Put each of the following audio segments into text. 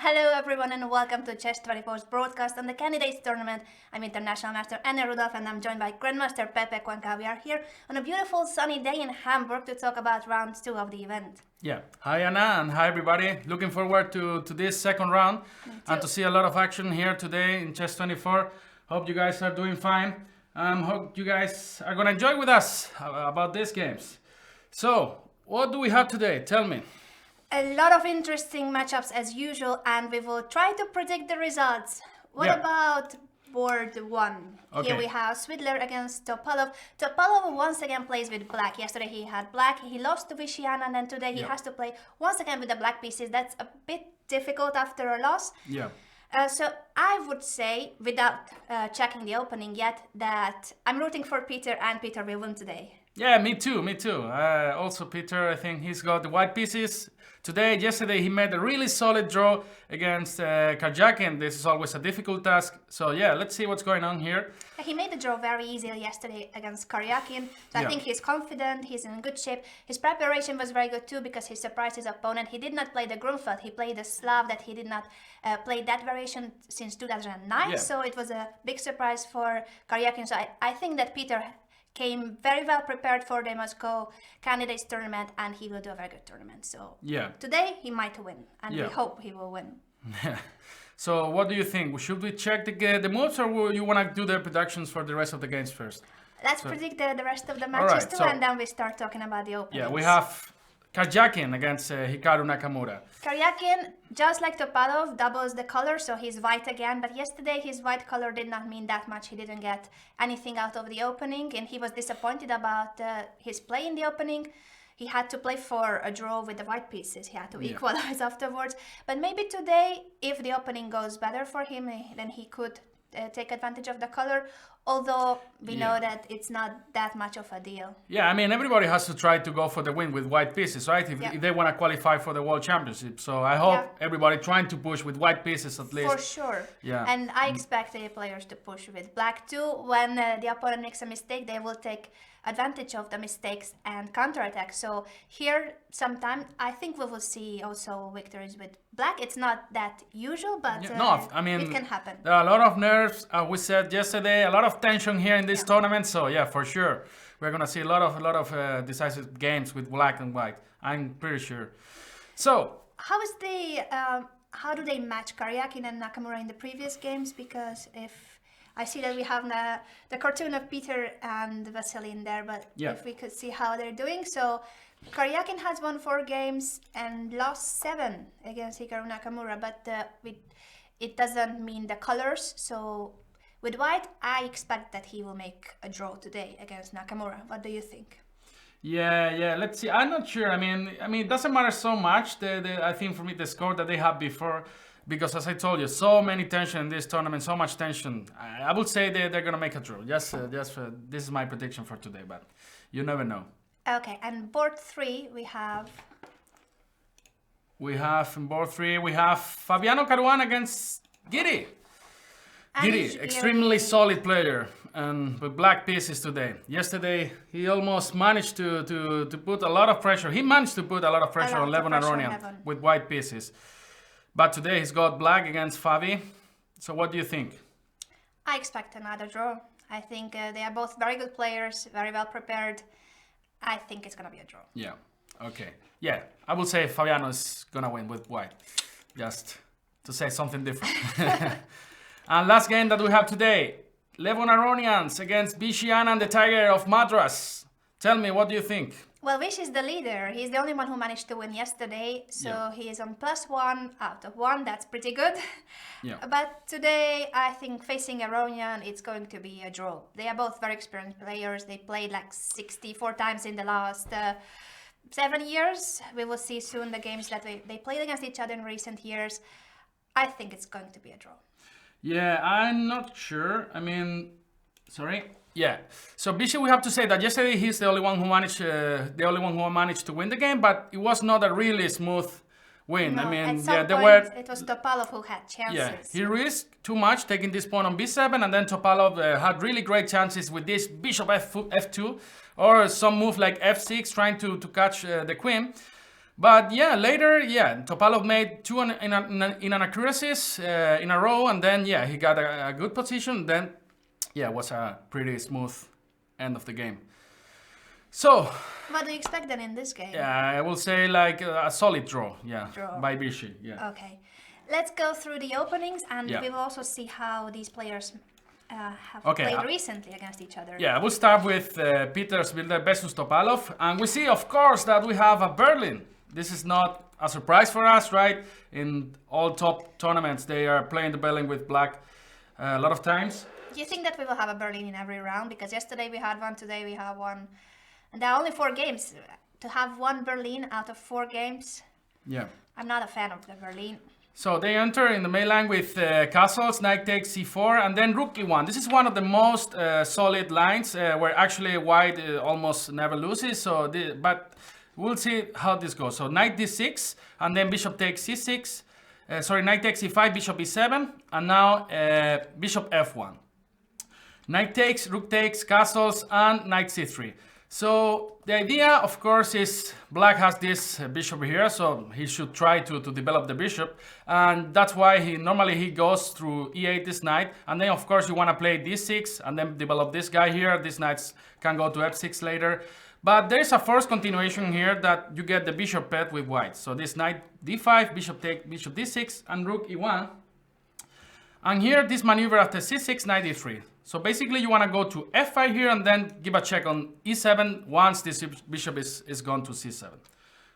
Hello everyone and welcome to Chess24's broadcast on the Candidates Tournament. I'm International Master Anna Rudolph and I'm joined by Grandmaster Pepe Cuenca. We are here on a beautiful sunny day in Hamburg to talk about round 2 of the event. Yeah, hi Anna and hi everybody. Looking forward to this second round and to see a lot of action here today in Chess24. Hope you guys are doing fine. Hope you guys are going to enjoy with us about these games. So, what do we have today? Tell me. A lot of interesting matchups as usual, and we will try to predict the results. What about board 1? Okay. Here we have Swidler against Topalov. Topalov once again plays with black. Yesterday he had black, he lost to Vishiana, and then today he has to play once again with the black pieces. That's a bit difficult after a loss. Yeah. So I would say, without checking the opening yet, that I'm rooting for Peter, and Peter will win today. Yeah, me too. Also Peter, I think he's got the white pieces. Yesterday he made a really solid draw against Karjakin. This is always a difficult task. So yeah, let's see what's going on here. He made the draw very easily yesterday against Karjakin. So I think he's confident, he's in good shape. His preparation was very good too because he surprised his opponent. He did not play the Grunfeld, he played the Slav that he did not play that variation since 2009. Yeah. So it was a big surprise for Karjakin. So I think that Peter came very well prepared for the Moscow Candidates Tournament, and he will do a very good tournament. So today he might win, and we hope he will win. So what do you think? Should we check the moves, or you want to do the predictions for the rest of the games first? Let's predict the rest of the matches too, and then we start talking about the openings. Yeah, we have Karjakin against Hikaru Nakamura. Karjakin, just like Topalov, doubles the color, so he's white again. But yesterday his white color did not mean that much. He didn't get anything out of the opening, and he was disappointed about his play in the opening. He had to play for a draw with the white pieces. He had to equalize afterwards. But maybe today, if the opening goes better for him, then he could take advantage of the color, although we know that it's not that much of a deal. Yeah, I mean, everybody has to try to go for the win with white pieces, right? If they want to qualify for the World Championship. So I hope everybody trying to push with white pieces at least. For sure. Yeah. And I expect the players to push with black too. When the opponent makes a mistake, they will take advantage of the mistakes and counterattack. So here, sometime, I think we will see also victories with black. It's not that usual, but I mean, it can happen. There are a lot of nerves, we said yesterday, a lot of tension here in this tournament. So yeah, for sure, we're gonna see a lot of decisive games with black and white. I'm pretty sure. So how do they match Karjakin and Nakamura in the previous games? Because if I see that we have the cartoon of Peter and Vasily in there, but if we could see how they're doing. So Karjakin has won 4 games and lost 7 against Hikaru Nakamura, but it doesn't mean the colors. So with white, I expect that he will make a draw today against Nakamura. What do you think? Yeah. Let's see. I'm not sure. I mean, it doesn't matter so much. I think for me the score that they have before, because as I told you, so many tension in this tournament, so much tension. I would say they're gonna make a draw. Just this is my prediction for today, but you never know. Okay, and board 3 we have. In board 3 we have Fabiano Caruana against Giri. Giri, extremely solid player, and with black pieces today. Yesterday, he almost managed to put a lot of pressure. He managed to put a lot of pressure on Levon Aronian with white pieces. But today he's got black against Fabi. So what do you think? I expect another draw. I think they are both very good players, very well prepared. I think it's going to be a draw. Yeah, okay. Yeah, I will say Fabiano is going to win with white. Just to say something different. And last game that we have today, Levon Aronians against Vishiana and the Tiger of Madras. Tell me, what do you think? Well, Vish is the leader. He's the only one who managed to win yesterday. So he is on +1 out of 1. That's pretty good. Yeah. But today, I think facing Aronian, it's going to be a draw. They are both very experienced players. They played like 64 times in the last 7 years. We will see soon the games that they played against each other in recent years. I think it's going to be a draw. Yeah, I'm not sure. I mean, sorry. Yeah. So Bishi, we have to say that yesterday he's the only one who managed to win the game, but it was not a really smooth win. No, I mean, at some there point, were. It was Topalov who had chances. Yeah, he risked too much taking this pawn on b7, and then Topalov had really great chances with this bishop f2, or some move like f6, trying to catch the queen. But yeah, later, Topalov made two inaccuracies in a row, and then he got a good position. Then it was a pretty smooth end of the game. So what do you expect then in this game? Yeah, I will say like a solid draw. Draw. By Vichy. Yeah. Okay, let's go through the openings, and Yeah. we will also see how these players have Okay, played recently against each other. Yeah, we'll start with Peter Svilder versus Topalov, and we see, of course, that we have a Berlin. This is not a surprise for us, right? In all top tournaments, they are playing the Berlin with black a lot of times. Do you think that we will have a Berlin in every round? Because yesterday we had one, today we have one. And there are only 4 games. To have one Berlin out of 4 games, Yeah. I'm not a fan of the Berlin. So they enter in the main line with castles, knight takes c4, and then rook e1. This is one of the most solid lines where actually white almost never loses. But we'll see how this goes. So knight d6, and then bishop takes c6. Knight takes e5, bishop e7, and now bishop f1. Knight takes, rook takes, castles, and knight c3. So the idea, of course, is black has this bishop here, so he should try to develop the bishop, and that's why he goes through e8 this knight, and then of course you want to play d6 and then develop this guy here. These knights can go to f6 later, but there is a first continuation here that you get the bishop paired with white. So this knight d5, bishop take, bishop d6, and rook e1, and here this maneuver after c6, knight e3. So basically you want to go to f5 here and then give a check on e7 once this bishop is gone to c7.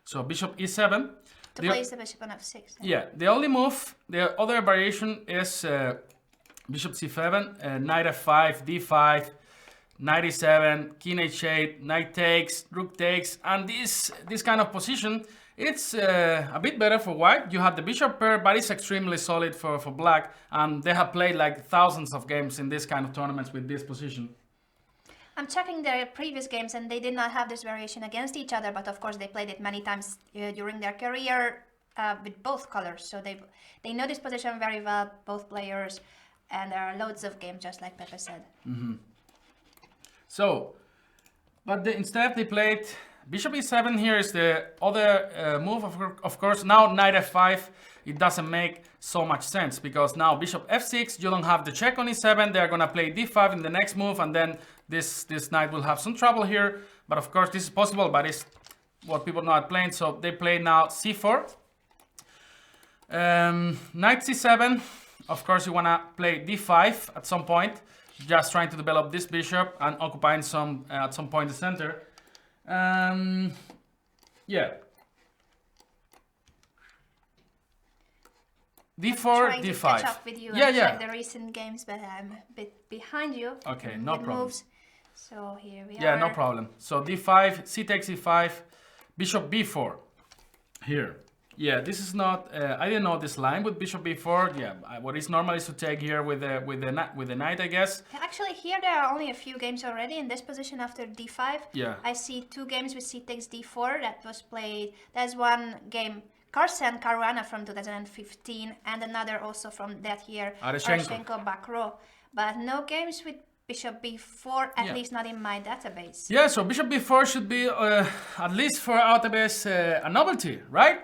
So bishop e7. To place the bishop on f6. Then. Yeah, the only move, the other variation is bishop c7, knight f5, d5, knight e7, king h8, knight takes, rook takes, and this kind of position, it's a bit better for white. You have the bishop pair, but it's extremely solid for black, and they have played like thousands of games in this kind of tournaments with this position. I'm checking their previous games, and they did not have this variation against each other, but of course they played it many times during their career with both colors. So they know this position very well, both players, and there are loads of games, just like Pepe said. Mm-hmm. So, but instead they played bishop e7. Here is the other move, of course. Now knight f5, it doesn't make so much sense, because now bishop f6, you don't have the check on e7. They're gonna play d5 in the next move, and then this knight will have some trouble here. But of course this is possible, but it's what people know at playing. So they play now c4, knight c7. Of course you wanna play d5 at some point, just trying to develop this bishop and occupying at some point the center. Yeah. D4, D5. To catch up with you and check the recent games, but I'm a bit behind you. Okay, no problem. Moves. So here we are. Yeah, no problem. So D5, C takes E5, bishop B4. Here. Yeah, this is not. I didn't know this line with bishop B4. Yeah, what is normal is to take here with the knight, I guess. Actually, here there are only a few games already in this position after D5. Yeah. I see 2 games with C takes D4 that was played. There's one game, Carson Caruana from 2015, and another also from that year, Areshenko back row. But no games with bishop b4, at least not in my database. Yeah, so bishop b4 should be, at least for our database, a novelty, right?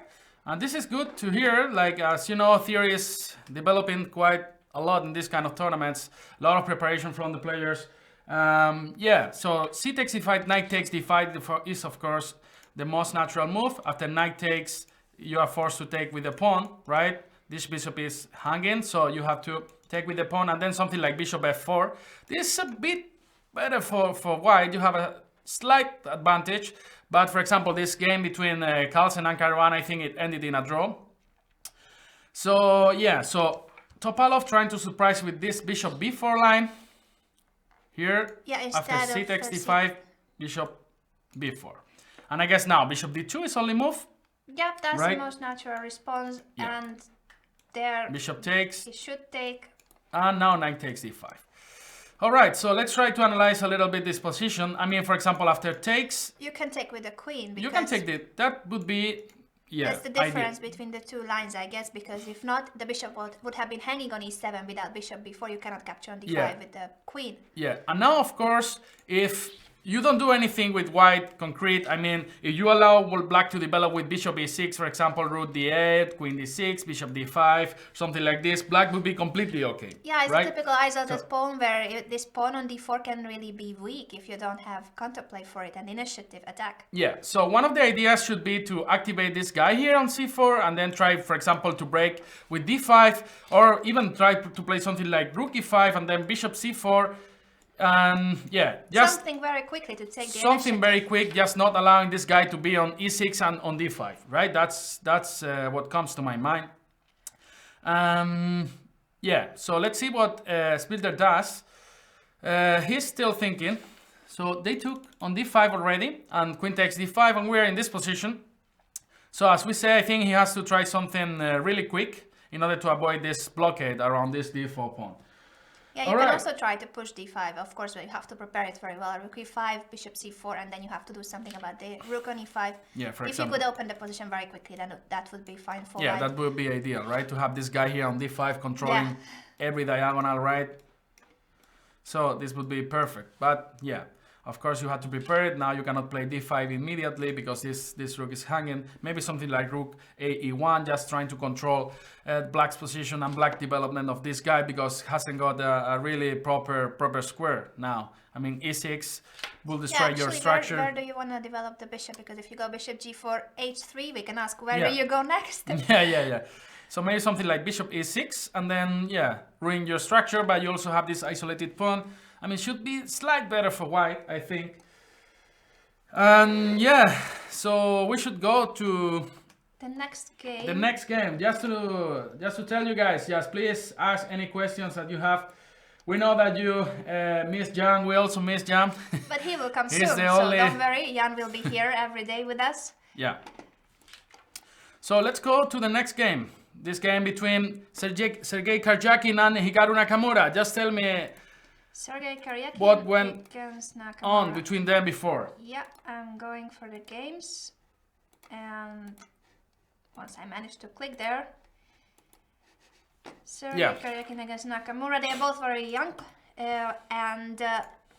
And this is good to hear. Like, as you know, theory is developing quite a lot in this kind of tournaments. A lot of preparation from the players. Yeah, so c takes e5, knight takes d5 is, of course, the most natural move. After knight takes, you are forced to take with the pawn, right? This bishop is hanging, so you have to take with the pawn, and then something like bishop f4. This is a bit better for white. You have a slight advantage, but for example, this game between Carlsen and Caruana, I think it ended in a draw. So yeah, so Topalov trying to surprise with this bishop b4 line here. Yeah, after c takes d5, bishop b4, and I guess now bishop d2 is only move. Yeah, that's the most natural response, and there bishop takes. He should take. And now knight takes d5. All right, so let's try to analyze a little bit this position. I mean, for example, after takes, you can take with the queen. You can take that would be, that's the difference between the 2 lines, I guess, because if not, the bishop would have been hanging on e7 without bishop b4. You cannot capture on d5 with the queen. Yeah, and now, of course, if you don't do anything with white concrete. I mean, if you allow black to develop with bishop e6, for example, rook d8, queen d6, bishop d5, something like this, black would be completely okay. Yeah, it's right? a typical isolated pawn where this pawn on d4 can really be weak if you don't have counterplay for it and initiative attack. Yeah, so one of the ideas should be to activate this guy here on c4 and then try, for example, to break with d5, or even try to play something like rook e5 and then bishop c4. And yeah, just something very quickly to take the something initiative. very quick, just not allowing this guy to be on e6 and on d5, right? That's what comes to my mind. Yeah, so let's see what Spilder does. He's still thinking. So they took on d5 already, and queen takes d5, and we're in this position. So as we say, I think he has to try something really quick in order to avoid this blockade around this d4 pawn. Yeah, you can also try to push d5. Of course, you have to prepare it very well. Rook e5, bishop c4, and then you have to do something about the rook on e5. Yeah, for example. If you could open the position very quickly, then that would be fine for Yeah, white. that would be ideal, right? To have this guy here on d5 controlling every diagonal, right? So this would be perfect. But yeah, of course you have to prepare it. Now you cannot play d5 immediately because this rook is hanging. Maybe something like rook e1, just trying to control black's position and black development of this guy, because hasn't got a really proper square now. I mean, e6 will destroy your structure. Where do you want to develop the bishop? Because if you go bishop g4, h3, we can ask where do you go next? Yeah. So maybe something like bishop e6 and then, ruin your structure, but you also have this isolated pawn. I mean, should be slightly better for white, I think. And yeah, so we should go to the next game. The next game, just to tell you guys, please ask any questions that you have. We know that you miss Jan, we also miss Jan. But he will come soon, so don't worry, Jan will be here every day with us. Yeah. So let's go to the next game. This game between Sergei Karjakin and Hikaru Nakamura. Just tell me Sergei Karjakin what went against Nakamura on between them before. Yeah, I'm going for the games. And once I manage to click there, Sergei Karjakin against Nakamura. They are both very young, and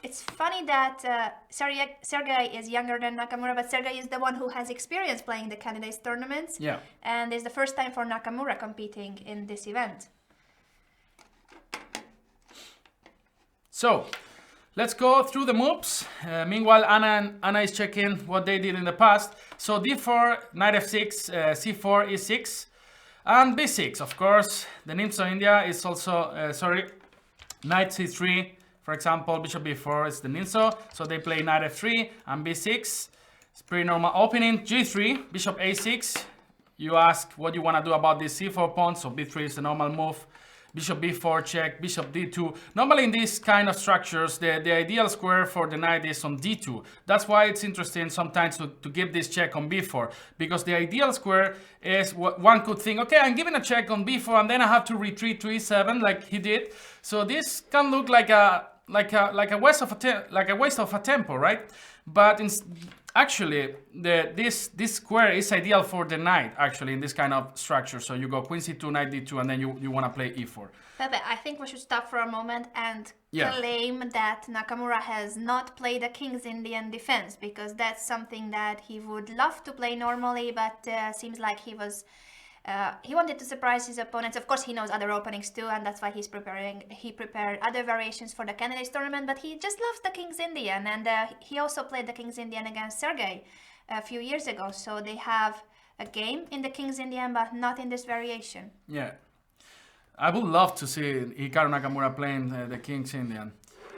it's funny that Sergei is younger than Nakamura, but Sergei is the one who has experience playing the candidates tournaments. Yeah. And it's the first time for Nakamura competing in this event. So, let's go through the moves. Meanwhile, Anna is checking what they did in the past. So d4, knight f6, c4, e6, and b6. Of course, the Nimzo India is also, knight c3. For example, bishop b4 is the Nimzo. So they play knight f3 and b6. It's pretty normal opening. g3, bishop a6. You ask what you want to do about this c4 pawn. So b3 is the normal move. Bishop b4 check, bishop d2. Normally in these kind of structures, the ideal square for the knight is on d2. That's why it's interesting sometimes to give this check on b4, because the ideal square is what one could think, okay, I'm giving a check on b4 and then I have to retreat to e7 like he did. So this can look like a waste of a tempo, right? But actually, this square is ideal for the knight, actually, in this kind of structure. So you go queen c2, knight d2, and then you want to play e4. Pepe, I think we should stop for a moment and claim that Nakamura has not played a King's Indian defense, because that's something that he would love to play normally, but seems like he wanted to surprise his opponents. Of course, he knows other openings too, and that's why he prepared other variations for the candidates tournament, but he just loves the King's Indian, and he also played the King's Indian against Sergei a few years ago, so they have a game in the King's Indian, but not in this variation. Yeah. I would love to see Hikaru Nakamura playing the King's Indian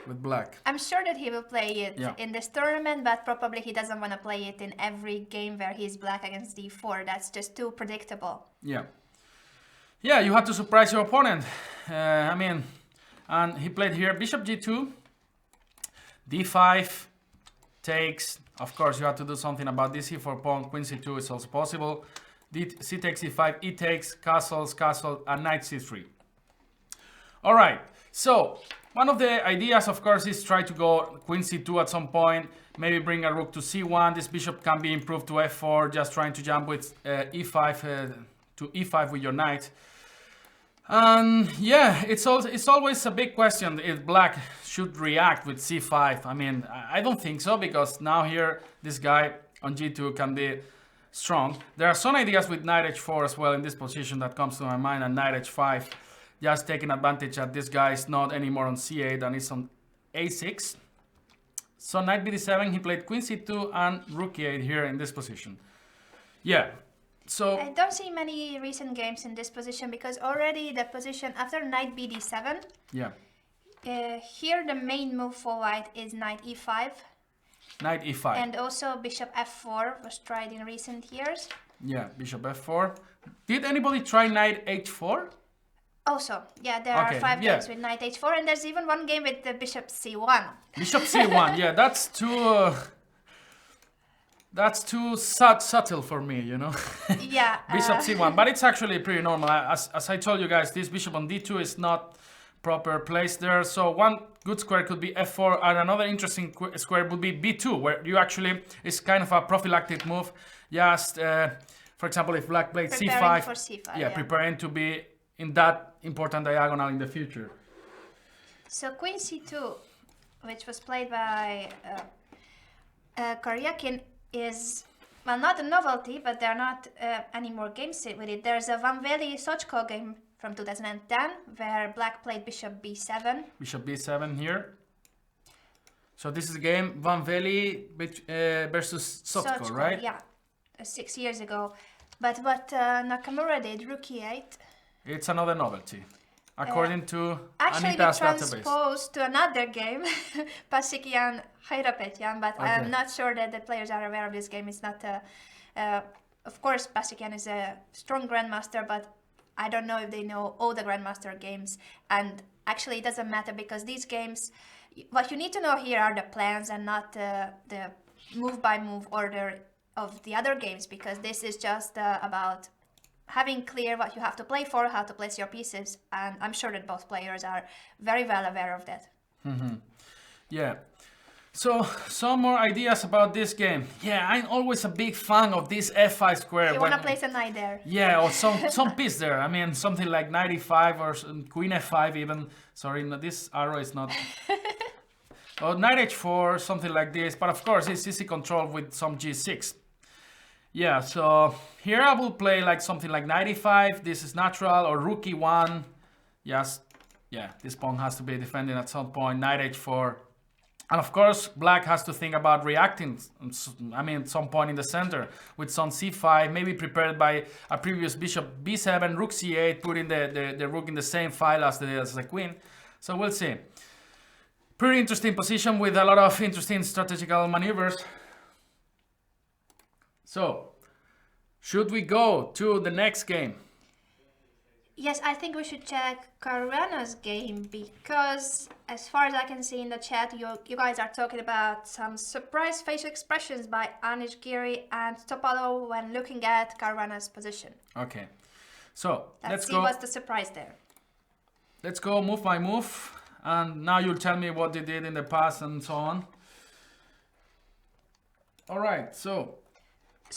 with black. I'm sure that he will play it in this tournament, but probably he doesn't want to play it in every game where he's black against d4. That's just too predictable. Yeah, you have to surprise your opponent. And he played here bishop g2, d5 takes. Of course, you have to do something about this c4 pawn. Queen c2 is also possible. C takes e5, e takes, castle, and knight c3. All right, so one of the ideas, of course, is try to go queen c2 at some point, maybe bring a rook to c1. This bishop can be improved to f4, just trying to jump with e5 to e5 with your knight. And yeah, it's always a big question if black should react with c5. I mean, I don't think so, because now here this guy on g2 can be strong. There are some ideas with knight h4 as well in this position that comes to my mind, and knight h5, just taking advantage that this guy is not anymore on c8 and is on a6. So knight bd7, he played queen c2 and rook e8 here in this position. Yeah. So I don't see many recent games in this position, because already the position after knight bd7, yeah, here the main move for white is knight e5. Knight e5. And also bishop f4 was tried in recent years. Yeah, bishop f4. Did anybody try knight h4? Also, yeah, there are 5 games with knight h4, and there's even one game with the bishop c1. Bishop c1, yeah, that's too... That's too subtle for me, you know. Yeah. Bishop c1, but it's actually pretty normal. As I told you guys, this bishop on d2 is not proper placed there. So one good square could be f4, and another interesting square would be b2, where you actually, it's kind of a prophylactic move. Just, for example, if black played c5, for c5, yeah, preparing to be in that important diagonal in the future. So queen c2, which was played by Karyakin, is, well, not a novelty, but there are not any more games with it. There's a Van Veli-Sochko game from 2010 where black played bishop b7. Bishop b7 here. So this is a game Van Veli versus Sochko, right? Yeah, 6 years ago. But what Nakamura did, rook e8. It's another novelty, according to actually Anita's transposed to another game, Pasikyan Hairapetyan, but okay. I'm not sure that the players are aware of this game. It's not of course, Pasikyan is a strong grandmaster, but I don't know if they know all the grandmaster games. And actually, it doesn't matter, because these games, what you need to know here are the plans and not the move-by-move order of the other games, because this is just about having clear what you have to play for, how to place your pieces, and I'm sure that both players are very well aware of that. Mm-hmm. Yeah. So, some more ideas about this game. Yeah, I'm always a big fan of this f5 square. You want to place a knight there. Yeah, or some piece there. I mean, something like knight e5 or queen f5 even. Sorry, no, this arrow is not... or knight h4, something like this. But of course, it's easy control with some g6. Yeah, so here I will play like something like knight e5, this is natural, or rook e1. Yes, yeah, this pawn has to be defended at some point, knight h4. And of course, black has to think about reacting, I mean, at some point in the center, with some c5, maybe prepared by a previous bishop b7, rook c8, putting the rook in the same file as the queen. So we'll see. Pretty interesting position with a lot of interesting strategical maneuvers. So, should we go to the next game? Yes, I think we should check Caruana's game, because as far as I can see in the chat, you guys are talking about some surprise facial expressions by Anish Giri and Topalov when looking at Caruana's position. Okay, so let's see what's the surprise there. Let's go move by move, and now you'll tell me what they did in the past and so on. All right, so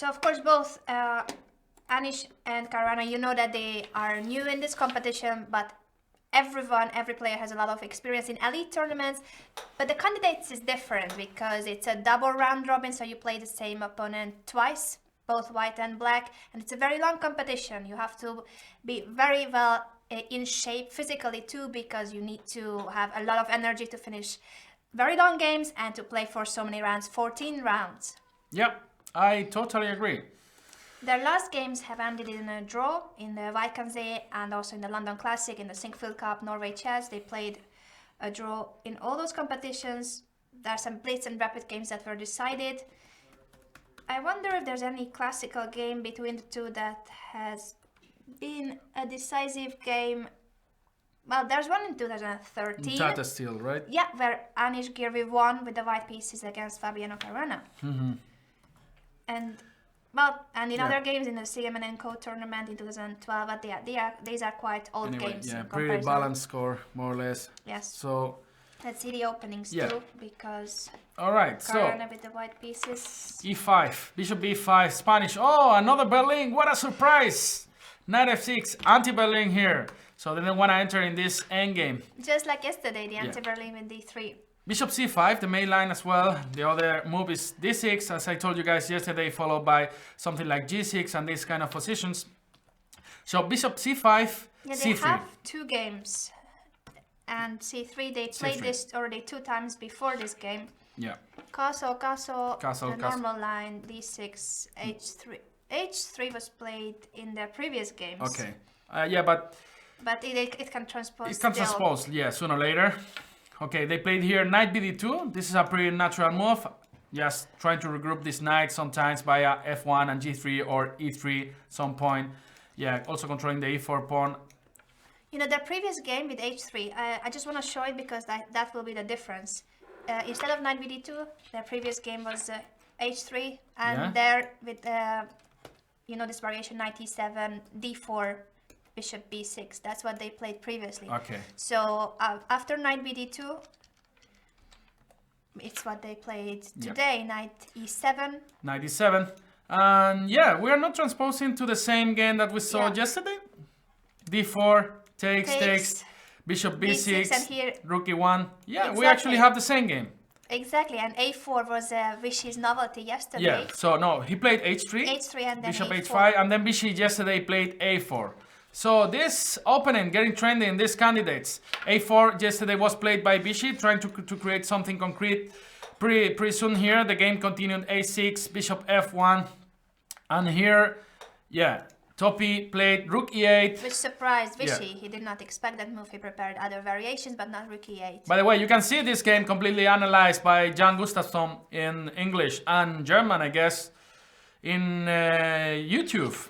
of course, both Anish and Caruana, you know that they are new in this competition, but every player has a lot of experience in elite tournaments. But the candidates is different, because it's a double round robin, so you play the same opponent twice, both white and black, and it's a very long competition. You have to be very well in shape physically too, because you need to have a lot of energy to finish very long games and to play for so many rounds, 14 rounds. Yep. I totally agree. Their last games have ended in a draw in the Vikings and also in the London Classic, in the Sinkfield Cup, Norway Chess. They played a draw in all those competitions. There are some blitz and rapid games that were decided. I wonder if there's any classical game between the two that has been a decisive game. Well, there's one in 2013. Tata Steel, right? Yeah, where Anish Giri won with the white pieces against Fabiano Caruana. Mm-hmm. And in other games in the CMN & Co tournament in 2012, but these are quite old games. Yeah, pretty balanced score, more or less. Yes. So let's see the openings too, because all right, Caruana with the white pieces. E5, bishop b5, Spanish. Oh, another Berlin! What a surprise! Knight f6, anti-Berlin here. So they don't want to enter in this endgame. Just like yesterday, the anti-Berlin with d3. Bishop c5, the main line as well. The other move is d6, as I told you guys yesterday, followed by something like g6 and these kind of positions. So bishop c5, yeah, c3. They have 2 games. And c3, they played this already 2 times before this game. Yeah. Castle, the normal line, d6, h3. h3 was played in the previous games. Okay. Yeah, but it can transpose. It can transpose, yeah, sooner or later. Okay, they played here knight bd2. This is a pretty natural move. Just trying to regroup this knight sometimes via f1 and g3 or e3 some point. Yeah, also controlling the e4 pawn. You know, the previous game with h3, I just want to show it because that will be the difference. Instead of knight bd2, the previous game was h3, and there with you know, this variation knight e7, d4, bishop b6. That's what they played previously. Okay. So after knight bd2, it's what they played today. Knight e7. Knight e7. And yeah, we are not transposing to the same game that we saw yesterday. d4, takes, bishop b6, and here, rook e1. Yeah, we actually have the same game. Exactly, and a4 was Vichy's novelty yesterday. Yeah, so no, he played h3, and then bishop a4. h5, and then Vichy yesterday played a4. So this opening getting trendy in these candidates. a4 yesterday was played by Vichy, trying to create something concrete. Pretty soon here, the game continued a6, bishop f1, and here, yeah, Topi played rook e8. Which surprised Vichy. He did not expect that move. He prepared other variations, but not rook e8. By the way, you can see this game completely analyzed by Jan Gustafsson in English and German, I guess, in YouTube.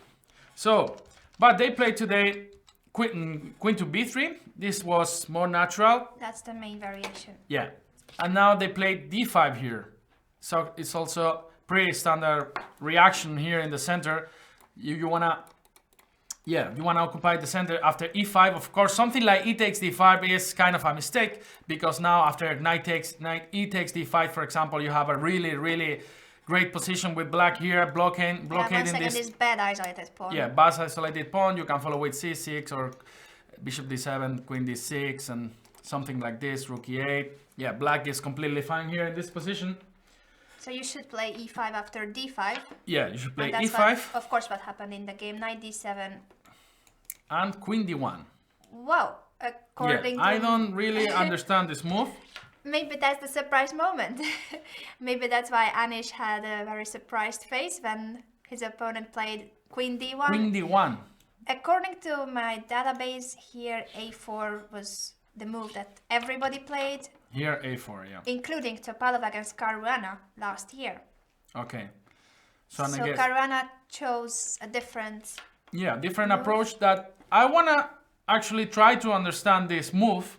So, but they played today queen to b3. This was more natural. That's the main variation. Yeah. And now they played d5 here. So it's also pretty standard reaction here in the center. You wanna occupy the center after e5. Of course, something like e takes d5 is kind of a mistake, because now after e takes d5, for example, you have a really great position with black here, blockading this bad isolated pawn. Yeah, bad isolated pawn. You can follow with c6 or bishop d7, queen d6, and something like this, rook e8. Yeah, black is completely fine here in this position. So you should play e5 after d5. Yeah, you should play e5. What, of course, what happened in the game, knight d7. And queen d1. Wow, according to... I don't really understand this move. Maybe that's the surprise moment. Maybe that's why Anish had a very surprised face when his opponent played queen d1. Queen d1. According to my database, here a4 was the move that everybody played. Here a4, yeah. Including Topalov against Caruana last year. Okay. So Caruana chose a different... Yeah, different approach that I want to actually try to understand this move.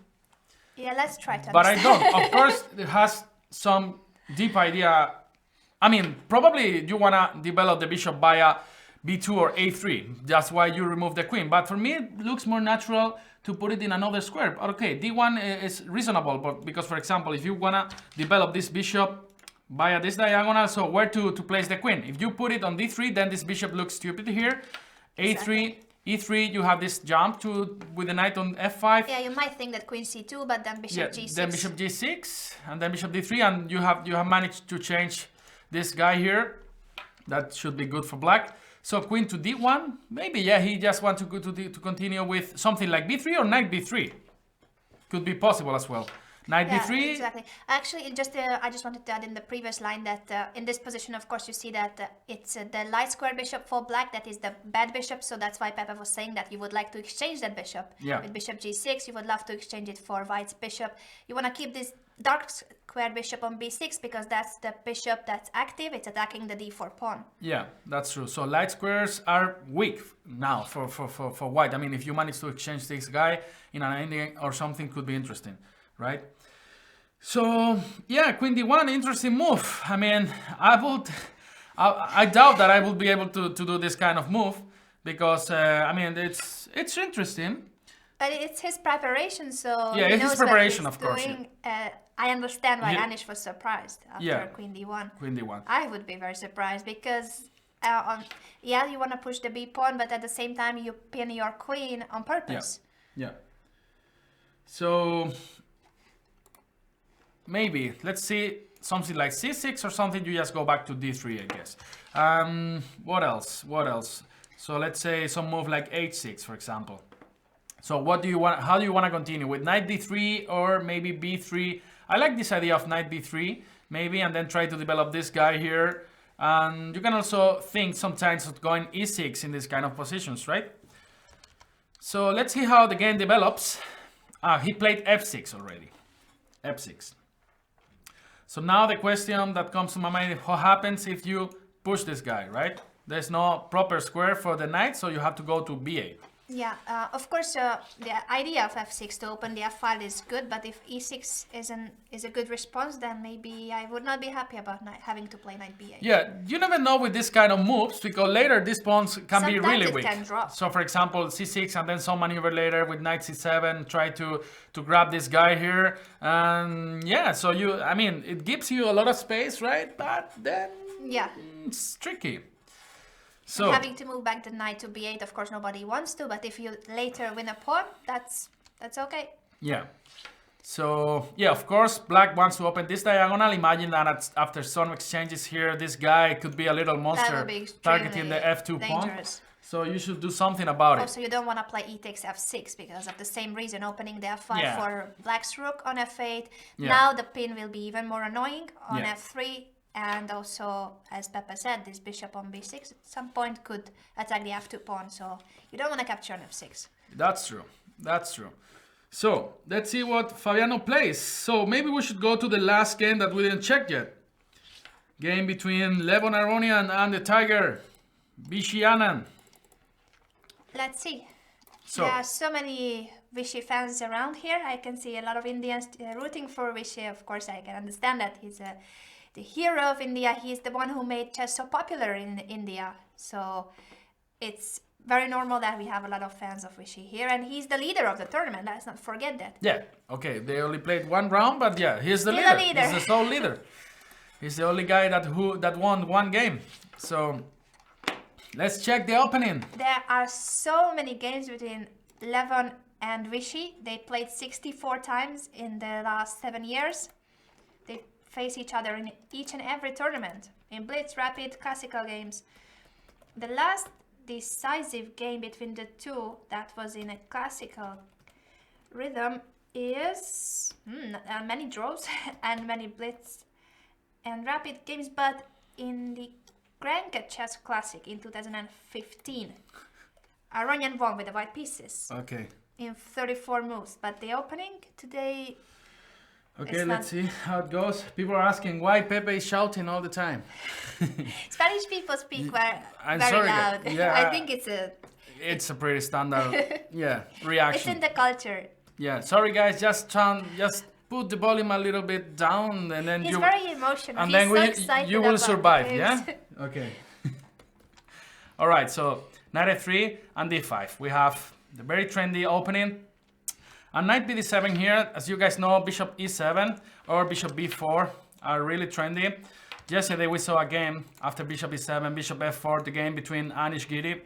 Yeah, let's try to understand. But I don't. Of course, it has some deep idea. I mean, probably you want to develop the bishop via b2 or a3. That's why you remove the queen. But for me, it looks more natural to put it in another square. Okay, d1 is reasonable, but because, for example, if you want to develop this bishop via this diagonal, so where to place the queen? If you put it on d3, then this bishop looks stupid here. a3, e3, you have this jump with the knight on f5. Yeah, you might think that queen c2, but then bishop g6. Then bishop g6, and then bishop d3, and you have managed to change this guy here. That should be good for black. So queen to d1, maybe, yeah, he just wants to continue with something like b3 or knight b3. Could be possible as well. Knight b3. Exactly. Actually, I just wanted to add in the previous line that in this position, of course, you see that it's the light square bishop for black. That is the bad bishop. So that's why Pepe was saying that you would like to exchange that bishop. Yeah. With bishop g6, you would love to exchange it for white's bishop. You want to keep this dark square bishop on b6 because that's the bishop that's active. It's attacking the d4 pawn. Yeah, that's true. So light squares are weak now for white. I mean, if you manage to exchange this guy in an ending or something, could be interesting. Right? So yeah, queen d1, interesting move. I mean, I doubt that I would be able to do this kind of move because I mean it's interesting. But it's his preparation, so yeah, it's his preparation, of course. I understand why Anish was surprised after queen d1. Queen d1. I would be very surprised because you want to push the b pawn, but at the same time you pin your queen on purpose. Yeah. Yeah. So maybe let's see something like c6 or something. You just go back to d3, I guess. What else? What else? So let's say some move like h6, for example. So what do you want? How do you want to continue with knight d3 or maybe b3? I like this idea of knight b3 maybe, and then try to develop this guy here. And you can also think sometimes of going e6 in these kind of positions, right? So let's see how the game develops. He played f6 already. f6. So now the question that comes to my mind is what happens if you push this guy, right? There's no proper square for the knight, so you have to go to b8. Yeah, of course, the idea of f6 to open the f file is good, but if e6 is a good response, then maybe I would not be happy about having to play knight b8. Yeah, you never know with this kind of moves, because later these pawns can be really weak. Can drop. So for example, c6 and then some maneuver later with knight c7, try to grab this guy here. And yeah, so I mean, it gives you a lot of space, right? But then yeah, it's tricky. So having to move back the knight to b8, of course, nobody wants to. But if you later win a pawn, that's okay. Yeah. So yeah, of course, black wants to open this diagonal. Imagine that after some exchanges here, this guy could be a little monster targeting the f2 pawn. So you should do something about it. Also, you don't want to play e takes f6 because of the same reason, opening the f5 for black's rook on f8. Yeah. Now the pin will be even more annoying on f3. And also, as Pepe said, this bishop on b6 at some point could attack the f2 pawn, so you don't want to capture on f6. That's true. That's true. So, let's see what Fabiano plays. So, maybe we should go to the last game that we didn't check yet. Game between Levon Aronian and the Tiger, Vishy Anand. Let's see. So, there are so many Vishy fans around here. I can see a lot of Indians rooting for Vishy. Of course, I can understand that he's the hero of India. He's the one who made chess so popular in India. So it's very normal that we have a lot of fans of Vishy here. And he's the leader of the tournament. Let's not forget that. Yeah, okay. They only played one round, but yeah, he's the leader. He's the sole leader. He's the only guy that won one game. So let's check the opening. There are so many games between Levon and Vishy. They played 64 times in the last 7 years. They face each other in each and every tournament, in Blitz, Rapid, classical games. The last decisive game between the two that was in a classical rhythm is many draws and many Blitz and Rapid games, but in the Granca Chess Classic in 2015, Aronian won with the white pieces. Okay. In 34 moves, but the opening today... Okay, let's see how it goes. People are asking why Pepe is shouting all the time. Spanish people speak very loud. Yeah, I think it's a pretty standard reaction. It's in the culture. Yeah, sorry guys, just put the volume a little bit down, and then he's very emotional. And he's then so excited you will survive. Yeah. Okay. All right. So knight f3 and d5. We have the very trendy opening. And knight bd7 here, as you guys know, bishop e7 or bishop b4 are really trendy. Yesterday we saw a game after bishop e7, bishop f4, the game between Anish Giri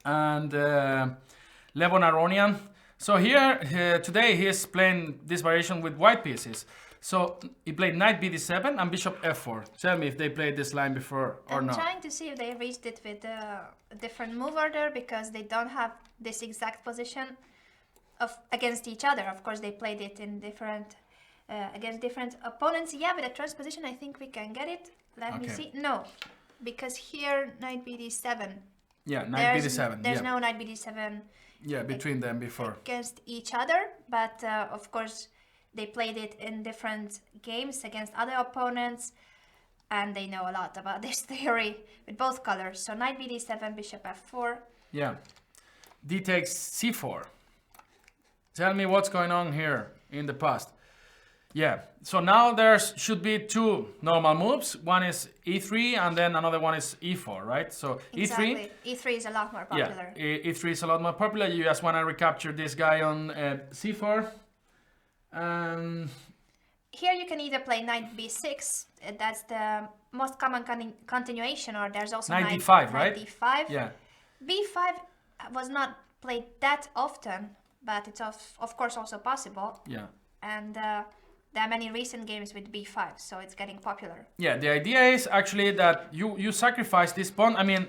and Levon Aronian. So here, today he is playing this variation with white pieces. So he played knight bd7 and bishop f4. Tell me if they played this line before or not. I'm trying to see if they reached it with a different move order, because they don't have this exact position against each other. Of course, they played it in different against different opponents. Yeah, with a transposition, I think we can get it. Let me see. No, because here knight bd7. Yeah, knight bd7. There's no knight bd7. Yeah, between them before against each other, but of course they played it in different games against other opponents, and they know a lot about this theory with both colors. So knight bd7, bishop f4. Yeah, d takes c4. Tell me what's going on here in the past. Yeah, so now there should be two normal moves. One is e3 and then another one is e4, right? So exactly. E3 is a lot more popular. Yeah, e3 is a lot more popular. You just want to recapture this guy on c4. Here you can either play knight b6. That's the most common continuation, or there's also knight d5, right? Knight d5. Yeah. b5 was not played that often. but it's of course also possible. Yeah. And there are many recent games with b5, so it's getting popular. Yeah, the idea is actually that you sacrifice this pawn. I mean,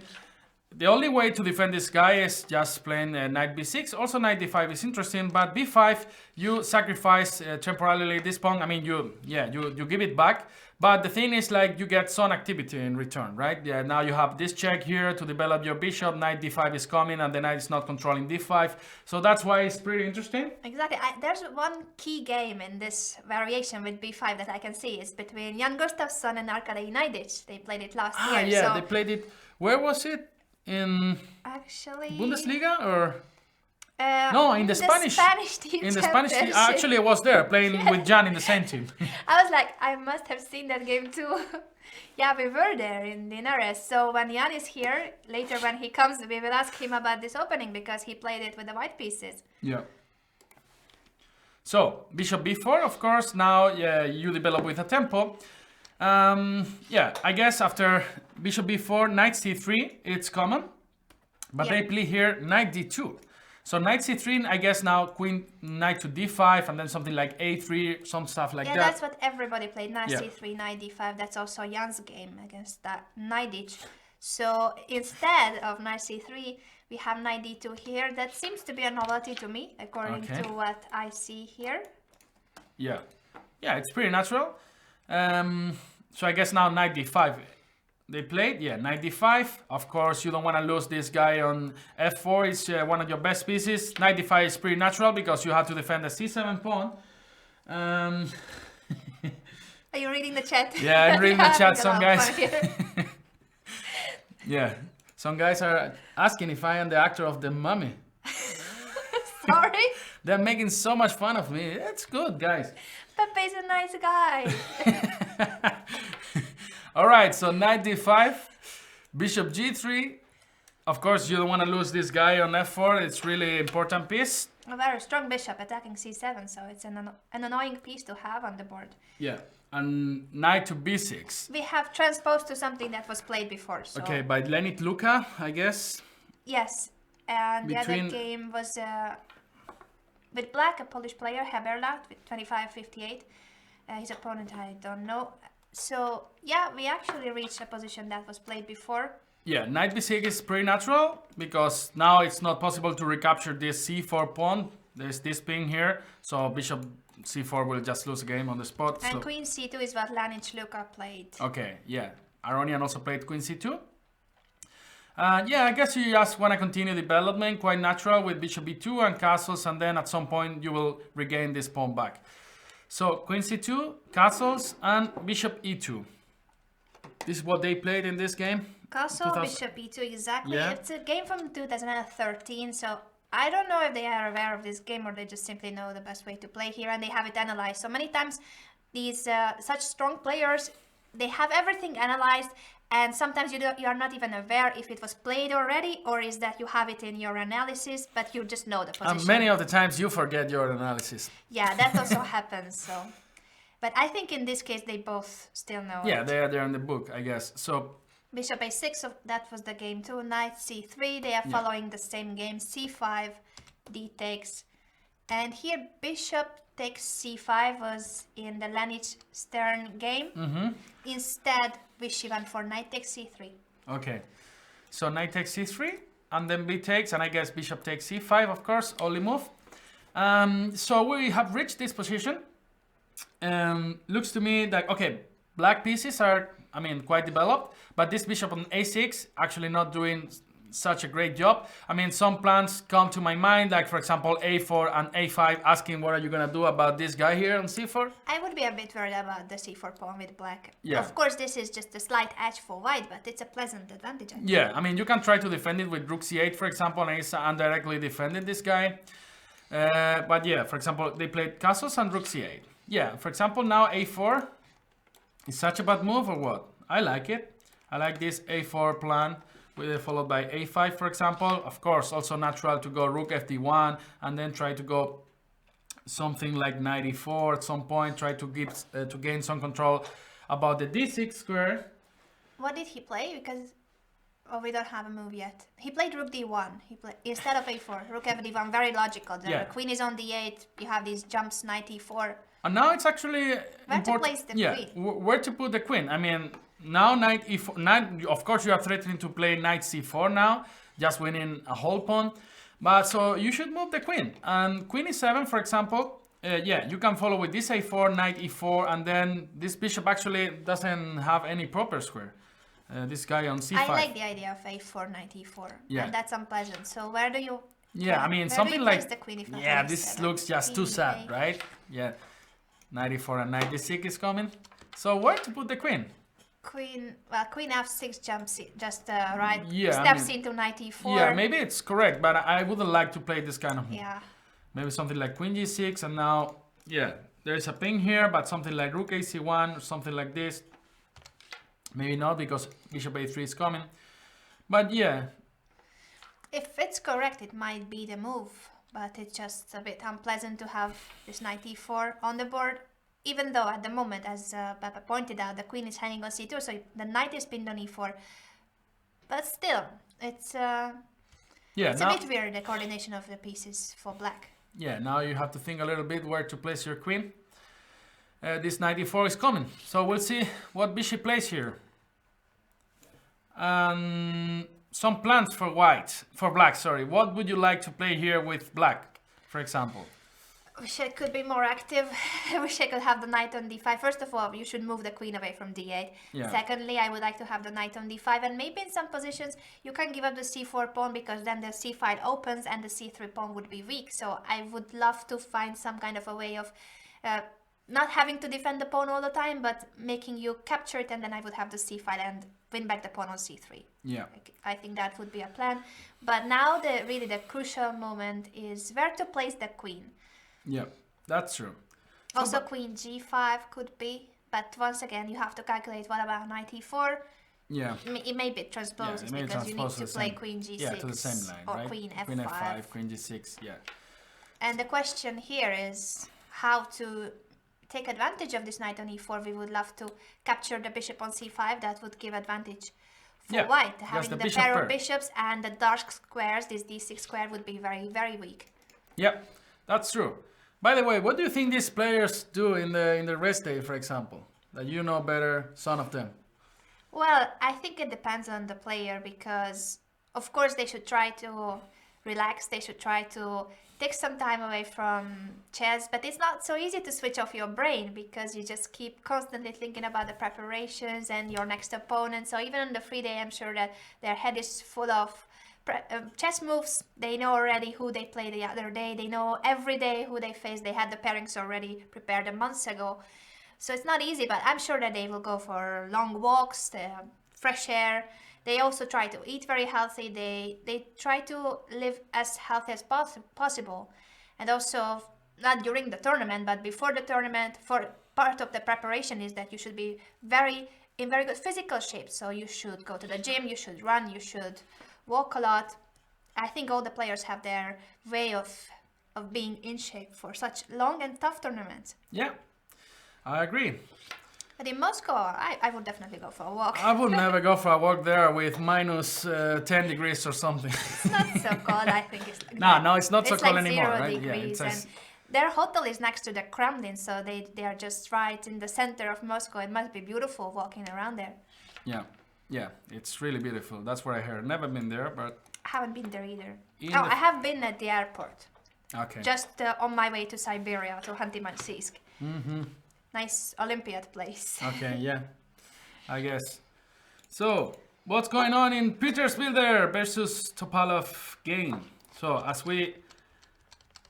the only way to defend this guy is just playing knight b6. Also knight d5 is interesting, but b5 you sacrifice temporarily this pawn. I mean, you give it back. But the thing is, like, you get some activity in return, right? Yeah, now you have this check here to develop your bishop. Knight d5 is coming, and the knight is not controlling d5. So that's why it's pretty interesting. Exactly. There's one key game in this variation with b5 that I can see. It's between Jan Gustafsson and Arkady Naidic. They played it last year. Yeah, so they played it. Where was it? In actually Bundesliga or? No, in the Spanish team. In the Spanish team. Actually, I was there playing with Jan in the same team. I was like, I must have seen that game too. Yeah, we were there in Linares. So when Jan is here, later when he comes, we will ask him about this opening because he played it with the white pieces. Yeah. So, bishop b4, of course. Now you develop with a tempo. Yeah, I guess after bishop b4, knight c3, it's common. But they play here knight d2. So knight c3, I guess now queen, knight to d5, and then something like a3, some stuff like that. Yeah, that's what everybody played, knight c3, knight d5. That's also Jan's game against that Naidic. So instead of knight c3, we have knight d2 here. That seems to be a novelty to me, according to what I see here. Yeah, yeah, it's pretty natural. So I guess now knight d5 they played. Yeah, knight d5. Of course, you don't want to lose this guy on f4. It's one of your best pieces. Knight d5 is pretty natural because you have to defend the c7 pawn. Are you reading the chat? Yeah, I'm reading the chat. Some guys. Yeah, some guys are asking if I am the actor of The Mummy. Sorry? They're making so much fun of me. It's good, guys. Pepe's a nice guy. All right, so knight d5, bishop g3. Of course, you don't want to lose this guy on f4. It's really important piece. A very strong bishop attacking c7, so it's an annoying piece to have on the board. Yeah, and knight to b6. We have transposed to something that was played before. So. Okay, by Lenit Luka, I guess. Yes, and the other game was with black, a Polish player, Heberla, with 25-58. His opponent, I don't know. So, yeah, we actually reached a position that was played before. Yeah, knight b6 is pretty natural because now it's not possible to recapture this c4 pawn. There's this ping here, so bishop c4 will just lose a game on the spot. And queen c2 is what Lanic Luka played. Okay, yeah. Aronian also played queen c2. Yeah, I guess you just want to continue development, quite natural, with bishop b2 and castles, and then at some point you will regain this pawn back. So queen c2, castles, and bishop e2. This is what they played in this game. Castle, bishop e2, exactly. Yeah. It's a game from 2013, so I don't know if they are aware of this game or they just simply know the best way to play here and they have it analyzed. So many times these such strong players, they have everything analyzed, and sometimes you are not even aware if it was played already or is that you have it in your analysis, but you just know the position. And many of the times you forget your analysis. Yeah, that also happens. So, but I think in this case they both still know. Yeah, they're in the book, I guess. So bishop a6, so that was the game too. Knight c3, they are following the same game. c5, d takes, and here bishop takes c5 was in the Lanic Stern game. Instead, Vichy went for knight takes c3. Okay, so knight takes c3, and then b takes, and I guess bishop takes c5, of course, only move. So we have reached this position. Looks to me like, okay, black pieces are, I mean, quite developed, but this bishop on a6 actually not doing such a great job. I mean, some plans come to my mind, like for example a4 and a5, asking what are you gonna do about this guy here on c4. I would be a bit worried about the c4 pawn with black. Yeah. Of course, this is just a slight edge for white, but it's a pleasant advantage. Yeah, I mean, you can try to defend it with rook c8, for example, and it's indirectly defended this guy. But yeah, for example, they played castles and rook c8. Yeah, for example, now a4 is such a bad move or what? I like it. I like this a4 plan, followed by a5, for example. Of course, also natural to go rook fd1 and then try to go something like knight e4 at some point. Try to gain some control about the d6 square. What did he play? Because Oh, we don't have a move yet. He played rook d1. Instead of a4, rook f d1. Very logical. The queen is on d8. You have these jumps, knight e4. And now it's actually where to place the queen. Where to put the queen. I mean, now knight e4. Of course, you are threatening to play knight c4 now, just winning a whole pawn. But so you should move the queen. And queen e7, for example, you can follow with this a4, knight e4, and then this bishop actually doesn't have any proper square. This guy on c5. I like the idea of a4, knight e4. Yeah. And that's unpleasant. So where do you... Yeah, I mean, something like... The queen if not this looks just too sad, right? Yeah. Knight e4 and knight d6 is coming. So where to put the queen? Queen f6 jumps just steps into knight e4. Yeah, maybe it's correct, but I wouldn't like to play this kind of move. Yeah. Maybe something like queen g6, and now, there's a ping here, but something like rook ac1 or something like this. Maybe not, because bishop a3 is coming. But yeah. If it's correct, it might be the move, but it's just a bit unpleasant to have this knight e4 on the board. Even though at the moment, as Papa pointed out, the queen is hanging on c2, so the knight is pinned on e4. But still, it's a bit weird, the coordination of the pieces for black. Yeah, now you have to think a little bit where to place your queen. This knight e4 is coming, so we'll see what bishop plays here. Some plans for black, sorry. What would you like to play here with black, for example? Wish I could be more active. I wish I could have the knight on d5. First of all, you should move the queen away from d8. Yeah. Secondly, I would like to have the knight on d5, and maybe in some positions you can give up the c4 pawn, because then the c file opens and the c3 pawn would be weak. So I would love to find some kind of a way of not having to defend the pawn all the time, but making you capture it, and then I would have the c file and win back the pawn on c3. Yeah. I think that would be a plan. But now the crucial moment is where to place the queen. Yeah, that's true. Also, queen g5 could be, but once again, you have to calculate what about knight e4. Yeah. It may be transposes because you need to play queen g6. Yeah, to the same line, or right? queen f5. Queen f5, queen g6, yeah. And the question here is how to take advantage of this knight on e4. We would love to capture the bishop on c5. That would give advantage for white. Having the pair of bishops and the dark squares, this d6 square would be very, very weak. Yeah, that's true. By the way, what do you think these players do in the rest day, for example? That you know better, some of them. Well, I think it depends on the player, because of course they should try to relax, they should try to take some time away from chess, but it's not so easy to switch off your brain, because you just keep constantly thinking about the preparations and your next opponent. So even on the free day, I'm sure that their head is full of chess moves. They know already who they played the other day. They know every day who they face. They had the pairings already prepared a month ago. So it's not easy, but I'm sure that they will go for long walks, fresh air. They also try to eat very healthy. They try to live as healthy as possible. And also, not during the tournament, but before the tournament, for part of the preparation is that you should be in very good physical shape. So you should go to the gym, you should run, you should walk a lot. I think all the players have their way of being in shape for such long and tough tournaments. Yeah, I agree. But in Moscow, I would definitely go for a walk. I would never go for a walk there with minus 10 degrees or something. It's not so cold, I think. It's like no, it's not so cold like anymore, 0 right? Degrees, and their hotel is next to the Kremlin, so they are just right in the center of Moscow. It must be beautiful walking around there. Yeah, it's really beautiful. That's what I heard. Never been there, but... I haven't been there either. I have been at the airport. Okay. Just on my way to Siberia, to Khanty-Mansiysk. Mm-hmm. Nice Olympiad place. Okay, yeah, I guess. So, what's going on in Petersbilder versus Topalov game? So, as we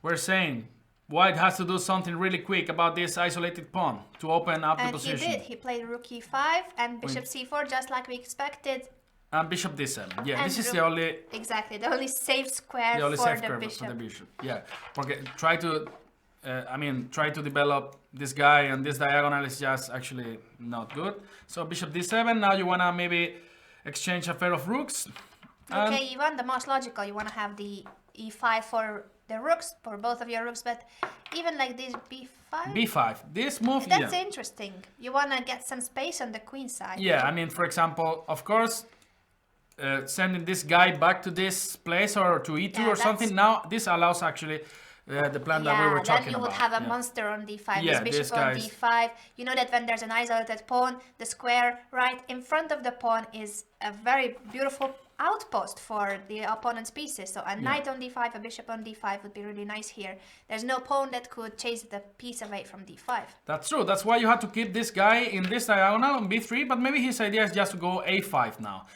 were saying, White has to do something really quick about this isolated pawn to open up the position. And he did. He played rook e5 and bishop c4 just like we expected. And bishop d7. Yeah, and this is the only... Exactly, the only safe square for the bishop. Yeah, porque try to develop this guy, and this diagonal is just actually not good. So bishop d7, now you want to maybe exchange a pair of rooks. Okay, you want the most logical. You want to have the e5 for the rooks, for both of your rooks, but even like this b5? b5, this move, that's interesting. You want to get some space on the queen side. Yeah, I mean, for example, of course, sending this guy back to this place or to e2 or something. Now this allows actually the plan that we were talking about. Then you would have a monster on d5, Yeah, this bishop on d5. You know that when there's an isolated pawn, the square right in front of the pawn is a very beautiful outpost for the opponent's pieces. So a knight on d5, a bishop on d5 would be really nice here. There's no pawn that could chase the piece away from d5. That's true. That's why you had to keep this guy in this diagonal on b3, but maybe his idea is just to go a5 now.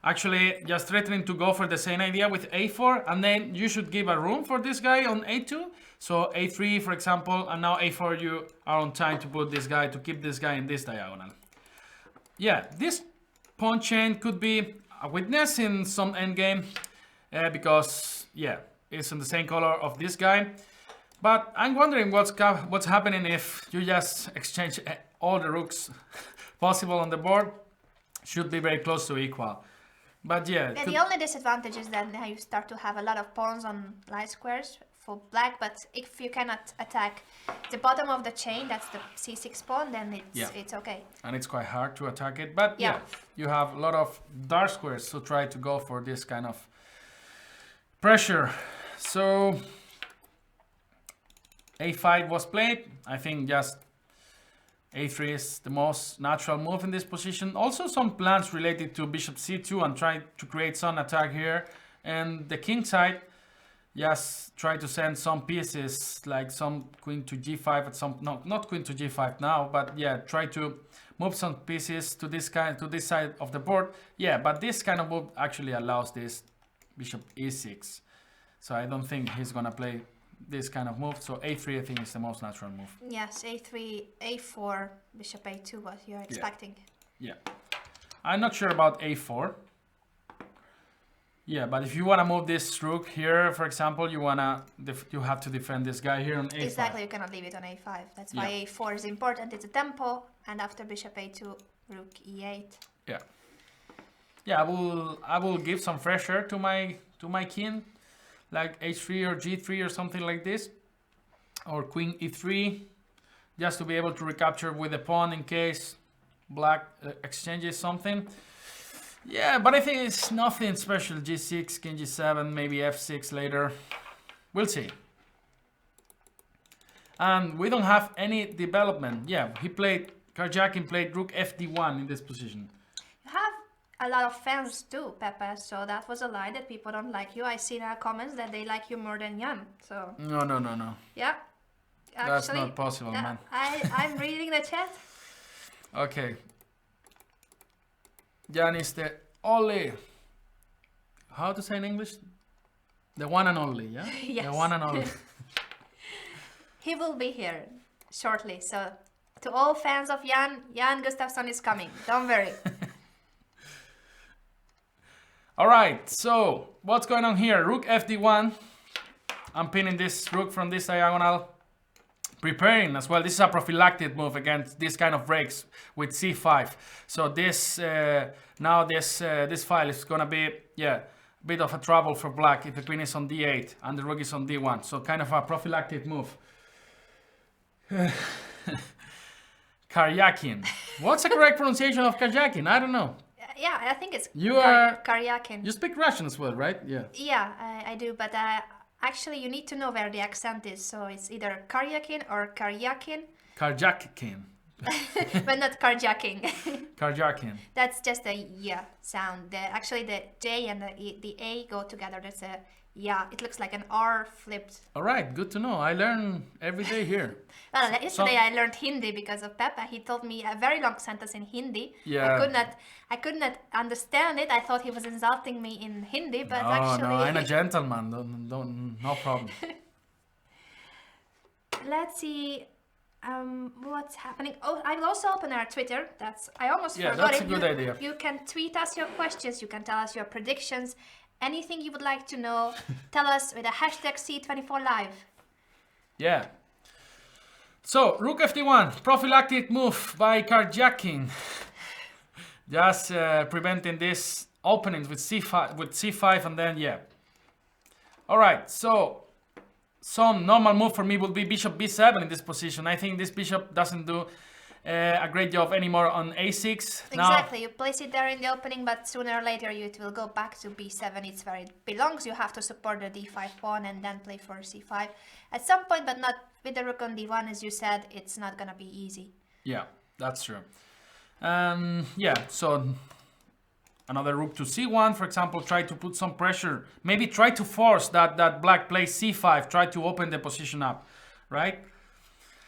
Actually, just threatening to go for the same idea with a4, and then you should give a room for this guy on a2. So a3, for example, and now a4, you are on time to put this guy, to keep this guy in this diagonal. Yeah, this pawn chain could be a weakness in some endgame, because, yeah, it's in the same color of this guy. But I'm wondering what's happening if you just exchange all the rooks possible on the board. Should be very close to equal. But yeah, the only disadvantage is that now you start to have a lot of pawns on light squares for black, but if you cannot attack the bottom of the chain, that's the c6 pawn, then it's okay. And it's quite hard to attack it, but yeah, you have a lot of dark squares, so try to go for this kind of pressure. So a5 was played. I think just a3 is the most natural move in this position. Also some plans related to bishop c2 and try to create some attack here. And the king side, just try to send some pieces like some queen to g5 at some, no, not queen to g5 now, but yeah, try to move some pieces to this side of the board. Yeah, but this kind of move actually allows this bishop e6. So I don't think he's gonna play this kind of move, so a3 I think is the most natural move. Yes, a3, a4, bishop a2, what you're expecting. Yeah. I'm not sure about a4. Yeah, but if you want to move this rook here, for example, you have to defend this guy here on a5. Exactly, you cannot leave it on a5. That's why a4 is important. It's a tempo, and after bishop a2, rook e8. Yeah. Yeah, I will give some pressure to my king, like h3 or g3 or something like this, or queen e3, just to be able to recapture with the pawn in case black exchanges something. Yeah, but I think it's nothing special. g6, king g7, maybe f6 later. We'll see. And we don't have any development. Yeah, Karjakin played rook fd1 in this position. You have a lot of fans too, Pepe, so that was a lie that people don't like you. I see in our comments that they like you more than Jan, so... No. Yeah. Actually, that's not possible, man. I'm reading the chat. Okay. Jan is the only... How to say in English? The one and only, yeah? Yes. The one and only. He will be here shortly, so... To all fans of Jan Gustafsson is coming. Don't worry. Alright, so what's going on here? Rook fd1. I'm pinning this rook from this diagonal. Preparing as well. This is a prophylactic move against this kind of breaks with c5. So this now this file is gonna be a bit of a trouble for black if the queen is on d8 and the rook is on d1. So kind of a prophylactic move. Karjakin. What's the correct pronunciation of Karjakin? I don't know. Yeah, I think it's Karjakin. You speak Russian as well, right? Yeah. Yeah, I do, but actually you need to know where the accent is, so it's either Karjakin or Karjakin. Karjakin. But not Karjakin. Karjakin. That's just a sound. Actually the J and the A go together. That's a it looks like an R flipped. Alright, good to know. I learn every day here. Well, yesterday I learned Hindi because of Peppa. He told me a very long sentence in Hindi. Yeah. I could not understand it. I thought he was insulting me in Hindi, but actually... No, I'm a gentleman. No problem. Let's see what's happening. Oh, I will also open our Twitter. I almost forgot it. Yeah, that's a good idea. You can tweet us your questions. You can tell us your predictions. Anything you would like to know, tell us with a hashtag C24Live. Yeah. So, rook fd1, prophylactic move by Karjakin. Just preventing this openings with c5 and then Alright, so some normal move for me would be bishop b7 in this position. I think this bishop doesn't do a great job anymore on a6. Exactly, you place it there in the opening, but sooner or later it will go back to b7. It's where it belongs. You have to support the d5 pawn and then play for c5 at some point, but not with the rook on d1. As you said, it's not gonna be easy. Yeah, that's true. Yeah, so another rook to c1, for example, try to put some pressure. Maybe try to force that black plays c5, try to open the position up, right?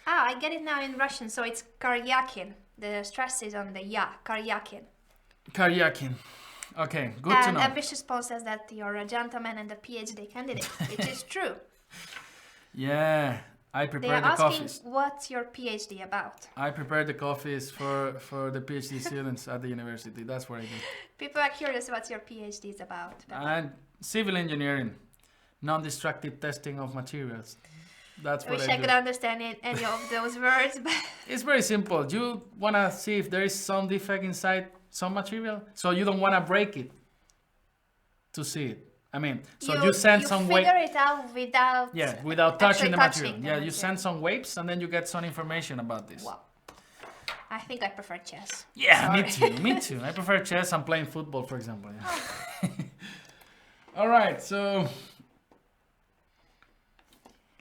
Ah, I get it now in Russian, so it's Karyakin. The stress is on the ya, Karyakin. Karyakin. Okay, good to know. And Ambitious Pawn says that you're a gentleman and a PhD candidate, which is true. Yeah, I prepare the coffees. They are asking what's your PhD about. I prepare the coffees for the PhD students at the university. That's what I do. People are curious what your PhD is about. And civil engineering, non-destructive testing of materials. That's what I do. I wish I could understand any of those words, but it's very simple. You want to see if there is some defect inside some material, so you don't want to break it to see it. I mean, so you send some waves. You figure it out without touching the material. Yeah, you send some waves and then you get some information about this. Wow. I think I prefer chess. Yeah, Sorry. me too. I prefer chess and playing football, for example. Yeah. All right, so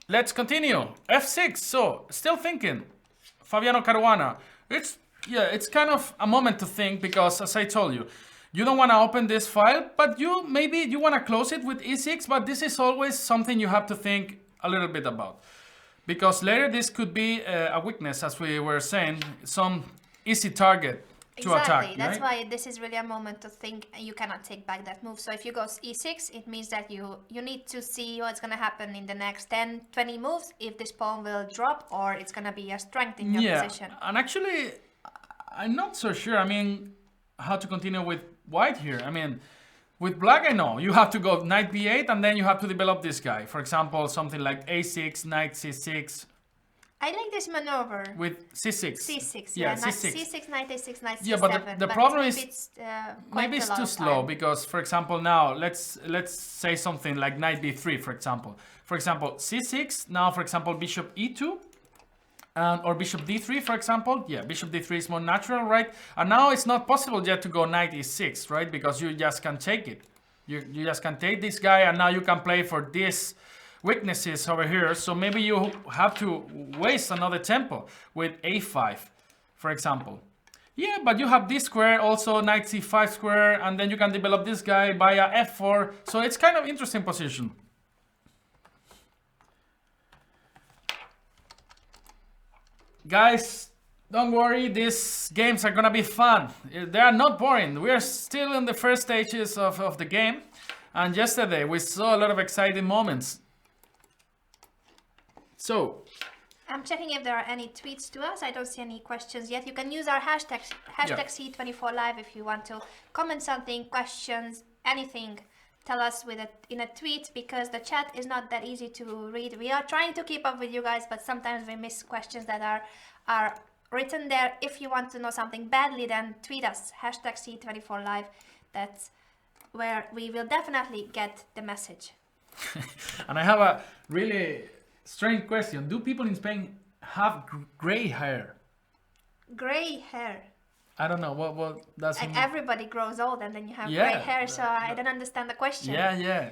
let's continue. F6. So, still thinking. Fabiano Caruana. It's kind of a moment to think because, as I told you, you don't want to open this file, but maybe you want to close it with e6, but this is always something you have to think a little bit about. Because later this could be a weakness, as we were saying, some easy target to attack. Exactly, that's why this is really a moment to think. You cannot take back that move. So if you go e6, it means that you need to see what's going to happen in the next 10, 20 moves, if this pawn will drop or it's going to be a strength in your position. And actually, I'm not so sure, I mean, how to continue with white here. I mean, with black, I know you have to go knight b8 and then you have to develop this guy. For example, something like a6, knight c6. I like this maneuver. With c6. c6, yeah. c6. c6, knight a6, knight c7. Yeah, but the problem is maybe it's too slow time. because, for example, now let's say something like knight b3, for example. For example, c6. Now, for example, bishop e2. Or bishop d3, for example. Yeah, bishop d3 is more natural, right? And now it's not possible yet to go knight e6, right? Because you just can't take it. You just can't take this guy, and now you can play for these weaknesses over here. So maybe you have to waste another tempo with a5, for example. Yeah, but you have this square, also knight c5 square, and then you can develop this guy via f4. So it's kind of interesting position. Guys, don't worry, these games are gonna be fun. They are not boring. We are still in the first stages of the game. And yesterday we saw a lot of exciting moments. So, I'm checking if there are any tweets to us. I don't see any questions yet. You can use our hashtag C24Live if you want to comment something, questions, anything. Tell us in a tweet, because the chat is not that easy to read. We are trying to keep up with you guys, but sometimes we miss questions that are written there. If you want to know something badly, then tweet us, hashtag C24Live. That's where we will definitely get the message. And I have a really strange question. Do people in Spain have gray hair? Gray hair? I don't know, what does like everybody grows old and then you have gray hair, so I don't understand the question. Yeah.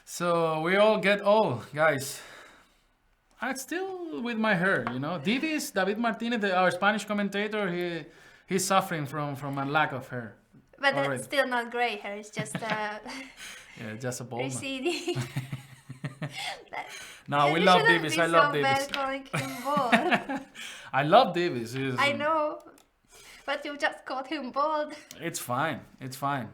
So we all get old, guys. I'm still with my hair, you know. David Martinez, our Spanish commentator, he's suffering from a lack of hair. But that's still not gray hair, it's just yeah, just a bald receding. No, we love Davis. I love Davis. Calling him bald. I love Davis. I know. But you just called him bald. It's fine. It's fine.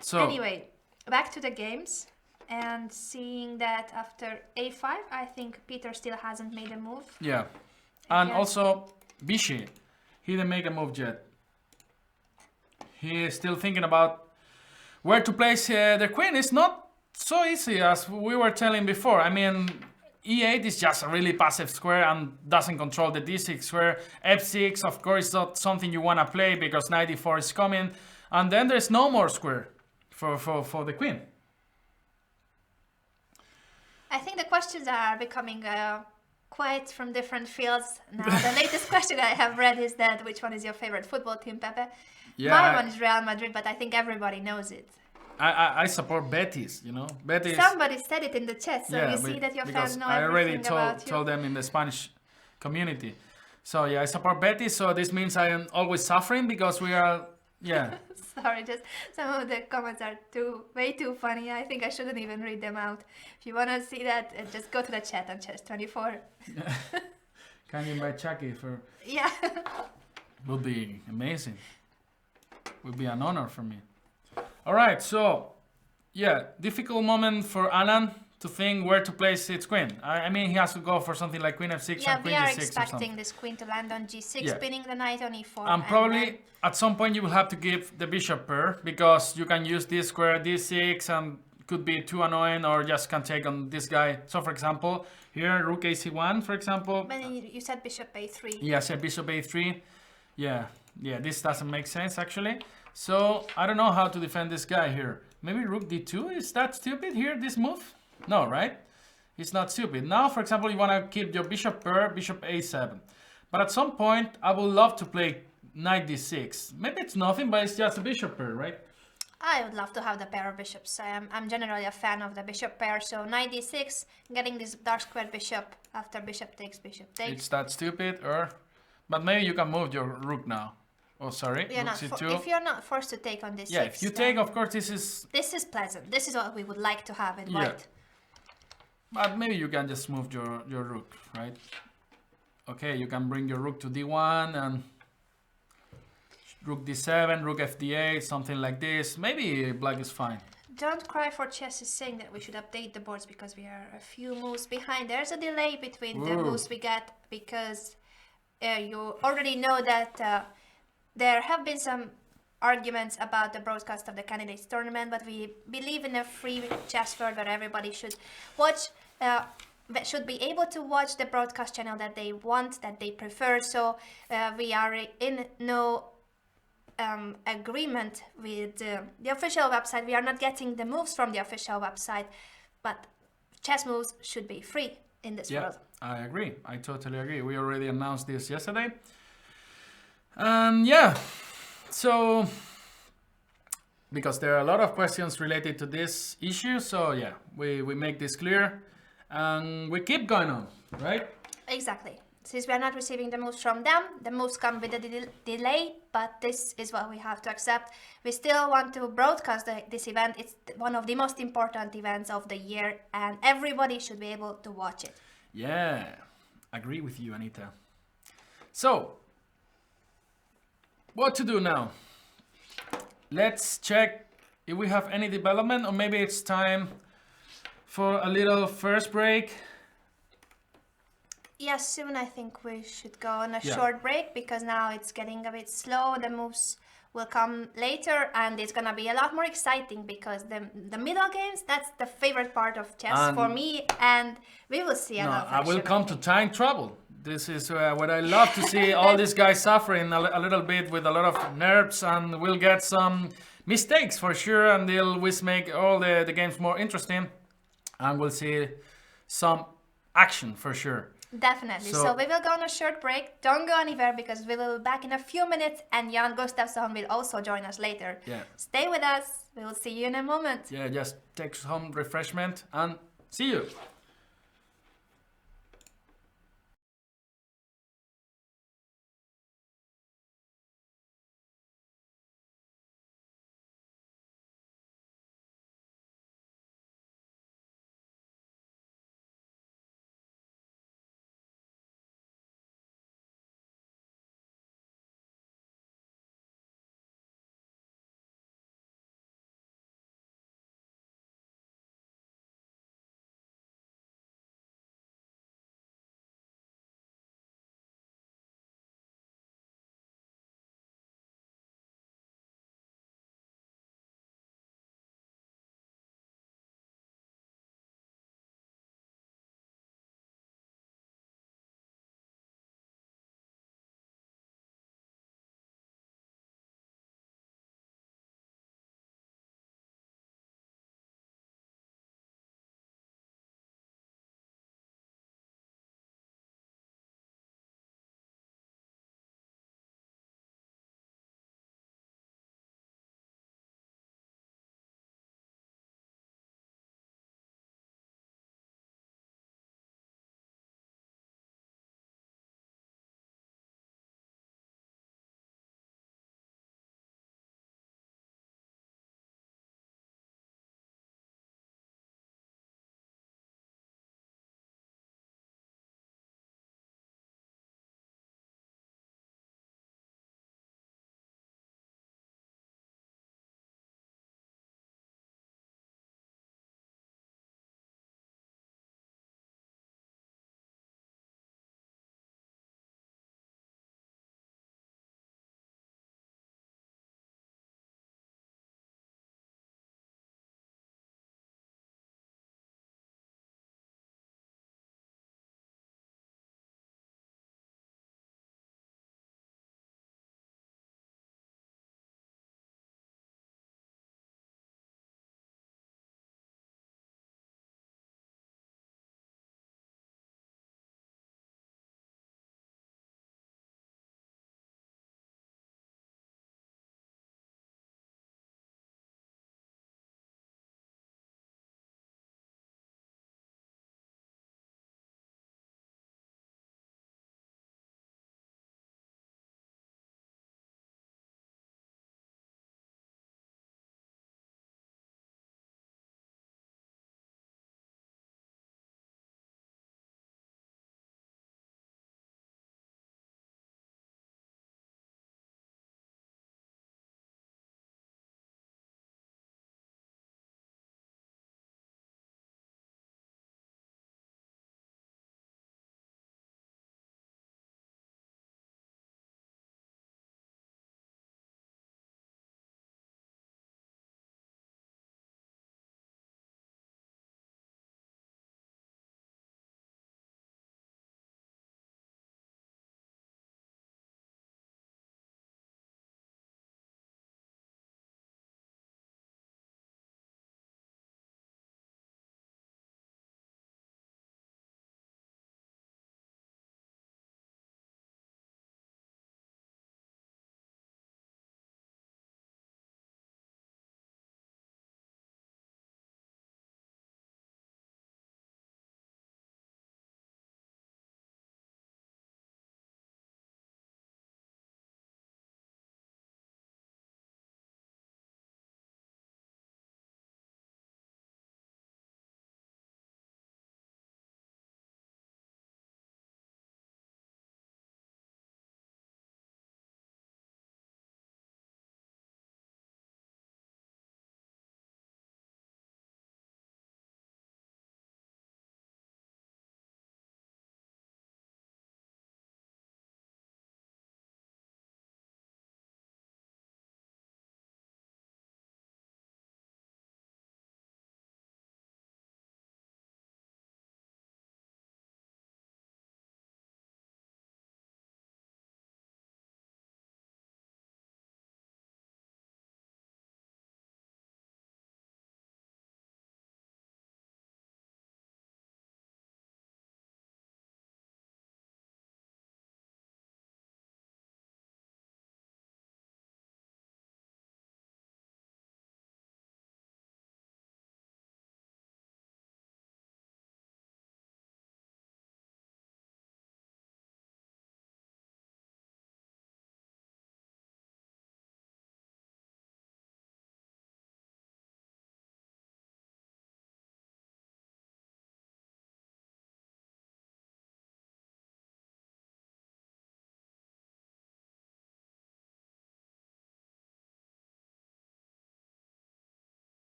So anyway, back to the games, and seeing that after a5, I think Peter still hasn't made a move. Yeah, and also Vichy, he didn't make a move yet. He is still thinking about where to place the queen. It's not so easy as we were telling before. I mean, e8 is just a really passive square and doesn't control the d6 square. f6, of course, is not something you want to play because knight e4 is coming. And then there's no more square for the queen. I think the questions are becoming quite from different fields. Now, the latest question I have read is that which one is your favorite football team, Pepe? Yeah, My one is Real Madrid, but I think everybody knows it. I support Betis, you know. Betis. Somebody said it in the chat, so yeah, you see that your because fans know I already everything about you. told them in the Spanish community. So yeah, I support Betis. So this means I am always suffering because we are, yeah. Sorry, just some of the comments are way too funny. I think I shouldn't even read them out. If you want to see that, just go to the chat on Chess24. Can you invite Chucky for? Yeah. Would be amazing. Would be an honor for me. All right, so yeah, difficult moment for Alan to think where to place its queen. I mean, he has to go for something like queen f6 yeah, and queen we are g6 expecting this queen to land on g6, Yeah. pinning the knight on e4. And probably at some point you will have to give the bishop pair because you can use this square d6 and could be too annoying or just can take on this guy. So for example, here rook ac1 for example. But you said bishop a3. Yeah, I said bishop a3. Yeah, this doesn't make sense actually. So I don't know how to defend this guy here. Maybe rook d2? Is that stupid here, this move? No, right? It's not stupid. Now, for example, you want to keep your bishop pair, bishop a7. But at some point, I would love to play knight d6. Maybe it's nothing, but it's just a bishop pair, right? I would love to have the pair of bishops. I'm generally a fan of the bishop pair, so knight d6, getting this dark squared bishop after bishop takes, bishop takes. It's that stupid, or... But maybe you can move your rook now. Oh, sorry, rook c2. If you're not forced to take on this. Yeah, if you take, of course, this is... This is pleasant. This is what we would like to have in white. But maybe you can just move your rook, right? Okay, you can bring your rook to d1 and rook d7, rook fd8, something like this. Maybe black is fine. Don't Cry for Chess is saying that we should update the boards because we are a few moves behind. There's a delay between the moves we get because you already know that there have been some arguments about the broadcast of the candidates tournament, but we believe in a free chess world where everybody should watch, should be able to watch the broadcast channel that they want, that they prefer. So we are in no agreement with the official website. We are not getting the moves from the official website, but chess moves should be free in this world. I agree. I totally agree. We already announced this yesterday. Yeah, so because there are a lot of questions related to this issue, so yeah, we make this clear and we keep going on, right? Exactly. Since we are not receiving the moves from them, the moves come with a delay, but this is what we have to accept. We still want to broadcast this event. It's one of the most important events of the year and everybody should be able to watch it. Yeah, agree with you, Anita. So, what to do now? Let's check if we have any development, or maybe it's time for a little first break. Yes, soon I think we should go on a short break because now it's getting a bit slow. The moves will come later and it's gonna be a lot more exciting because the middle games, that's the favorite part of chess for me, and we will see a lot of action. I will come to time trouble. This is what I love to see, all these guys suffering a little bit with a lot of nerves, and we'll get some mistakes for sure, and they'll always make all the games more interesting, and we'll see some action for sure. Definitely. So we will go on a short break. Don't go anywhere because we will be back in a few minutes and Jan Gustafsson will also join us later. Yeah. Stay with us. We will see you in a moment. Yeah, just take some refreshment and see you.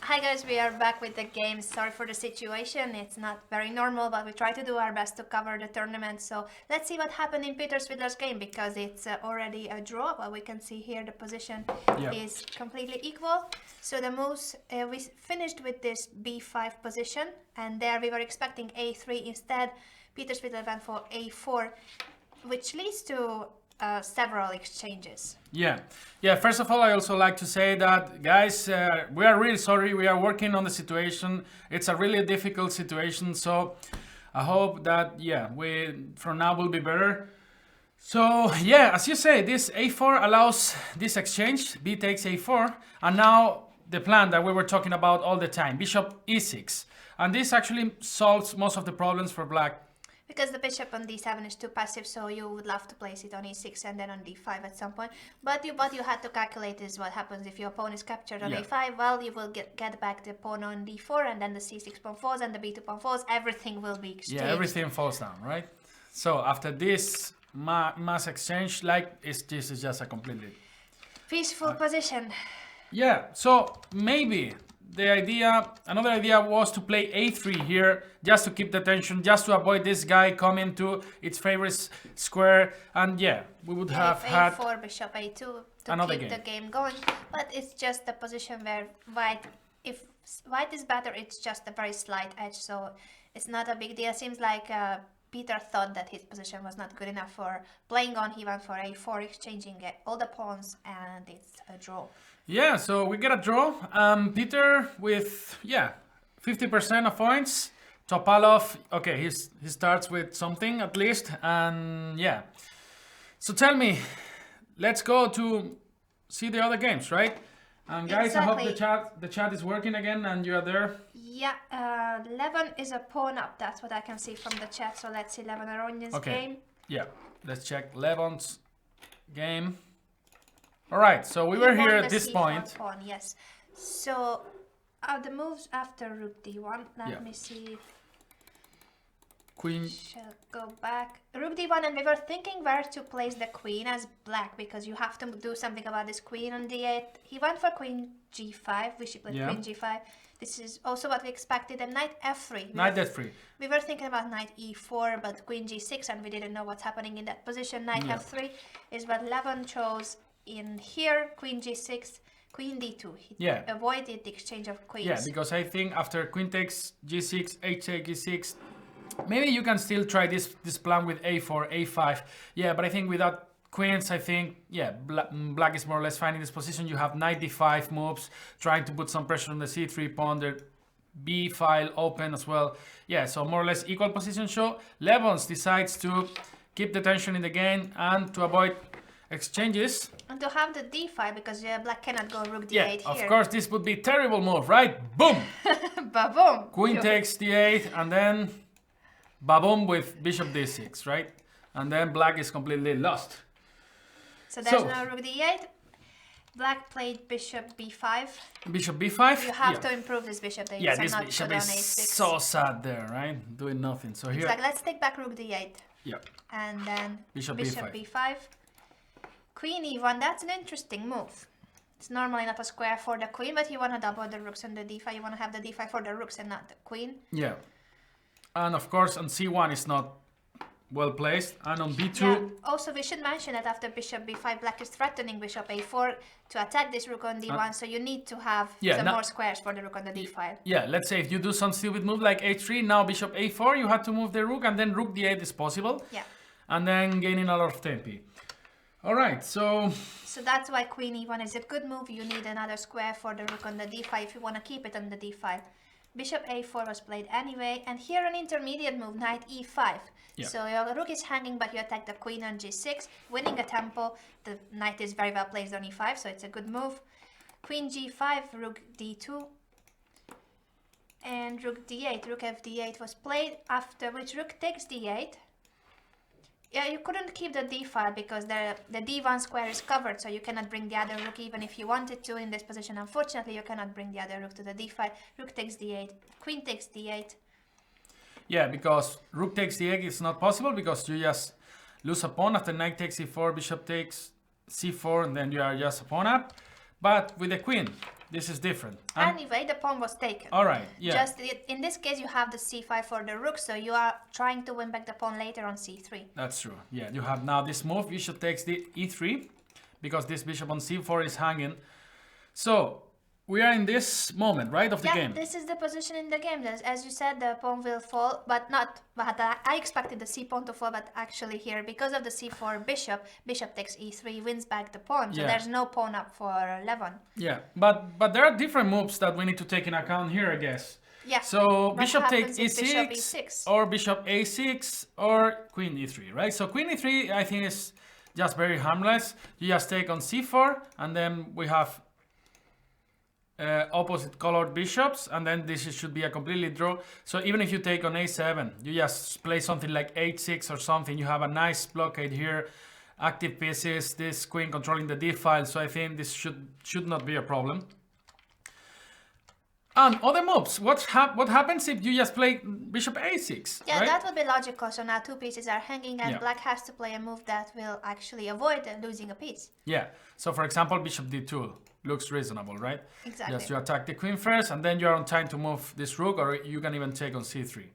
Hi guys, we are back with the game. Sorry for the situation. It's not very normal, but we try to do our best to cover the tournament. So let's see what happened in Peter Svidler's game, because it's already a draw. But we can see here the position is completely equal. So the moves, we finished with this b5 position, and there we were expecting a3. Instead, Peter Svidler went for a4, which leads to several exchanges. Yeah. First of all, I also like to say that, guys, we are really sorry. We are working on the situation. It's a really difficult situation. So I hope that, we from now will be better. So as you say, this a4 allows this exchange. B takes a4, and now the plan that we were talking about all the time, bishop e6, and this actually solves most of the problems for black. Because the bishop on d7 is too passive, so you would love to place it on e6 and then on d5 at some point. But what you had to calculate is what happens if your pawn is captured on a5. Well, you will get back the pawn on d4, and then the c6 pawn falls and the b2 pawn falls. Everything will be exchanged. Yeah, everything falls down, right? So after this mass exchange, this is just a completely peaceful position. Yeah, so maybe another idea was to play a3 here, just to keep the tension, just to avoid this guy coming to its favorite square, and we would have had a4, bishop a2 to keep the game going. But it's just a position where if white is better, it's just a very slight edge, so it's not a big deal. Seems like Peter thought that his position was not good enough for playing on. He went for a4, exchanging all the pawns, and it's a draw. Yeah, so we get a draw. Peter with 50% of points. Topalov, okay, he starts with something at least, and So tell me, let's go to see the other games, right? And guys, exactly. I hope the chat is working again and you are there. Yeah, Levon is a pawn up. That's what I can see from the chat. So let's see Levon Aronjan's game. Yeah, let's check Levon's game. All right, so we were here at this point. Pawn, yes. So the moves after rook d1. Let me see. Queen. Shall go back. Rook d1, and we were thinking where to place the queen as black, because you have to do something about this queen on d8. He went for queen g5. We should play queen g5. This is also what we expected. And knight f3. Knight f3. We were thinking about knight e4, but queen g6, and we didn't know what's happening in that position. Knight f3 is what Levon chose. In here, queen g6, queen d2. He avoided the exchange of queens. Yeah, because I think after queen takes g6, h takes g6, maybe you can still try this plan with a4, a5. Yeah, but I think without queens, I think, black is more or less fine in this position. You have knight d5 moves, trying to put some pressure on the c3 pawn, the b file open as well. Yeah, so more or less equal position. So Levons decides to keep the tension in the game and to avoid exchanges. And to have the d5, because black cannot go rook d8 here. Of course, this would be terrible move, right? Boom! Ba-boom! Queen takes d8, and then ba-boom with bishop d6, right? And then black is completely lost. So there's no rook d8. Black played bishop b5. Bishop b5? You have to improve this bishop. This bishop is so sad there, right? Doing nothing. So here... let's take back rook d8. Yeah. And then bishop b5. Queen e1, that's an interesting move. It's normally not a square for the queen, but you want to double the rooks on the d5. You want to have the d5 for the rooks and not the queen. Yeah. And of course on c1 is not well placed. And on b2... Also, we should mention that after bishop b5, black is threatening bishop a4 to attack this rook on d1. So you need to have some more squares for the rook on the d5. Yeah, let's say if you do some stupid move like h3, now bishop a4, you have to move the rook, and then rook d8 is possible. Yeah. And then gaining a lot of tempi. All right, so that's why queen e1 is a good move. You need another square for the rook on the d5 if you want to keep it on the d5. Bishop a4 was played anyway, and here an intermediate move, knight e5. Yeah. So your rook is hanging, but you attack the queen on g6, winning a tempo. The knight is very well placed on e5, so it's a good move. Queen g5, rook d2, and rook d8. Rook f d8 was played, after which rook takes d8. Yeah, you couldn't keep the d file because the d1 square is covered, so you cannot bring the other rook even if you wanted to in this position. Unfortunately, you cannot bring the other rook to the d file. Rook takes d8, queen takes d8. Yeah, because rook takes d8 is not possible because you just lose a pawn after knight takes e4, bishop takes c4, and then you are just a pawn up. But with the queen, this is different. Anyway, the pawn was taken. All right, yeah. Just in this case, you have the c5 for the rook, so you are trying to win back the pawn later on c3. That's true. Yeah, you have now this move. Bishop takes the e3 because this bishop on c4 is hanging. So we are in this moment, right, of the game. Yeah, this is the position in the game. As you said, the pawn will fall, but I expected the c pawn to fall, but actually here, because of the c4 bishop, bishop takes e3, wins back the pawn, so there's no pawn up for Levon. Yeah, but there are different moves that we need to take in account here, I guess. Yeah. So bishop takes e6, e6, bishop e6, or bishop a6, or queen e3, right? So queen e3, I think, is just very harmless. You just take on c4, and then we have opposite colored bishops, and then this should be a completely draw. So even if you take on a7, you just play something like h6 or something, you have a nice blockade here, active pieces, this queen controlling the d file, so I think this should not be a problem. And other moves, what happens if you just play bishop a6? Yeah, right? that would be logical. So now two pieces are hanging, and black has to play a move that will actually avoid losing a piece. Yeah, so for example, bishop d2 looks reasonable, right? Exactly. Just you attack the queen first, and then you are on time to move this rook, or you can even take on c3.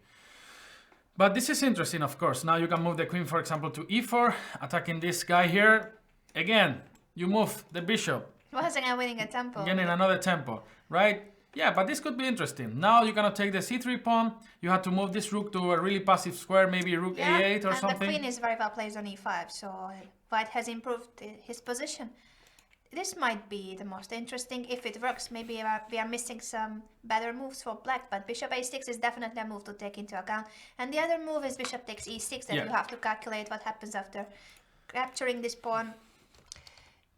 But this is interesting, of course. Now you can move the queen, for example, to e4, attacking this guy here. Again, you move the bishop. Once again, winning a tempo. Getting another tempo, right? Yeah, but this could be interesting. Now you're gonna take the c3 pawn. You have to move this rook to a really passive square, maybe rook a8 or something. And the queen is very well placed on e5, so white has improved his position. This might be the most interesting if it works. Maybe we are missing some better moves for black, but bishop a6 is definitely a move to take into account. And the other move is bishop takes e6, that you have to calculate what happens after capturing this pawn.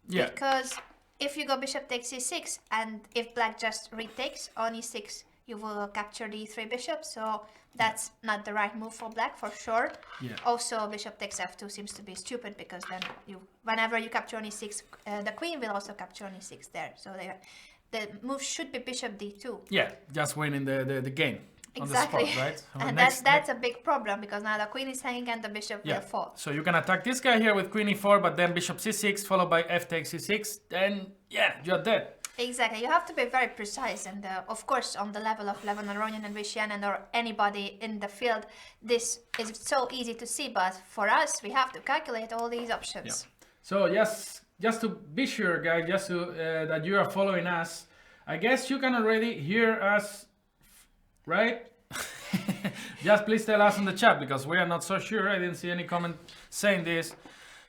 Yeah. Because if you go bishop takes e6, and if black just retakes on e6, you will capture the e3 bishop, so that's not the right move for black for sure. Yeah. Also, bishop takes f2 seems to be stupid, because then whenever you capture on e6, the queen will also capture on e6 there. So the move should be bishop d2. Yeah, just winning the game. Exactly. On the spot, right? So And that's a big problem, because now the queen is hanging and the bishop will fall. So you can attack this guy here with queen e4, but then bishop c6 followed by f takes e6, then yeah, you're dead. Exactly, you have to be very precise, and of course on the level of Levon Aronian and Vishianen or anybody in the field, this is so easy to see, but for us we have to calculate all these options. Yeah. So just to be sure, guys, just to that you are following us, I guess you can already hear us, right? Just please tell us in the chat, because we are not so sure. I didn't see any comment saying this.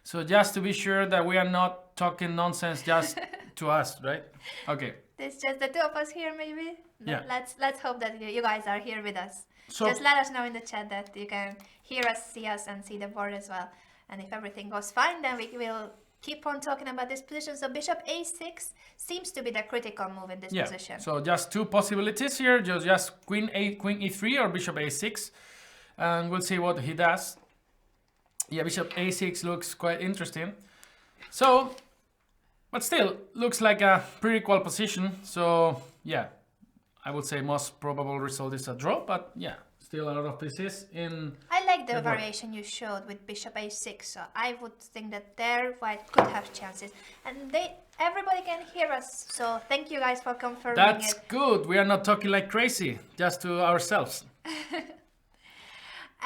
So just to be sure that we are not talking nonsense just to us, right? Okay. It's just the two of us here, maybe. Yeah. Let's hope that you guys are here with us. So just let us know in the chat that you can hear us, see us, and see the board as well. And if everything goes fine, then we will keep on talking about this position. So bishop a6 seems to be the critical move in this position. So just two possibilities here. Just queen e3 or bishop a6, and we'll see what he does. Yeah, bishop a6 looks quite interesting. So, but still, looks like a pretty equal position. So, yeah, I would say most probable result is a draw, but yeah, still a lot of pieces in. I like the variation you showed with bishop a6. So I would think that there white could have chances, and everybody can hear us. So thank you guys for confirming That's good. We are not talking like crazy, just to ourselves.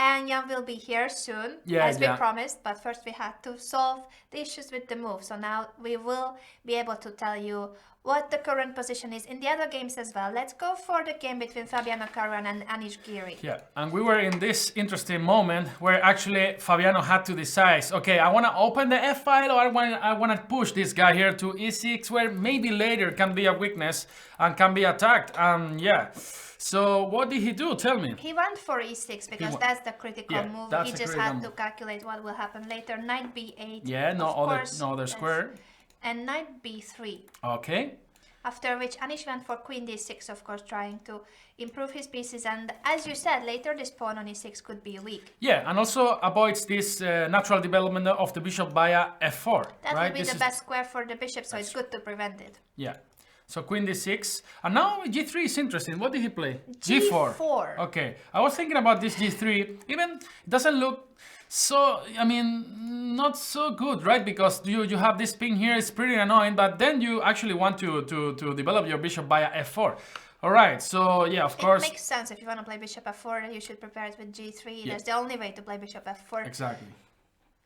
And Jan will be here soon, as we promised, but first we had to solve the issues with the move. So now we will be able to tell you what the current position is in the other games as well. Let's go for the game between Fabiano Caruana and Anish Giri. Yeah, and we were in this interesting moment where actually Fabiano had to decide, okay, I want to open the f file, or I want to push this guy here to e6, where maybe later can be a weakness and can be attacked. Yeah. So what did he do? Tell me. He went for e6 because that's the critical move. He just had to calculate what will happen later. Knight b8. Yeah, no other square. And knight b3. Okay. After which Anish went for queen d6, of course, trying to improve his pieces. And as you said, later this pawn on e6 could be weak. Yeah, and also avoids this natural development of the bishop via f4. That would be the best square for the bishop, so it's good to prevent it. Yeah. So queen d6. And now g3 is interesting. What did he play? G4. Okay. I was thinking about this g3. Even it doesn't look so, I mean, not so good, right? Because you have this ping here. It's pretty annoying. But then you actually want to develop your bishop via f4. All right. So, yeah, of course. It makes sense. If you want to play bishop f4, you should prepare it with g3. Yeah. That's the only way to play bishop f4. Exactly.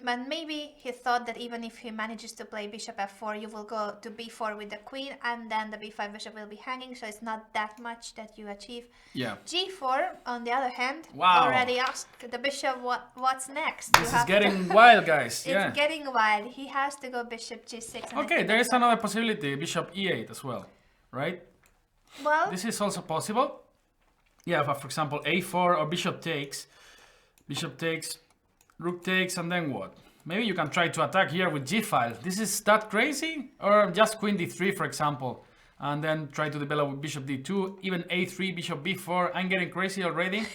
But maybe he thought that even if he manages to play bishop f4, you will go to b4 with the queen, and then the b5 bishop will be hanging, so it's not that much that you achieve. Yeah. g4, on the other hand, wow. already asked the bishop what's next. This is getting wild, guys. It's getting wild. He has to go bishop g6. Okay, there is another possibility, bishop e8 as well, right? Well, this is also possible. Yeah, but for example, a4 or bishop takes, rook takes, and then what? Maybe you can try to attack here with g-file. This is that crazy? Or just queen d3, for example, and then try to develop with bishop d2, even a3, bishop b4. I'm getting crazy already.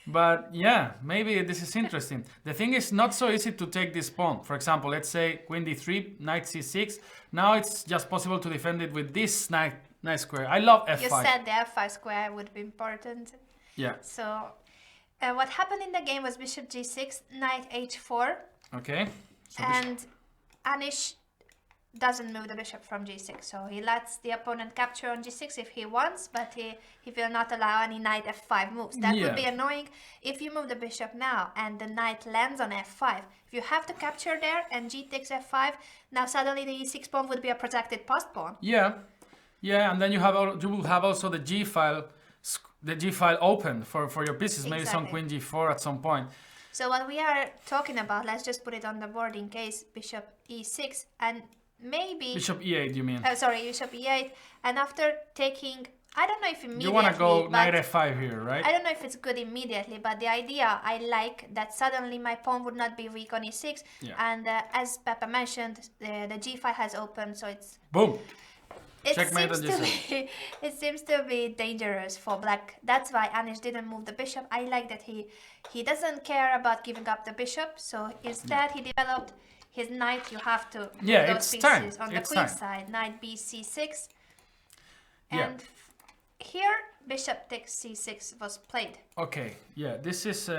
But yeah, maybe this is interesting. The thing is not so easy to take this pawn. For example, let's say queen d3, knight c6. Now it's just possible to defend it with this knight square. I love f5. You said the f5 square would be important. Yeah. So what happened in the game was bishop g6, knight h4. Okay. So and Anish doesn't move the bishop from g6, so he lets the opponent capture on g6 if he wants, but he will not allow any knight f5 moves. That would be annoying if you move the bishop now and the knight lands on f5. If you have to capture there and g takes f5, now suddenly the e6 pawn would be a protected post pawn. Yeah, yeah, and then you will have also the g file open for your pieces. Exactly. Maybe some queen g4 at some point. So what we are talking about, let's just put it on the board in case bishop e6 and maybe bishop e8, you mean? Sorry, bishop e8, and after taking, I don't know if immediately. You want to go knight f5 here, right? I don't know if it's good immediately, but the idea I like that suddenly my pawn would not be weak on e6, and as Peppa mentioned, the g5 has opened, so it's boom. It seems to be dangerous for black. That's why Anish didn't move the bishop. I like that he doesn't care about giving up the bishop, so instead he developed his knight. You have to move those pieces on the queen side. Knight b c6, and here bishop takes c6 was played. Okay, yeah, this is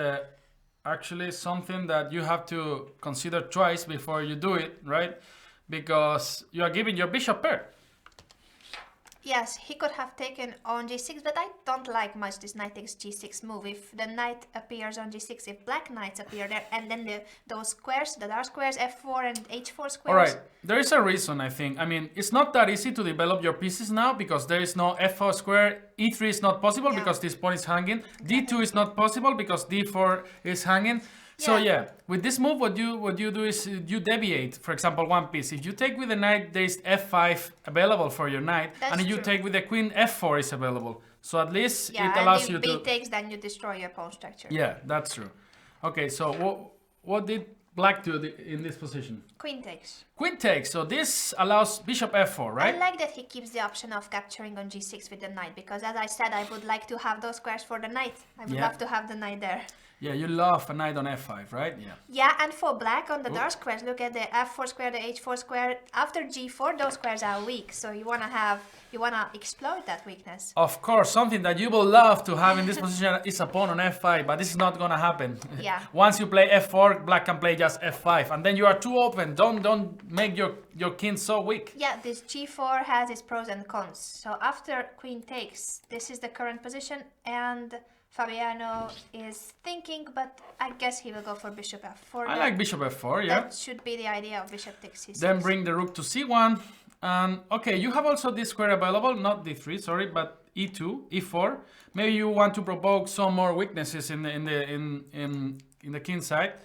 actually something that you have to consider twice before you do it, right? Because you are giving your bishop pair. Yes, he could have taken on g6, but I don't like much this knight takes g6 move. If the knight appears on g6, if black knights appear there, and then those squares, the dark squares, f4 and h4 squares. All right, there is a reason, I think. I mean, it's not that easy to develop your pieces now because there is no f4 square. e3 is not possible because this pawn is hanging. d2 is not possible because d4 is hanging. So yeah, with this move, what you do is you deviate, for example, one piece. If you take with the knight, there is f5 available for your knight, and if you take with the queen, f4 is available. So at least it allows you to. Yeah, and if b takes, then you destroy your pawn structure. Yeah, that's true. Okay, so what did black do in this position? Queen takes. Queen takes. So this allows bishop f4, right? I like that he keeps the option of capturing on g6 with the knight, because as I said, I would like to have those squares for the knight. I would love to have the knight there. Yeah, you love a knight on f5, right? Yeah. Yeah, and for black on the dark squares, look at the f4 square, the h4 square. After g4, those squares are weak, so you wanna exploit that weakness. Of course, something that you will love to have in this position is a pawn on f5, but this is not gonna happen. Yeah. Once you play f4, black can play just f5, and then you are too open. Don't make your king so weak. Yeah, this g4 has its pros and cons. So after queen takes, this is the current position, and Fabiano is thinking, but I guess he will go for bishop f4. I like bishop f4, yeah. That should be the idea of bishop takes c6. Then bring the rook to c1. And okay, you have also this square available, not d3, sorry, but e2, e4. Maybe you want to provoke some more weaknesses in the king side.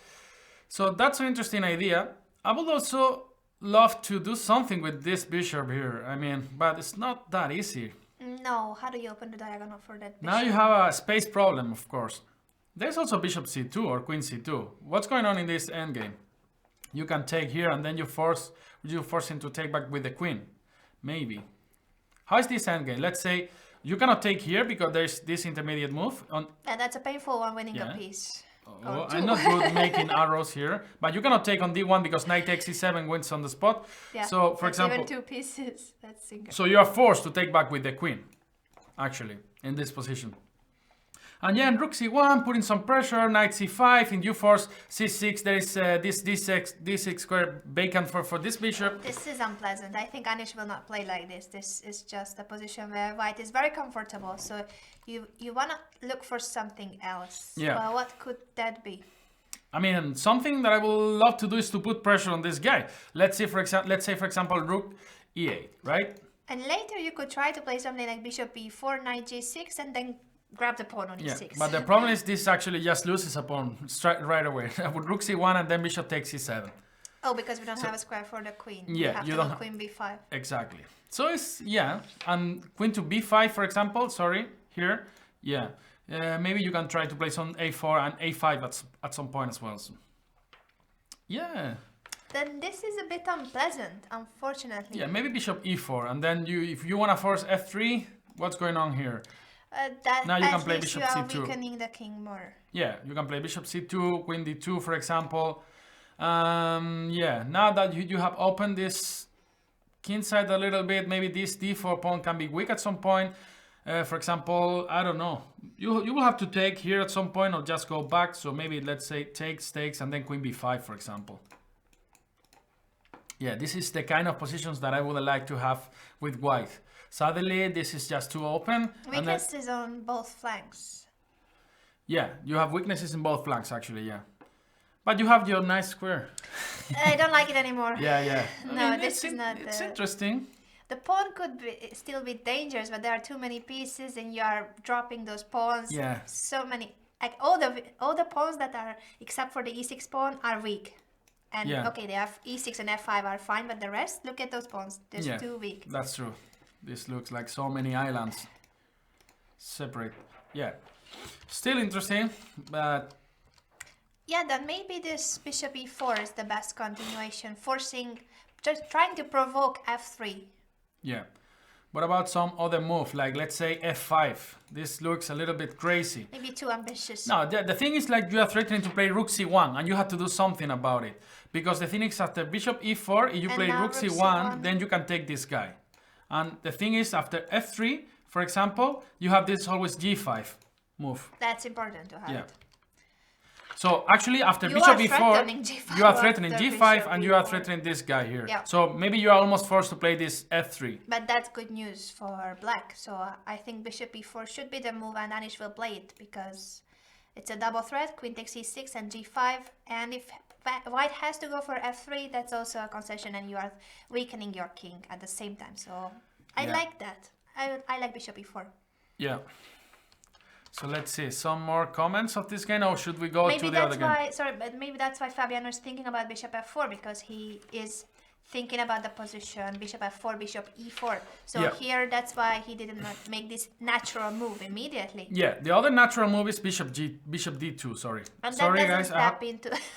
So that's an interesting idea. I would also love to do something with this bishop here. I mean, but it's not that easy. No, how do you open the diagonal for that bishop? Now you have a space problem, of course. There's also bishop c2 or queen c2. What's going on in this endgame? You can take here and then you force him to take back with the queen. Maybe. How is this endgame? Let's say you cannot take here because there's this intermediate move. And that's a painful one, winning a piece. Oh, I'm not good making arrows here, but you cannot take on d1 because knight takes e7 wins on the spot. Yeah, so, for example, even 2 pieces. That's so you are forced to take back with the queen, actually, in this position. And yeah, in rook c1, putting some pressure, knight c5, in d4, c6, there is this d6 square vacant for this bishop. This is unpleasant. I think Anish will not play like this. This is just a position where white is very comfortable. So you want to look for something else. Yeah. Well, what could that be? I mean, something that I would love to do is to put pressure on this guy. Let's say, for example, rook e8, right? And later you could try to play something like bishop e4, knight g6, and then grab the pawn on e6. But the problem is this actually just loses a pawn right away. With rook c1 and then bishop takes c7. Oh, because we don't have a square for the queen. Yeah, you don't have queen b5. Exactly. So it's, yeah, and queen to b5, for example, sorry, here, yeah. Maybe you can try to play some a4 and a5 at some point as well. So. Yeah. Then this is a bit unpleasant, unfortunately. Yeah, maybe bishop e4, and then if you want to force f3, what's going on here? Now you can play bishop c2. You are weakening the king more. Yeah, you can play bishop c2, queen d2, for example. Yeah, now that you have opened this king side a little bit, maybe this d4 pawn can be weak at some point. For example, I don't know. You will have to take here at some point or just go back. So maybe let's say takes, and then queen b5, for example. Yeah, this is the kind of positions that I would like to have with white. Suddenly, this is just too open. Weaknesses on both flanks. Yeah, you have weaknesses in both flanks, actually, yeah. But you have your nice square. I don't like it anymore. Yeah. No, I mean, this is not... It's interesting. The pawn could still be dangerous, but there are too many pieces and you are dropping those pawns. Yeah. So many... Like all the pawns that are, except for the e6 pawn, are weak. And okay, they have e6 and f5 are fine, but the rest, look at those pawns. They're too weak. That's true. This looks like so many islands separate. Yeah, still interesting, but yeah, then maybe this bishop e4 is the best continuation, just trying to provoke f3. Yeah, what about some other move, like let's say f5? This looks a little bit crazy. Maybe too ambitious. No, the thing is, like, you are threatening to play rook c1 and you have to do something about it, because the thing is, after bishop e4, if you play rook c1, then you can take this guy. And the thing is, after f3, for example, you have this always g5 move. That's important to have it. So actually, after bishop e4, you are threatening g5 and you are threatening this guy here. Yeah. So maybe you are almost forced to play this f3. But that's good news for black. So I think bishop e4 should be the move, and Anish will play it because it's a double threat. Queen takes e6 and g5. And if white has to go for f3, that's also a concession, and you are weakening your king at the same time. So I like that. I like bishop e4. Yeah. So let's see some more comments of this game, or should we go to the other game? But maybe that's why Fabiano is thinking about bishop f4, because he is thinking about the position bishop f4, bishop e4. So here, that's why he didn't make this natural move immediately. Yeah, the other natural move is bishop d2. Sorry, and sorry guys, I have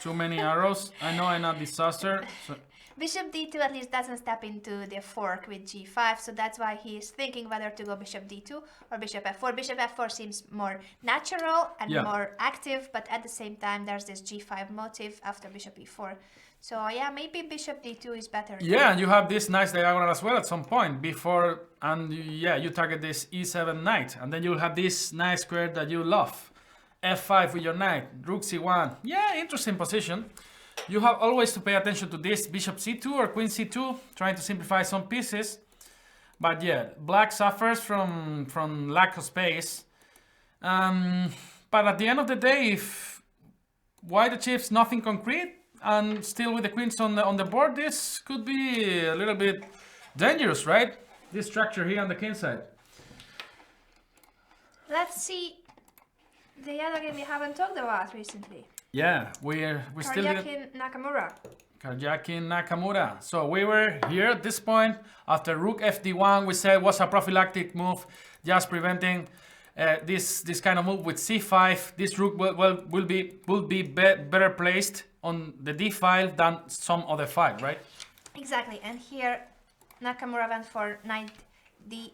too many arrows. I know I'm a disaster. So. Bishop d2 at least doesn't step into the fork with g5, so that's why he is thinking whether to go bishop d2 or bishop f4. Bishop f4 seems more natural and more active, but at the same time there's this g5 motive after bishop e4. So yeah, maybe bishop d2 is better. Yeah, and you have this nice diagonal as well at some point before, and yeah, you target this e7 knight, and then you'll have this nice square that you love. f5 with your knight, rook c1. Yeah, interesting position. You have always to pay attention to this bishop c2 or queen c2, trying to simplify some pieces. But yeah, black suffers from lack of space. But at the end of the day, if white achieves nothing concrete and still with the queens on the board, this could be a little bit dangerous, right? This structure here on the king side. Let's see the other game we haven't talked about recently. Yeah, we're still Nakamura. Karjakin Nakamura. So we were here at this point after rook fd1. We said was a prophylactic move, just preventing this kind of move with c5. This rook will be better placed on the d file than some other file, right? Exactly. And here Nakamura went for knight d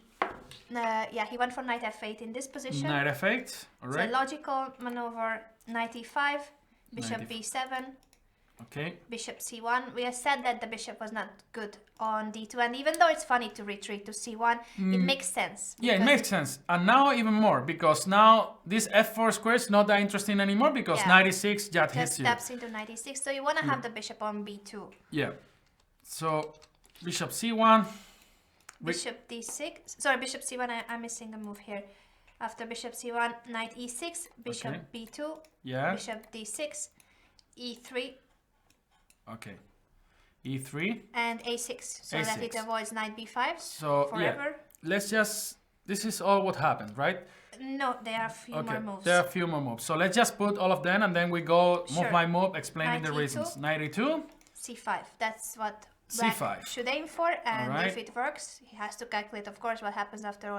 Yeah, he went for knight f8 in this position. Knight f8, all right. So logical maneuver, knight e5, bishop b7. Okay. Bishop c1. We have said that the bishop was not good on d2, and even though it's funny to retreat to c1, it makes sense. Yeah, it makes sense. And now even more, because now this f4 square is not that interesting anymore, because knight e6 just hits you. Steps into knight e6, so you want to have the bishop on b2. Yeah. So bishop c1. Bishop d6. Sorry, bishop c1. I'm missing a move here. After bishop c1, knight e6, bishop b2, bishop d6, e3. Okay. E3 and a6, so that it avoids knight b5 so forever. Let's just, this is all what happened, right? No, there are a few more moves. There are a few more moves. So let's just put all of them and then we go move by move explaining the reasons. Knight e2, c5. That's what Black c5 should aim for, and if it works, he has to calculate, of course, what happens after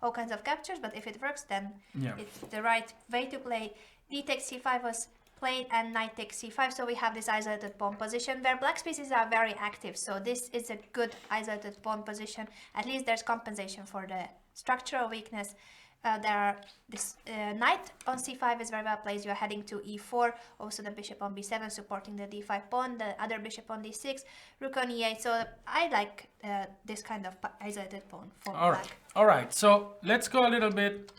all kinds of captures. But if it works, then it's the right way to play. D takes c5 was played, and knight takes c5. So we have this isolated pawn position where black's pieces are very active. So this is a good isolated pawn position. At least there's compensation for the structural weakness. This knight on c5 is very well placed. You are heading to e4. Also the bishop on b7 supporting the d5 pawn. The other bishop on d6. Rook on e8. So I like this kind of isolated pawn for black. All right. So let's go a little bit.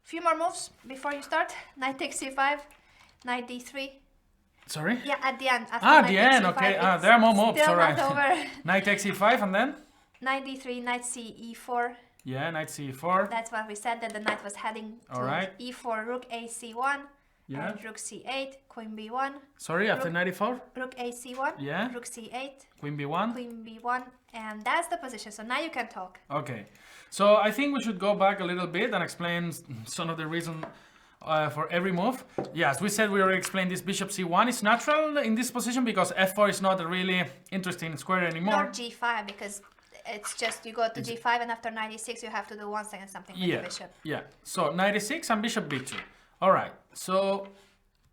Few more moves before you start. Knight takes c5. Knight d3. Sorry? Yeah, at the end. At the end. Okay. There are more moves. All right. Knight takes e5 and then? Knight d3. Knight c e4. Yeah, knight c4. That's what we said, that the knight was heading to e4, rook a c1, and rook c8, queen b1. Sorry, after knight e4? Rook a c1, yeah, rook c8, queen b1. Queen b1, and that's the position. So now you can talk. Okay, so I think we should go back a little bit and explain some of the reason for every move. Yes, we said we already explained this bishop c1 is natural in this position because f4 is not a really interesting square anymore. Not g5 because it's just you go to g5 and after knight e6 you have to do one second something with the bishop. Yeah, so knight e6 and bishop b2. Alright, so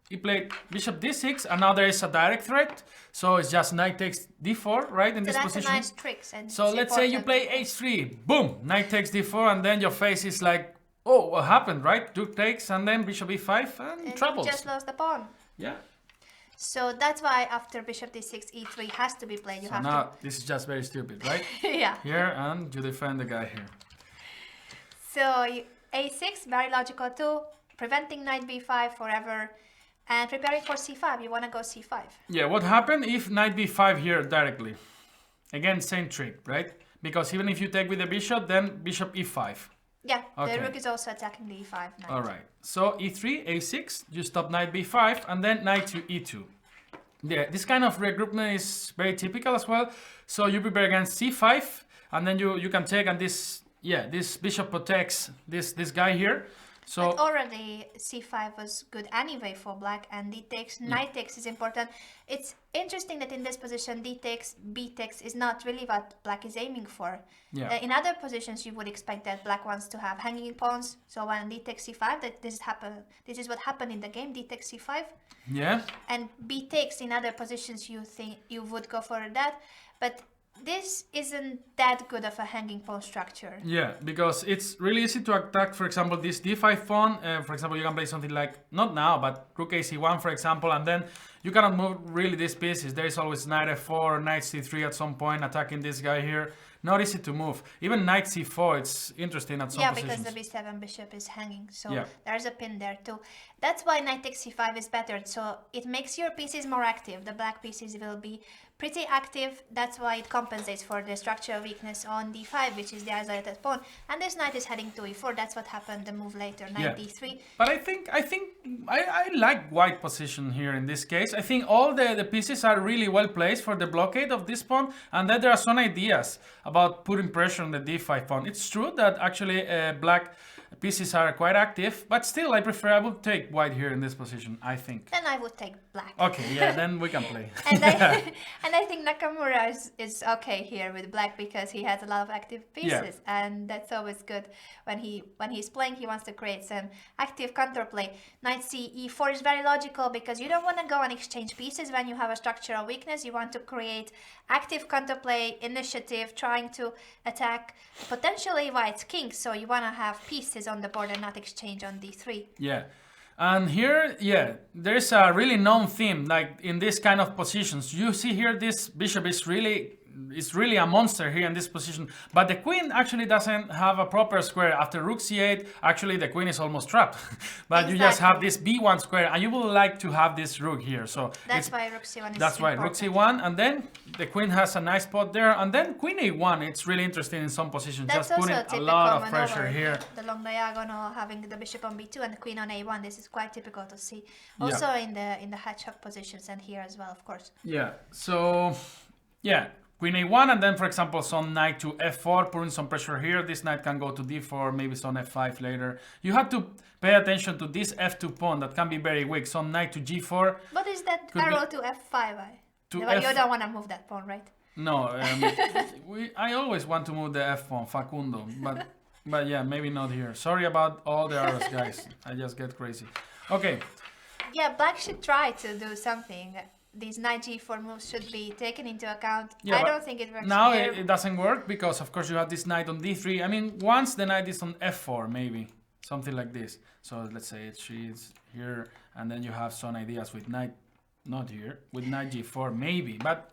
he played bishop d6 and now there is a direct threat. So it's just knight takes d4, right, in this position. That's a nice trick. So let's say you play h3, boom, knight takes d4 and then your face is like, oh, what happened, right? Rook takes and then bishop e5 and troubles. You just lost the pawn. Yeah. So that's why after bishop d6, e3 has to be played. You have now this is just very stupid, right? Yeah. Here and you defend the guy here. So a6, very logical too, preventing knight b5 forever and preparing for c5. You want to go c5. Yeah, what happened if knight b5 here directly? Again, same trick, right? Because even if you take with the bishop, then bishop e5. Yeah, the rook is also attacking the e5 knight. All right. So e3, a6, you stop knight b5, and then knight to e2. Yeah, this kind of regroupment is very typical as well. So you prepare against c5, and then you can take, and this bishop protects this guy here. So but already c5 was good anyway for black, and d takes, knight takes is important. It's interesting that in this position d takes, b takes is not really what black is aiming for. Yeah. In other positions you would expect that black wants to have hanging pawns. So when d takes c5, that this is what happened in the game, d takes c5. Yeah. And b takes in other positions you think you would go for that, but this isn't that good of a hanging pawn structure. Yeah, because it's really easy to attack, for example, this d5 pawn. For example, you can play something like, not now, but rook ac1, for example, and then you cannot move really these pieces. There is always knight f4, knight c3 at some point, attacking this guy here. Not easy to move. Even knight c4, it's interesting at some positions. Yeah, because the b7 bishop is hanging, so there's a pin there too. That's why knight takes c5 is better, so it makes your pieces more active. The black pieces will be pretty active. That's why it compensates for the structural weakness on d5, which is the isolated pawn. And this knight is heading to e4. That's what happened the move later, knight d3. But I think I like white position here in this case. I think all the pieces are really well placed for the blockade of this pawn, and that there are some ideas about putting pressure on the d5 pawn. It's true that actually black pieces are quite active, but still I would take white here in this position, I think. Then I would take black. Okay, yeah, then we can play. And I think Nakamura is okay here with black because he has a lot of active pieces, and that's always good. When he's playing, he wants to create some active counterplay. Knight c e4 is very logical because you don't want to go and exchange pieces when you have a structural weakness. You want to create active counterplay, initiative, trying to attack potentially white's king. So you want to have pieces on the board and not exchange on d3. Yeah. And here, there's a really known theme, like in this kind of positions. You see here, this bishop is really a monster here in this position, but the queen actually doesn't have a proper square. After rook c8, actually the queen is almost trapped. But you just have this b1 square, and you would like to have this rook here. So that's why rook c1 is That's right, rook c1, and then the queen has a nice spot there, and then queen a1. It's really interesting in some positions. That's just putting a lot of pressure here. The long diagonal, having the bishop on b2 and the queen on a1. This is quite typical to see. Also in the hedgehog positions and here as well, of course. Yeah. So queen a1, and then for example some knight to f4, putting some pressure here. This knight can go to d4, maybe some f5 later. You have to pay attention to this f2 pawn that can be very weak. Some knight to g4. What is that arrow to f5? You don't want to move that pawn, right? No, I always want to move the f pawn, Facundo, but yeah, maybe not here. Sorry about all the arrows, guys. I just get crazy. Okay. Yeah, black should try to do something. These knight g4 moves should be taken into account. Yeah, I don't think it works. Now it doesn't work because of course you have this knight on d3. I mean, once the knight is on f4, maybe something like this. So let's say she's here, and then you have some ideas with knight, not here, with knight g4 maybe. But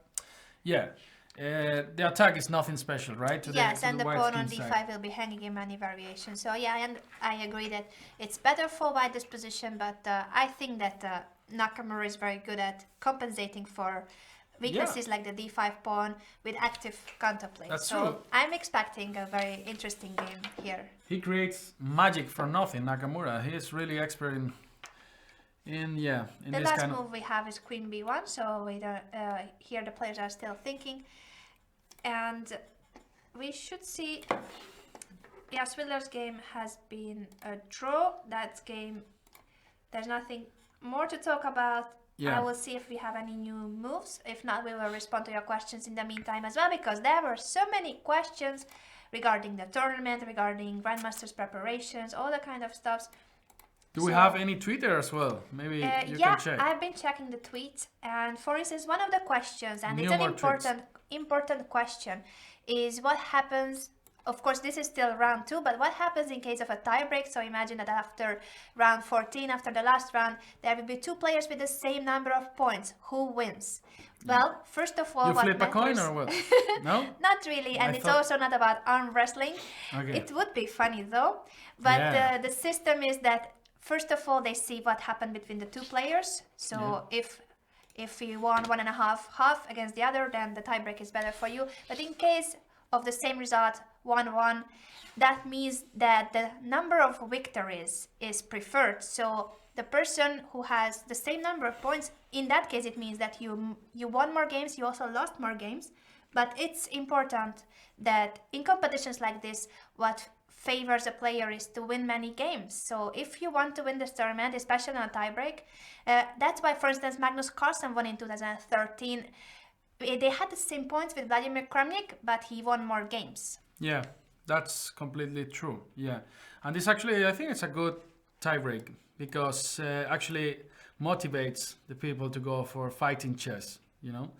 yeah, the attack is nothing special, right? Yes, and the pawn on d5 will be hanging in many variations. So yeah, and I agree that it's better for white this position, but I think that Nakamura is very good at compensating for weaknesses like the d5 pawn with active counterplay. That's so true. I'm expecting a very interesting game here. He creates magic for nothing, Nakamura. He is really expert in the this last kind move we have is queen b1, so we don't, here the players are still thinking, and we should see. Yeah, Swidler's game has been a draw. That game, there's nothing more to talk about. I will see if we have any new moves. If not, we will respond to your questions in the meantime as well, because there were so many questions regarding the tournament, regarding Grandmaster's preparations, all the kind of stuff. Do we have any Twitter as well? Maybe you can check. Yeah, I've been checking the tweets, and for instance, one of the questions, and it's an important question, is what happens. Of course, this is still round 2, but what happens in case of a tiebreak? So imagine that after round 14, after the last round, there will be 2 players with the same number of points. Who wins? Well, first of all, you flip a coin or what? No? Not really, and it's also not about arm wrestling. Okay. It would be funny though, but the system is that first of all they see what happened between the 2 players. So if you won 1.5 against the other, then the tiebreak is better for you. But in case of the same result, 1-1, that means that the number of victories is preferred. So the person who has the same number of points, in that case it means that you won more games, you also lost more games. But it's important that in competitions like this, what favors a player is to win many games. So if you want to win this tournament, especially on a tiebreak, that's why, for instance, Magnus Carlsen won in 2013. They had the same points with Vladimir Kramnik, but he won more games. Yeah, that's completely true. Yeah, and this actually, I think it's a good tiebreak because actually motivates the people to go for fighting chess, you know?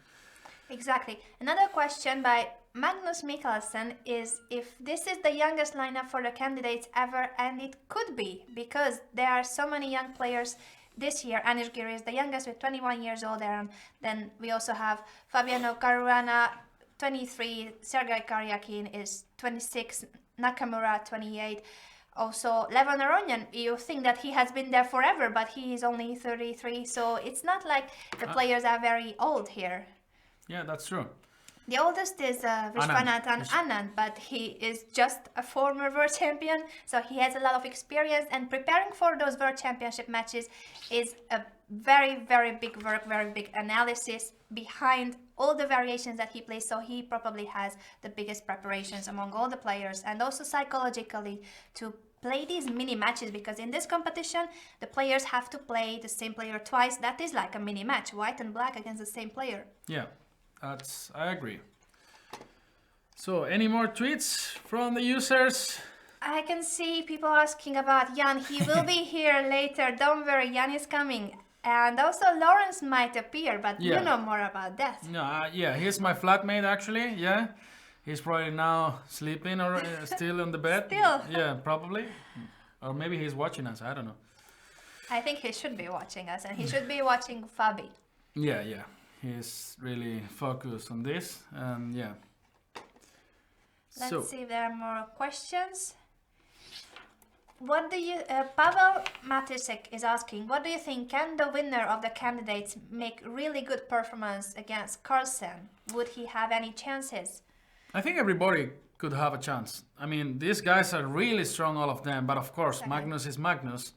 Exactly. Another question by Magnus Mikkelsen is if this is the youngest lineup for the candidates ever, and it could be because there are so many young players this year. Anish Giri is the youngest with 21 years old, and then we also have Fabiano Caruana, 23, Sergei Karyakin is 26, Nakamura 28. Also, Levon Aronyan, you think that he has been there forever, but he is only 33, so it's not like the players are very old here. Yeah, that's true. The oldest is Vishwanathan Anand, but he is just a former world champion, so he has a lot of experience, and preparing for those world championship matches is a very, very big work, very big analysis behind all the variations that he plays, so he probably has the biggest preparations among all the players, and also psychologically to play these mini matches, because in this competition the players have to play the same player twice. That is like a mini match, white and black against the same player. Yeah, I agree. So any more tweets from the users? I can see people asking about Jan. He will be here later. Don't worry, Jan is coming. And also Lawrence might appear, but you know more about that. No, yeah, he's my flatmate actually. Yeah, he's probably now sleeping or still on the bed. Still. Yeah, probably. Or maybe he's watching us. I don't know. I think he should be watching us, and he should be watching Fabi. Yeah, he's really focused on this, and yeah. Let's see if there are more questions. What do you, Pavel Matisek is asking, what do you think, can the winner of the candidates make really good performance against Carlsen? Would he have any chances? I think everybody could have a chance. I mean, these guys are really strong, all of them, but of course, Magnus is Magnus.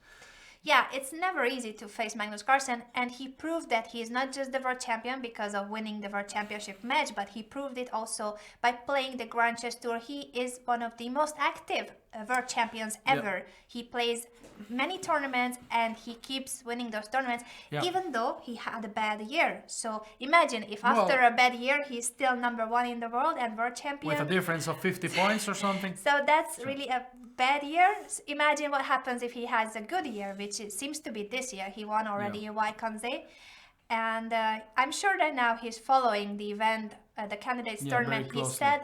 Yeah, it's never easy to face Magnus Carlsen, and he proved that he is not just the world champion because of winning the world championship match, but he proved it also by playing the Grand Chess Tour. He is one of the most active world champions ever. Yep. He plays many tournaments and he keeps winning those tournaments, even though he had a bad year. So imagine if after a bad year he's still #1 in the world and world champion. With a difference of 50 points or something. So that's really a bad year. Imagine what happens if he has a good year, which it seems to be this year. He won already Ykanze. And I'm sure that now he's following the event, the candidates tournament. He said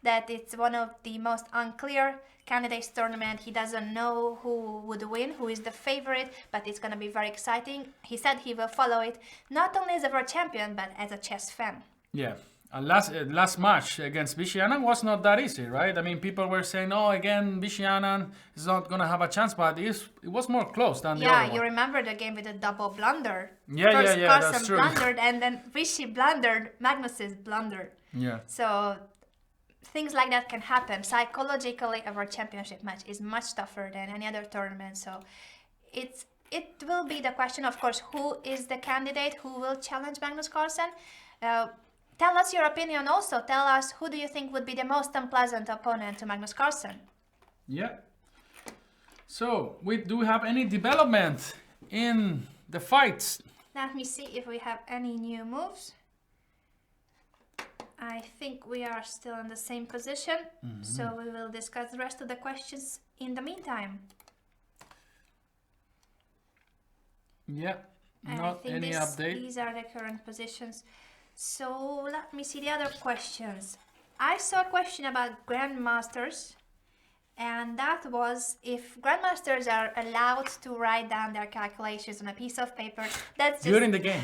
that it's one of the most unclear candidates tournament. He doesn't know who would win, who is the favorite, but it's going to be very exciting. He said he will follow it not only as a world champion, but as a chess fan. Yeah. Last match against Vishianan was not that easy, right? I mean, people were saying, oh, again, Vishianan is not going to have a chance, but it was more close than the other one. Yeah, you remember the game with a double blunder. First Carlsen that's true. blundered, and then Vishy blundered, Magnus's blundered. Yeah. So things like that can happen. Psychologically, a world championship match is much tougher than any other tournament. So it will be the question, of course, who is the candidate who will challenge Magnus Carlsen. Tell us your opinion also. Tell us, who do you think would be the most unpleasant opponent to Magnus Carlsen? Yeah. So, do we have any development in the fights? Let me see if we have any new moves. I think we are still in the same position, so we will discuss the rest of the questions in the meantime. Yeah, not any update. These are the current positions. So let me see the other questions. I saw a question about Grandmasters, and that was if Grandmasters are allowed to write down their calculations on a piece of paper. That's just, during the game.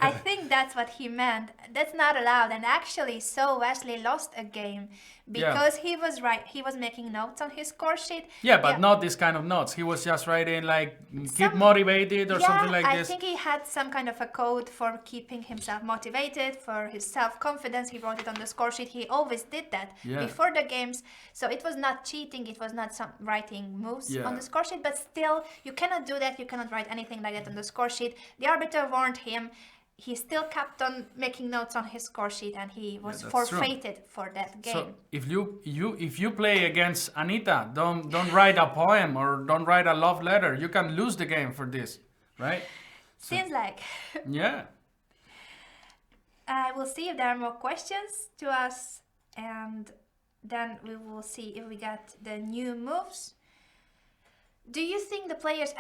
I think that's what he meant. That's not allowed, and actually, so Wesley lost a game because he was making notes on his score sheet. Yeah, but not this kind of notes. He was just writing like keep motivated or something like this. I think he had some kind of a code for keeping himself motivated, for his self-confidence. He wrote it on the score sheet. He always did that before the games. So it was not cheating. It was not some writing moves on the score sheet. But still, you cannot do that. You cannot write anything like that on the score sheet. The arbiter warned him. He still kept on making notes on his score sheet, and he was forfeited for that game. So if you play against Anita, don't write a poem or don't write a love letter. You can lose the game for this, right? Seems like. Yeah. I will see if there are more questions to us, and then we will see if we got the new moves. Do you think the players,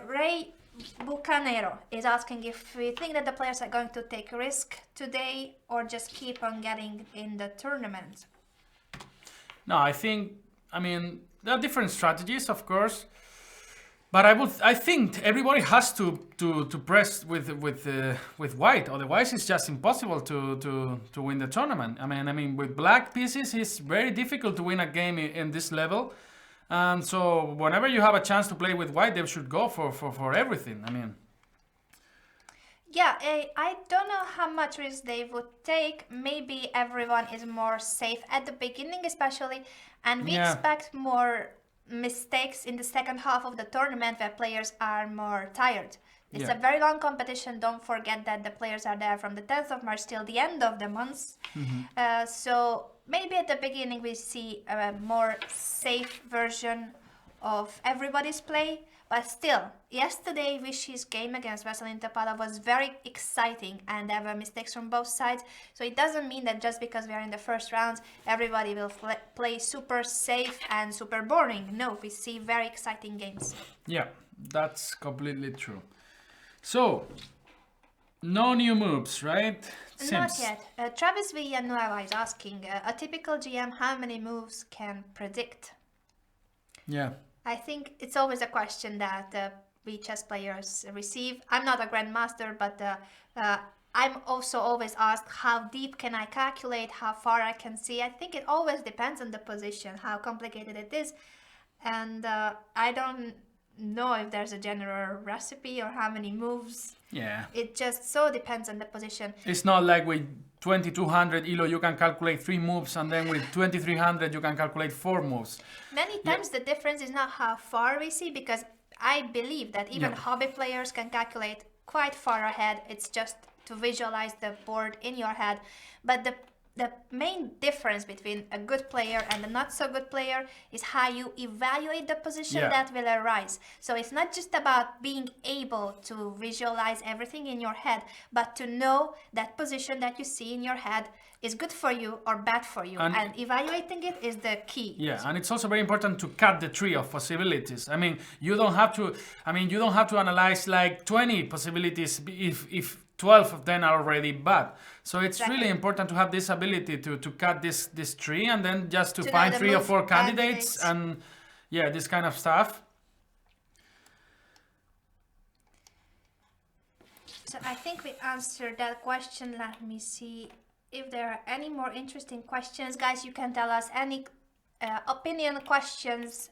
Ray Bucanero is asking if we think that the players are going to take a risk today or just keep on getting in the tournament? No, I mean, there are different strategies, of course, but I think everybody has to press with white. Otherwise, it's just impossible to win the tournament. I mean, with black pieces, it's very difficult to win a game in this level. And so whenever you have a chance to play with white, they should go for everything. I mean. Yeah, I don't know how much risk they would take. Maybe everyone is more safe at the beginning especially. And we expect more mistakes in the second half of the tournament where players are more tired. It's a very long competition. Don't forget that the players are there from the 10th of March till the end of the month. So maybe at the beginning we see a more safe version of everybody's play, but still, yesterday Vichy's game against Veselin Topalov was very exciting and there were mistakes from both sides. So it doesn't mean that just because we are in the first round, everybody will play super safe and super boring. No, we see very exciting games. Yeah, that's completely true. So, no new moves, right? Not yet. Travis Villanueva is asking, a typical GM, how many moves can predict? Yeah. I think it's always a question that we chess players receive. I'm not a grandmaster, but I'm also always asked how deep can I calculate, how far I can see. I think it always depends on the position, how complicated it is. And I don't know if there's a general recipe or how many moves. Yeah. It just so depends on the position. It's not like with 2200 ELO you can calculate 3 moves, and then with 2300 you can calculate 4 moves. Many times the difference is not how far we see, because I believe that even hobby players can calculate quite far ahead. It's just to visualize the board in your head. But the main difference between a good player and a not so good player is how you evaluate the position that will arise. So it's not just about being able to visualize everything in your head, but to know that position that you see in your head is good for you or bad for you, and evaluating it is the key. Yeah, and it's also very important to cut the tree of possibilities. I mean, you don't have to analyze like 20 possibilities if 12 of them are already bad. So it's really important to have this ability to cut this tree, and then just to find 3 or 4 candidates and this kind of stuff. So I think we answered that question. Let me see if there are any more interesting questions. Guys, you can tell us any opinion questions,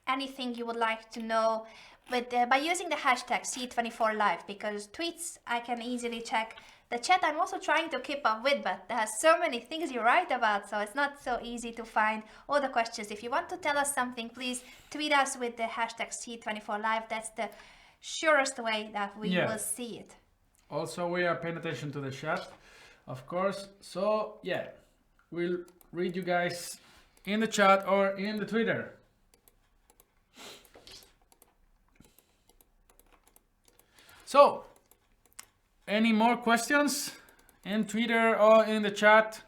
anything you would like to know by using the hashtag C24Live, because tweets I can easily check. The chat I'm also trying to keep up with, but there are so many things you write about, so it's not so easy to find all the questions. If you want to tell us something, please tweet us with the hashtag C24Live. That's the surest way that we will see it. Also, we are paying attention to the chat, of course. So we'll read you guys in the chat or in the Twitter. So, any more questions in Twitter or in the chat?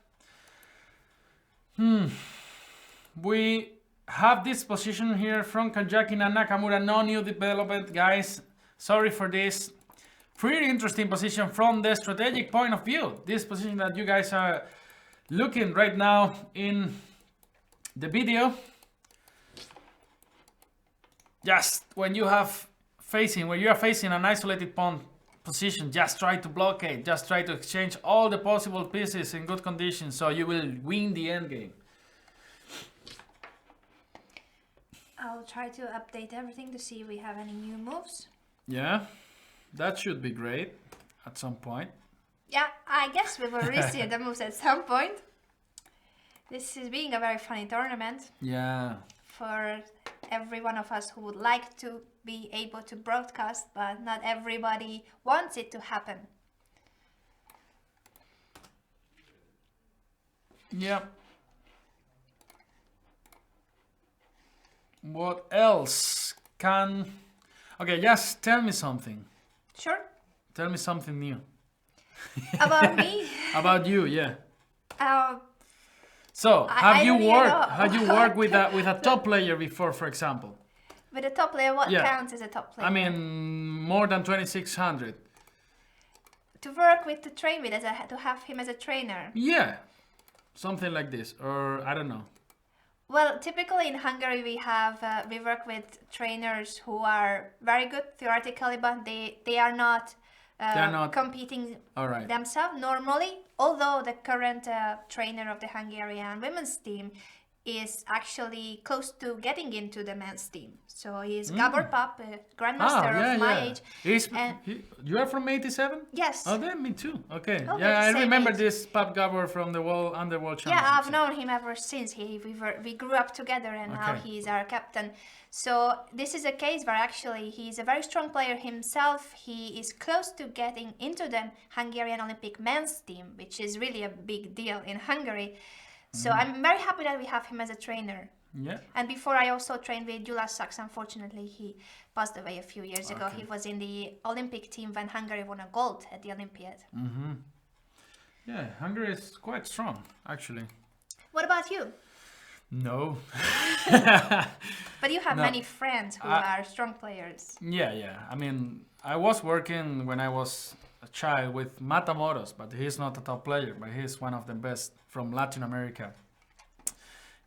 We have this position here from Kanjakin and Nakamura. No new development, guys. Sorry for this. Pretty interesting position from the strategic point of view. This position that you guys are looking right now in the video. Just when you are facing an isolated pawn position, just try to blockade, just try to exchange all the possible pieces in good conditions, so you will win the endgame. I'll try to update everything to see if we have any new moves. Yeah, that should be great at some point. Yeah, I guess we will receive the moves at some point. This is being a very funny tournament. Yeah. For every one of us who would like to be able to broadcast, but not everybody wants it to happen. Yeah. What else can... Okay, just tell me something. Sure. Tell me something new. About me? About you, yeah. So, have you worked with a top player before, for example? With a top player, what counts as a top player? I mean, more than 2600. To work with, to train with, to have him as a trainer. Yeah, something like this, or I don't know. Well, typically in Hungary we work with trainers who are very good theoretically, but they are not competing themselves normally. Although the current trainer of the Hungarian women's team is actually close to getting into the men's team. So he's Gabor Pap, a grandmaster of my age. You are from 87? Yes. Oh, then me too. Okay. Yeah, I remember this Pap Gabor from the Underworld Championship. Yeah, I've known him ever since. We grew up together, and now he's our captain. So this is a case where actually he's a very strong player himself. He is close to getting into the Hungarian Olympic men's team, which is really a big deal in Hungary. So I'm very happy that we have him as a trainer. Yeah. And before I also trained with Gyula Sachs. Unfortunately, he passed away a few years ago. He was in the Olympic team when Hungary won a gold at the Olympiad. Yeah, Hungary is quite strong, actually. What about you? No. But you have many friends who are strong players. Yeah. I mean, I was working when I was a child with Matamoros, but he's not a top player, but he's one of the best from Latin America.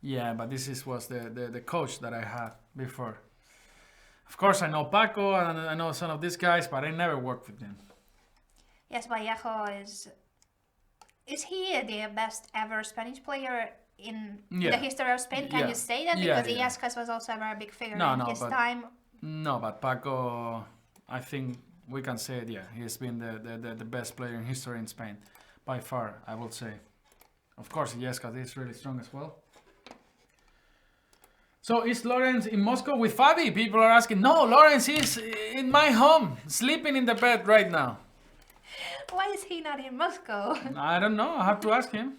Yeah, but was the coach that I had before. Of course, I know Paco and I know some of these guys, but I never worked with them. Yes, Vallejo is he the best ever Spanish player in the history of Spain? Can you say that? Because Illescas was also a very big figure in his time. No, but Paco, I think we can say it, he's been the best player in history in Spain. By far, I would say. Of course, Illescas is really strong as well. So is Lawrence in Moscow with Fabi? People are asking. No, Lawrence is in my home, sleeping in the bed right now. Why is he not in Moscow? I don't know. I have to ask him.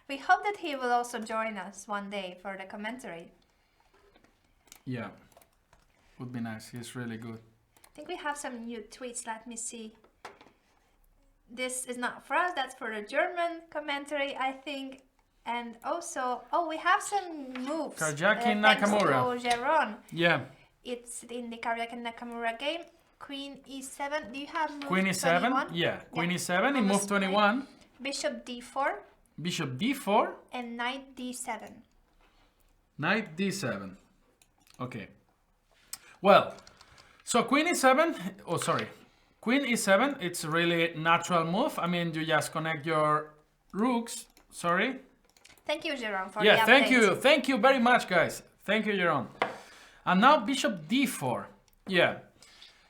We hope that he will also join us one day for the commentary. Yeah, would be nice. He's really good. I think we have some new tweets. Let me see. This is not for us. That's for the German commentary, I think. And also, we have some moves. Karjakin Nakamura. Thanks to Geron. Yeah. It's in the Karjakin Nakamura game. Queen e7. Do you have move Queen e7? 21? Yeah. Queen e7 in move 21. Bishop d4. Bishop d4. And knight d7. Knight d7. Okay. Well, so Queen e7. Oh, sorry. Queen e7. It's a really natural move. I mean, you just connect your rooks. Sorry. Thank you, Jeroen, for the update. Thank you. Thank you very much, guys. Thank you, Jeroen. And now bishop d4. Yeah.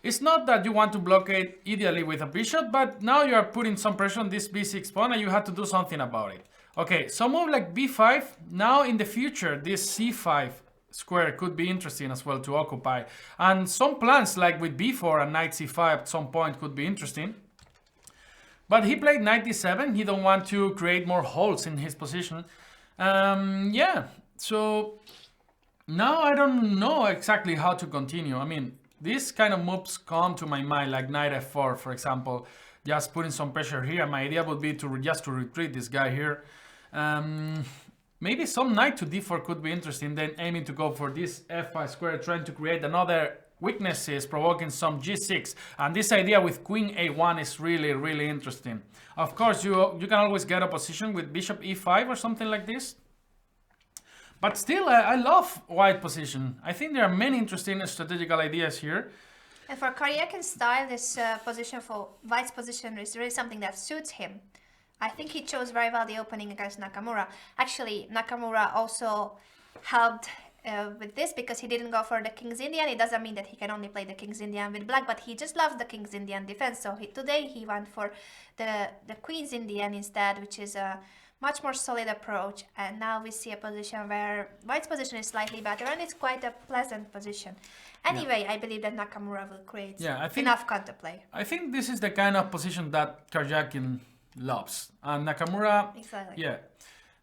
It's not that you want to blockade ideally with a bishop, but now you are putting some pressure on this b6 pawn and you have to do something about it. Okay, so move like b5. Now in the future, this c5 square could be interesting as well to occupy. And some plans like with b4 and knight c5 at some point could be interesting. But he played knight d7. He don't want to create more holes in his position. Yeah, so now I don't know exactly how to continue. I mean, these kind of moves come to my mind, like knight f4, for example, just putting some pressure here. My idea would be to retreat this guy here. Maybe some knight to d4 could be interesting, then aiming to go for this f5 square, trying to create another weaknesses, provoking some g6. And this idea with queen a1 is really, really interesting. Of course, you can always get a position with bishop e5 or something like this. But still, I love white position. I think there are many interesting strategical ideas here. And for Karjakin style, this position for white's position is really something that suits him. I think he chose very well the opening against Nakamura. Actually, Nakamura also helped with this because he didn't go for the King's Indian. It doesn't mean that he can only play the King's Indian with black, but he just loves the King's Indian defense. So today he went for the Queen's Indian instead, which is a much more solid approach. And now we see a position where white's position is slightly better, and it's quite a pleasant position. Anyway, I believe that Nakamura will create enough counterplay. I think this is the kind of position that Karjakin loves. And Nakamura, exactly.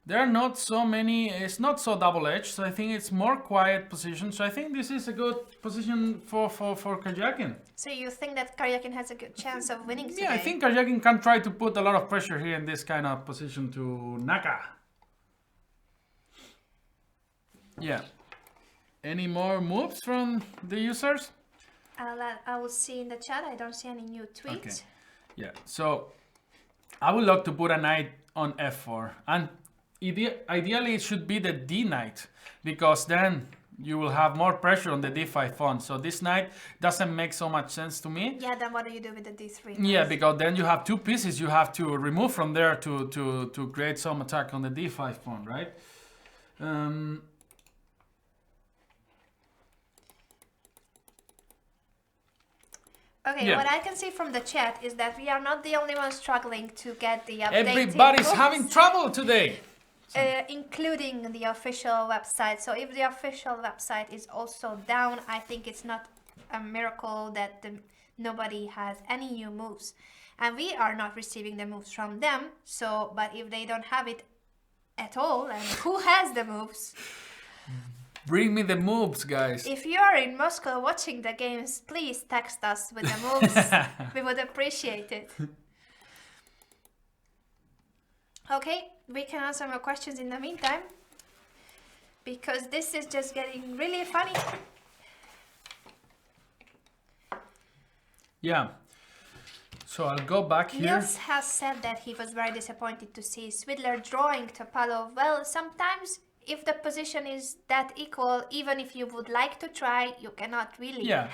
There are not so many, it's not so double-edged, so I think it's more quiet position. So I think this is a good position for Karjakin. So you think that Karjakin has a good chance of winning today? Yeah, I think Karjakin can try to put a lot of pressure here in this kind of position to Naka. Yeah. Any more moves from the users? I will see in the chat. I don't see any new tweets. Okay. Yeah, so I would love to put a knight on f4. And ideally, it should be the d knight, because then you will have more pressure on the d5 pawn. So this knight doesn't make so much sense to me. Yeah, then what do you do with the d3? Yeah, because then you have two pieces you have to remove from there to create some attack on the d5 pawn, right? Okay, what I can see from the chat is that we are not the only ones struggling to get the updated Everybody's moves, having trouble today. including the official website. So if the official website is also down, I think it's not a miracle that nobody has any new moves. And we are not receiving the moves from them. So, but if they don't have it at all, and who has the moves. Bring me the moves, guys. If you are in Moscow watching the games, please text us with the moves. We would appreciate it. Okay, we can answer more questions in the meantime, because this is just getting really funny. Yeah. So I'll go back here. Niels has said that he was very disappointed to see Swidler drawing Topalov. Well, sometimes if the position is that equal, even if you would like to try, you cannot really. Yeah.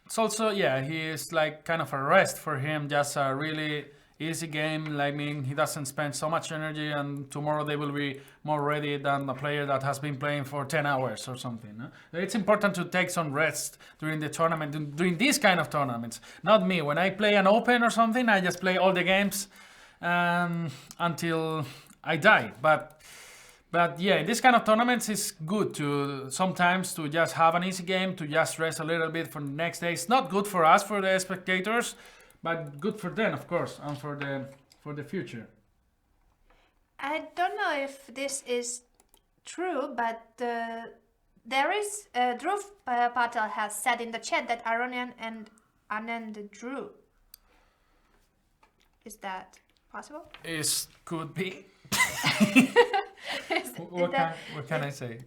It's also, yeah, he is like kind of a rest for him, just a really easy game. I mean, he doesn't spend so much energy, and tomorrow they will be more ready than a player that has been playing for 10 hours or something. No? It's important to take some rest during the tournament, during these kind of tournaments. Not me. When I play an open or something, I just play all the games until I die. But yeah, in this kind of tournaments, it's good to sometimes to just have an easy game, to just rest a little bit for the next day. It's not good for us, for the spectators, but good for them, of course, and for the future. I don't know if this is true, but there is Dhruv Patel has said in the chat that Aronian and Anand drew. Is that possible? Could be. What can I say?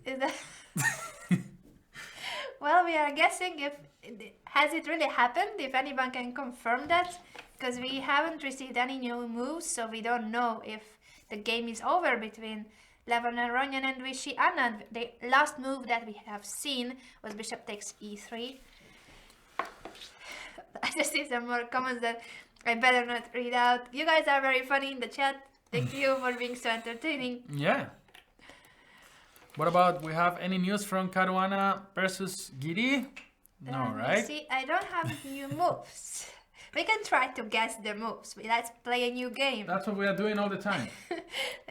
Well, we are guessing if has it really happened, if anyone can confirm that, because we haven't received any new moves, so we don't know if the game is over between Levon Aronian and Vishy Anand. The last move that we have seen was bishop takes e3. I just see some more comments that I better not read out. You guys are very funny in the chat. Thank you for being so entertaining. Yeah. What about, we have any news from Caruana versus Giri? No, right? See, I don't have new moves. We can try to guess the moves. Let's play a new game. That's what we are doing all the time.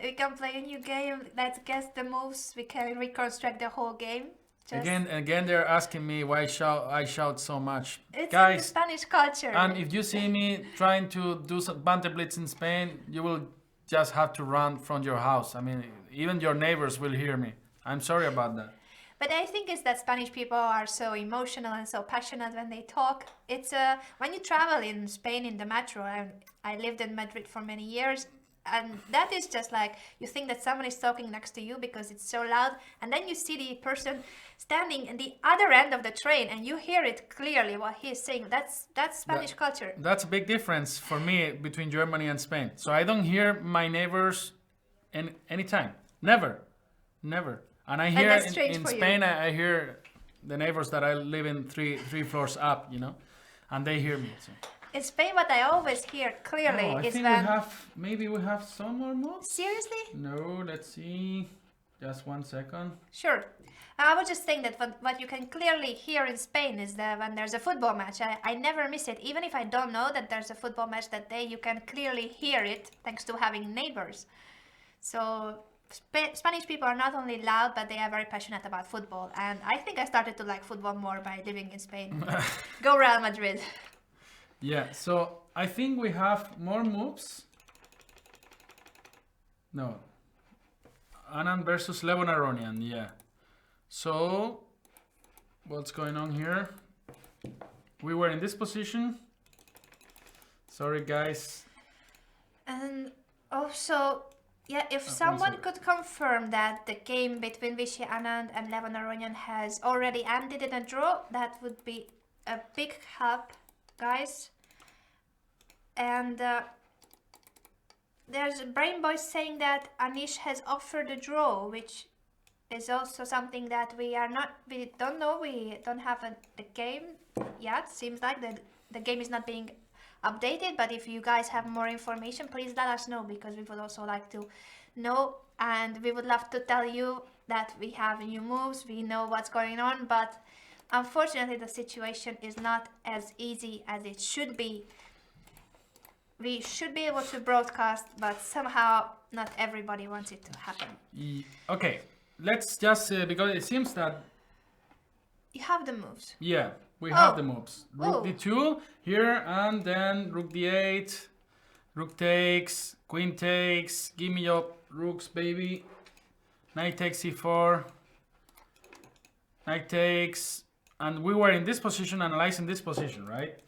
We can play a new game. Let's guess the moves. We can reconstruct the whole game. Again, they're asking me why I shout so much. It's guys, in the Spanish culture. And if you see me trying to do some Bante Blitz in Spain, you will just have to run from your house. I mean, even your neighbors will hear me. I'm sorry about that. But I think it's that Spanish people are so emotional and so passionate when they talk. It's when you travel in Spain in the metro, and I lived in Madrid for many years, and that is just like, you think that someone is talking next to you because it's so loud, and then you see the person standing in the other end of the train and you hear it clearly what he is saying. That's Spanish culture. That's a big difference for me between Germany and Spain. So I don't hear my neighbors anytime. Never. And I hear in Spain, I hear the neighbors that I live in three floors up, you know, and they hear me. So. In Spain, what I always hear clearly is when... maybe we have some more moves? Seriously? No, let's see. Just 1 second. Sure. I was just saying that what you can clearly hear in Spain is that when there's a football match, I never miss it. Even if I don't know that there's a football match that day, you can clearly hear it thanks to having neighbors. So Spanish people are not only loud, but they are very passionate about football. And I think I started to like football more by living in Spain. Go Real Madrid. Yeah, so I think we have more moves. No. Anand versus Levon Aronian, yeah. So, what's going on here? We were in this position. Sorry, guys. And also, yeah, if someone could confirm that the game between Vishy Anand and Levon Aronian has already ended in a draw, that would be a big help, guys. And there's Brain Boy saying that Anish has offered a draw, which is also something that we don't know. We don't have the game yet. Seems like the game is not being updated, but if you guys have more information, please let us know, because we would also like to know, and we would love to tell you that we have new moves, we know what's going on, but unfortunately the situation is not as easy as it should be. We should be able to broadcast, but somehow not everybody wants it to happen. Okay, let's just because it seems that you have the moves. Yeah, we have the moves. Rook d2 here, and then rook d8, rook takes, queen takes. Give me your rooks, baby. Knight takes c4. Knight takes, and we were in this position analyzing this position, right?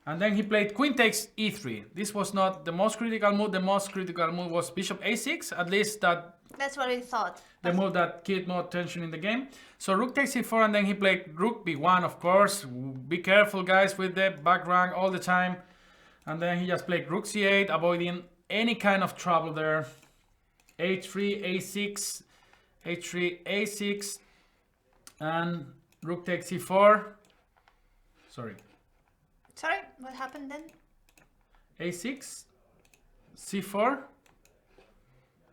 And then he played queen takes e3. This was not the most critical move. The most critical move was bishop a6. At least that's what we thought. The move that killed more tension in the game. So rook takes e4, and then he played rook b1, of course. Be careful, guys, with the back rank all the time. And then he just played rook c8, avoiding any kind of trouble there. h3, a6, h3, a6, and rook takes c4. Sorry, what happened then? a6, c4.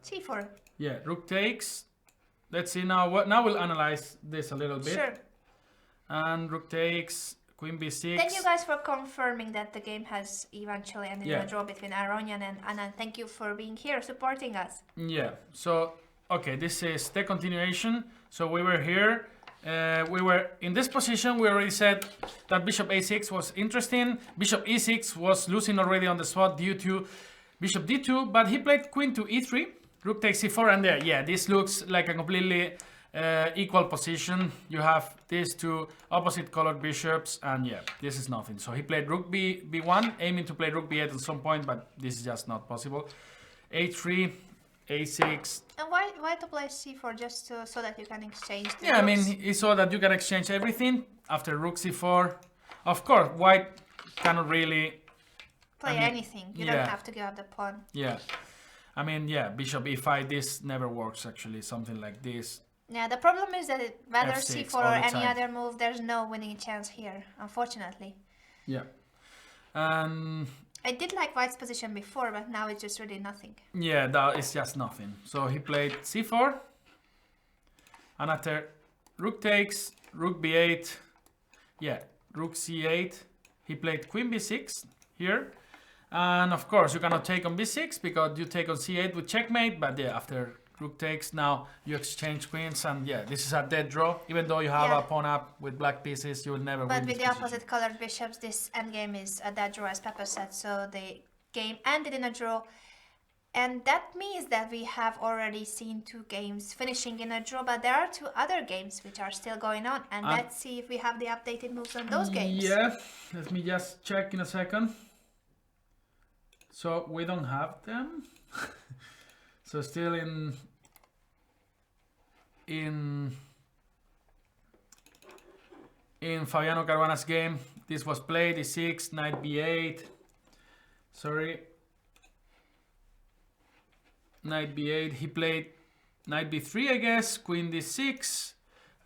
c4. Yeah, rook takes. Let's see now. Now we'll analyze this a little bit. Sure. And rook takes, queen b6. Thank you guys for confirming that the game has eventually ended in a draw between Aronian and Anand. Thank you for being here, supporting us. Yeah, so, okay, this is the continuation. So we were here. We were in this position. We already said that bishop a6 was interesting. Bishop e6 was losing already on the spot due to bishop d2. But he played queen to e3. Rook takes c4, and there, yeah, this looks like a completely equal position. You have these two opposite colored bishops, and yeah, this is nothing. So he played rook b1, aiming to play rook b8 at some point, but this is just not possible. a3, a6. And why to play c4, just so that you can exchange the Yeah, rooks? I mean, he saw that you can exchange everything after rook c4. Of course, white cannot really play anything. You don't have to give up the pawn. Yeah. I mean, yeah, bishop e5, this never works actually, something like this. Yeah, the problem is that whether F6 c4 or all the any time. other move, there's no winning chance here, unfortunately. Yeah. I did like white's position before, but now it's just really nothing. Yeah, that is just nothing. So he played c4. And after rook takes, rook b8, yeah, rook c8, he played queen b6 here. And of course, you cannot take on b6 because you take on c8 with checkmate. But yeah, after rook takes, now you exchange queens. And yeah, this is a dead draw. Even though you have a pawn up with black pieces, you will never win. But with this the position. opposite colored bishops, this endgame is a dead draw, as Peppa said. So the game ended in a draw. And that means that we have already seen 2 games finishing in a draw. But there are 2 other games which are still going on. And let's see if we have the updated moves on those games. Yeah, let me just check in a second. So we don't have them. So still in Fabiano Caruana's game, this was played e6, knight b8. Sorry. Knight b8. He played knight b3, I guess, queen d6.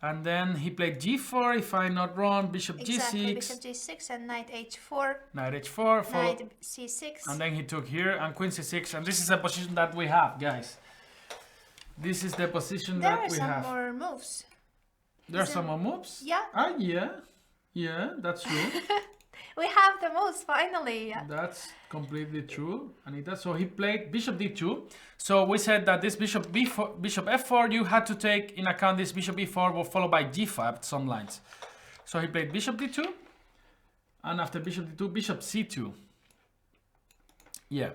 And then he played g4, if I'm not wrong, bishop exactly, g6. Bishop g6 and knight h4. Knight h4. Knight c6. And then he took here and queen c6. And this is the position that we have, guys. This is the position that we have. There are some more moves. There are some more moves? Yeah. Ah, yeah. Yeah, that's true. We have the moves, finally. That's completely true, Anita. So he played bishop d2. So we said that this bishop f4, you had to take in account this bishop b4 was followed by g5 some lines. So he played bishop d2. And after bishop d2, bishop c2. Yeah.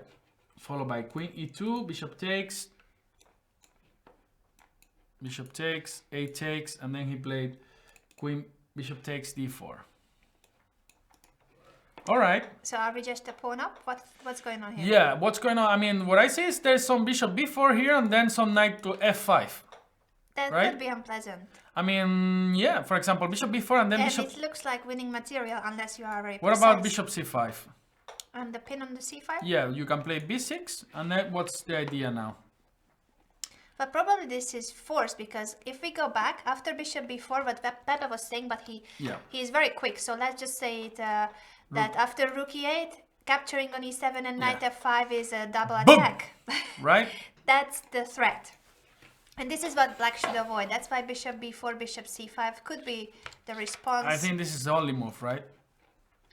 Followed by queen e2, bishop takes. Bishop takes, a takes, and then he played queen, bishop takes d4. All right. So are we just a pawn up? What's going on here? Yeah, what's going on? I mean, what I see is there's some bishop b4 here and then some knight to f5. That could be unpleasant. I mean, yeah, for example, bishop b4 and then And bishop... it looks like winning material unless you are very What precise. about bishop c5? And the pin on the c5? Yeah, you can play b6 and then what's the idea now? But probably this is forced because if we go back after bishop b4, what Peppa was saying, but he is very quick. So let's just say it, that after rook e8, capturing on e7 and knight f5 is a double attack. Right? That's the threat. And this is what black should avoid. That's why bishop b4, bishop c5 could be the response. I think this is the only move, right?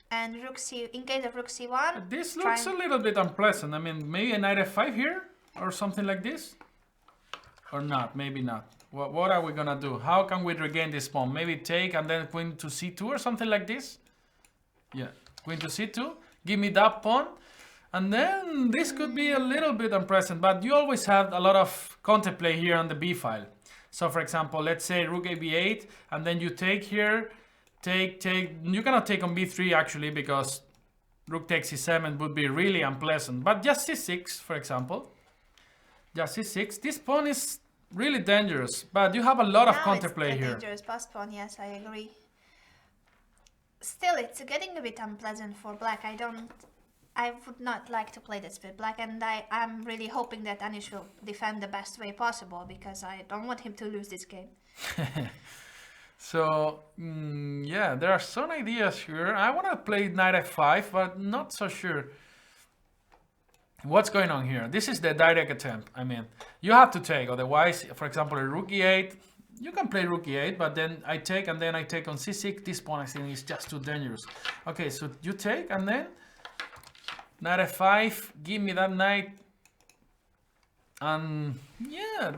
And rook c, in case of rook c1. This looks a little bit unpleasant. I mean, maybe a knight f5 here or something like this. Or not, maybe not. What are we gonna do? How can we regain this pawn? Maybe take and then queen to c2 or something like this? Yeah, queen to c2. Give me that pawn. And then this could be a little bit unpleasant, but you always have a lot of counterplay here on the b file. So for example, let's say rook a b8, and then you take here, take. You cannot take on b3 actually, because rook takes c7 would be really unpleasant. But just c6, for example. Just c6. This pawn is really dangerous, but you have a lot of counterplay here. Dangerous pass pawn, yes, I agree. Still, it's getting a bit unpleasant for black. I would not like to play this with black, and I'm really hoping that Anish will defend the best way possible, because I don't want him to lose this game. So, yeah, there are some ideas here. I want to play knight f5, but not so sure what's going on here. This is the direct attempt. I mean, you have to take, otherwise, for example, a rook e8, you can play rook e8, but then I take, and then I take on c6. This pawn, I think, is just too dangerous. Okay, so you take, and then knight f5, give me that knight, and yeah,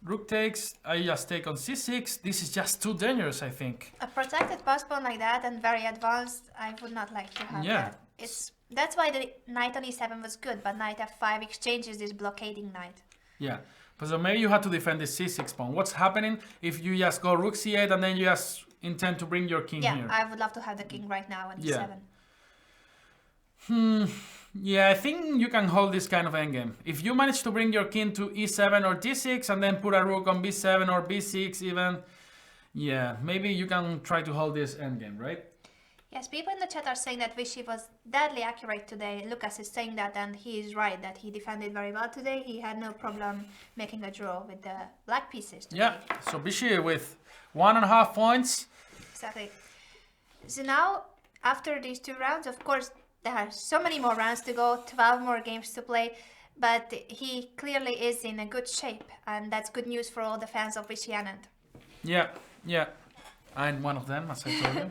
rook takes, I just take on c6. This is just too dangerous, I think. A protected pass pawn like that and very advanced, I would not like to have that. That's why the knight on e7 was good, but knight f5 exchanges this blockading knight. Yeah, but so maybe you have to defend the c6 pawn. What's happening if you just go rook c8 and then you just intend to bring your king here? Yeah, I would love to have the king right now on e7. Yeah, I think you can hold this kind of endgame. If you manage to bring your king to e7 or d6 and then put a rook on b7 or b6 even, yeah, maybe you can try to hold this endgame, right? Yes, people in the chat are saying that Vichy was deadly accurate today. Lucas is saying that, and he is right, that he defended very well today. He had no problem making a draw with the black pieces today. Yeah, so Vichy with 1.5 points. Exactly. So now, after these 2 rounds, of course, there are so many more rounds to go, 12 more games to play, but he clearly is in a good shape, and that's good news for all the fans of Vichy Anand. Yeah, yeah. I'm one of them, as I told you.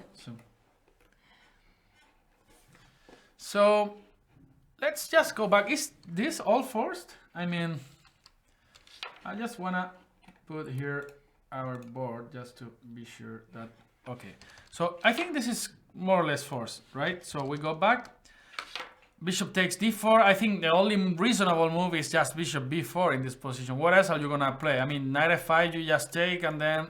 So let's just go back. Is this all forced? I mean, I just wanna put here our board just to be sure that, okay. So I think this is more or less forced, right? So we go back. Bishop takes d4. I think the only reasonable move is just bishop b4 in this position. What else are you gonna play? I mean, knight f5, you just take, and then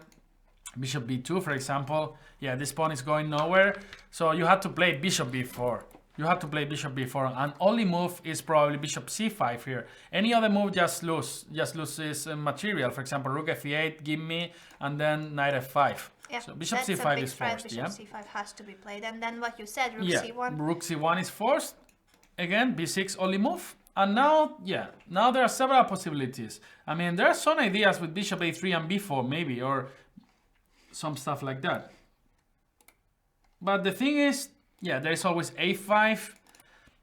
bishop b2, for example. Yeah, this pawn is going nowhere. So you have to play bishop b4. You have to play bishop b4, and only move is probably bishop c5 here. Any other move just loses material. For example, rook f8, give me, and then knight f5. Yeah, so bishop c5 is forced. Bishop c5 has to be played, and then what you said, rook c1. Rook c1 is forced. Again, b6 only move. And now, yeah, now there are several possibilities. I mean, there are some ideas with bishop a3 and b4 maybe, or some stuff like that. But the thing is, yeah, there is always a5,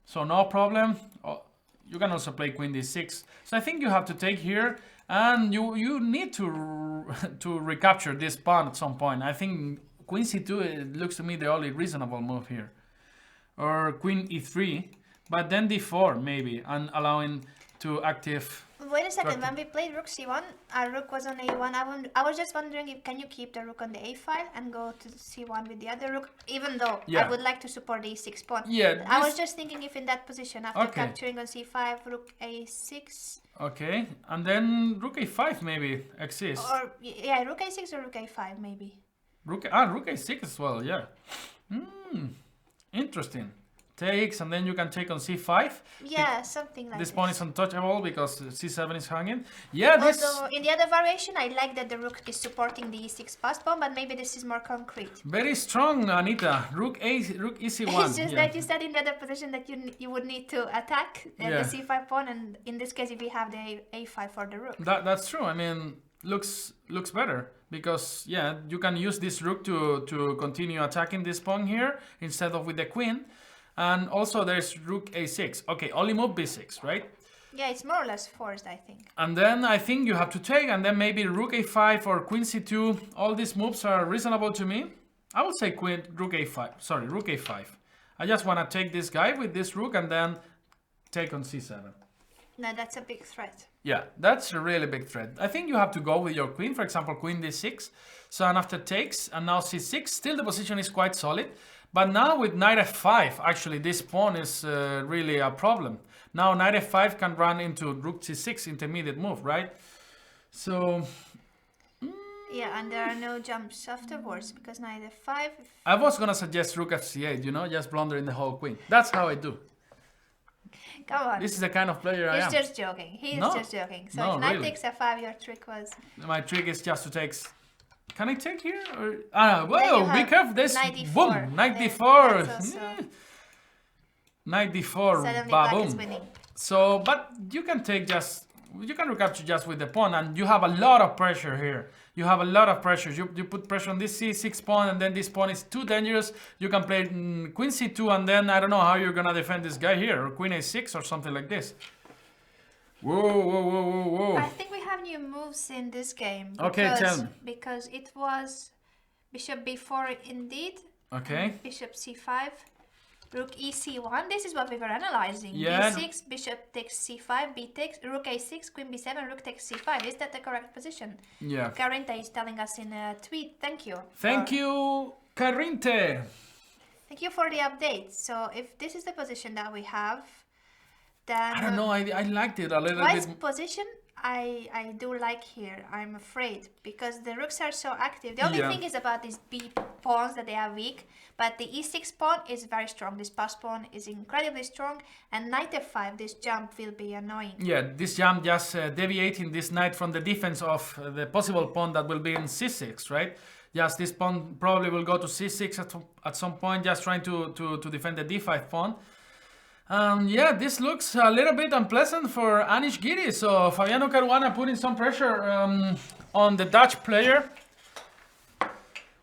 so no problem. Oh, you can also play queen d6. So I think you have to take here, and you need to recapture this pawn at some point. I think queen c2, it looks to me the only reasonable move here. Or queen e3, but then d4 maybe, and allowing to active... Wait a second, when we played rook c1, our rook was on a1. I was just wondering if can you keep the rook on the a file and go to c1 with the other rook, even though I would like to support the e6 pawn. Yeah, I was just thinking if in that position, after capturing on c5, rook a6. Okay, and then rook a5 maybe exists. Or, yeah, rook a6 or rook a5 maybe. Rook a6 as well, yeah. Interesting. Takes, and then you can take on c5. Yeah, something like this pawn is untouchable because c7 is hanging. Yeah, this... Although in the other variation, I like that the rook is supporting the e6 passed pawn, but maybe this is more concrete. Very strong, Anita. Rook ec1. It's just that you said in the other position that you would need to attack the c5 pawn, and in this case, if we have the a5 for the rook. That's true. I mean, looks better because yeah, you can use this rook to continue attacking this pawn here instead of with the queen. And also there's rook a6. Okay, only move b6, right? Yeah, it's more or less forced, I think. And then I think you have to take, and then maybe rook a5 or queen c2. All these moves are reasonable to me. I would say rook a5. I just want to take this guy with this rook and then take on c7. No, that's a big threat. Yeah, that's a really big threat. I think you have to go with your queen, for example, queen d6. So, and after takes, and now c6, still the position is quite solid. But now with knight f5, actually this pawn is really a problem. Now knight f5 can run into rook c6 intermediate move, right? So Yeah, and there are no jumps afterwards because knight f5. I was gonna suggest rook f8, you know, just blundering the whole queen. That's how I do. Come on. This is the kind of player I am. He's just joking. He's just joking. So no, if knight really. takes f5, your trick was... My trick is just to take... Can I take here? Or... whoa, be careful. There's... Knight d4. Boom! Knight d4. Also... Knight d4. Suddenly black is Boom. winning. So, but you can take just... You can recapture just with the pawn, and you have a lot of pressure here. You have a lot of pressure. You put pressure on this c6 pawn, and then this pawn is too dangerous. You can play queen c2, and then I don't know how you're gonna defend this guy here, or queen a6 or something like this. Whoa, whoa, whoa, whoa, whoa. I think we have new moves in this game. Okay, tell me. Because it was bishop b4 indeed. Okay. Bishop c5. Rook ec1, this is what we were analyzing. Yeah. b6, bishop takes c5, b takes, rook a6, queen b7, rook takes c5. Is that the correct position? Yeah. Carinte is telling us in a tweet. Thank you. Thank you, Carinte. Thank you for the update. So if this is the position that we have, then... I don't know, I liked it a little White's bit. position, I do like here, I'm afraid, because the rooks are so active. The only thing is about these b pawns that they are weak, but the e6 pawn is very strong. This pass pawn is incredibly strong, and knight f5, this jump will be annoying. Yeah, this jump just deviating this knight from the defense of the possible pawn that will be in c6, right? Just this pawn probably will go to c6 at some point, just trying to defend the d5 pawn. Yeah, this looks a little bit unpleasant for Anish Giri. So Fabiano Caruana putting some pressure on the Dutch player.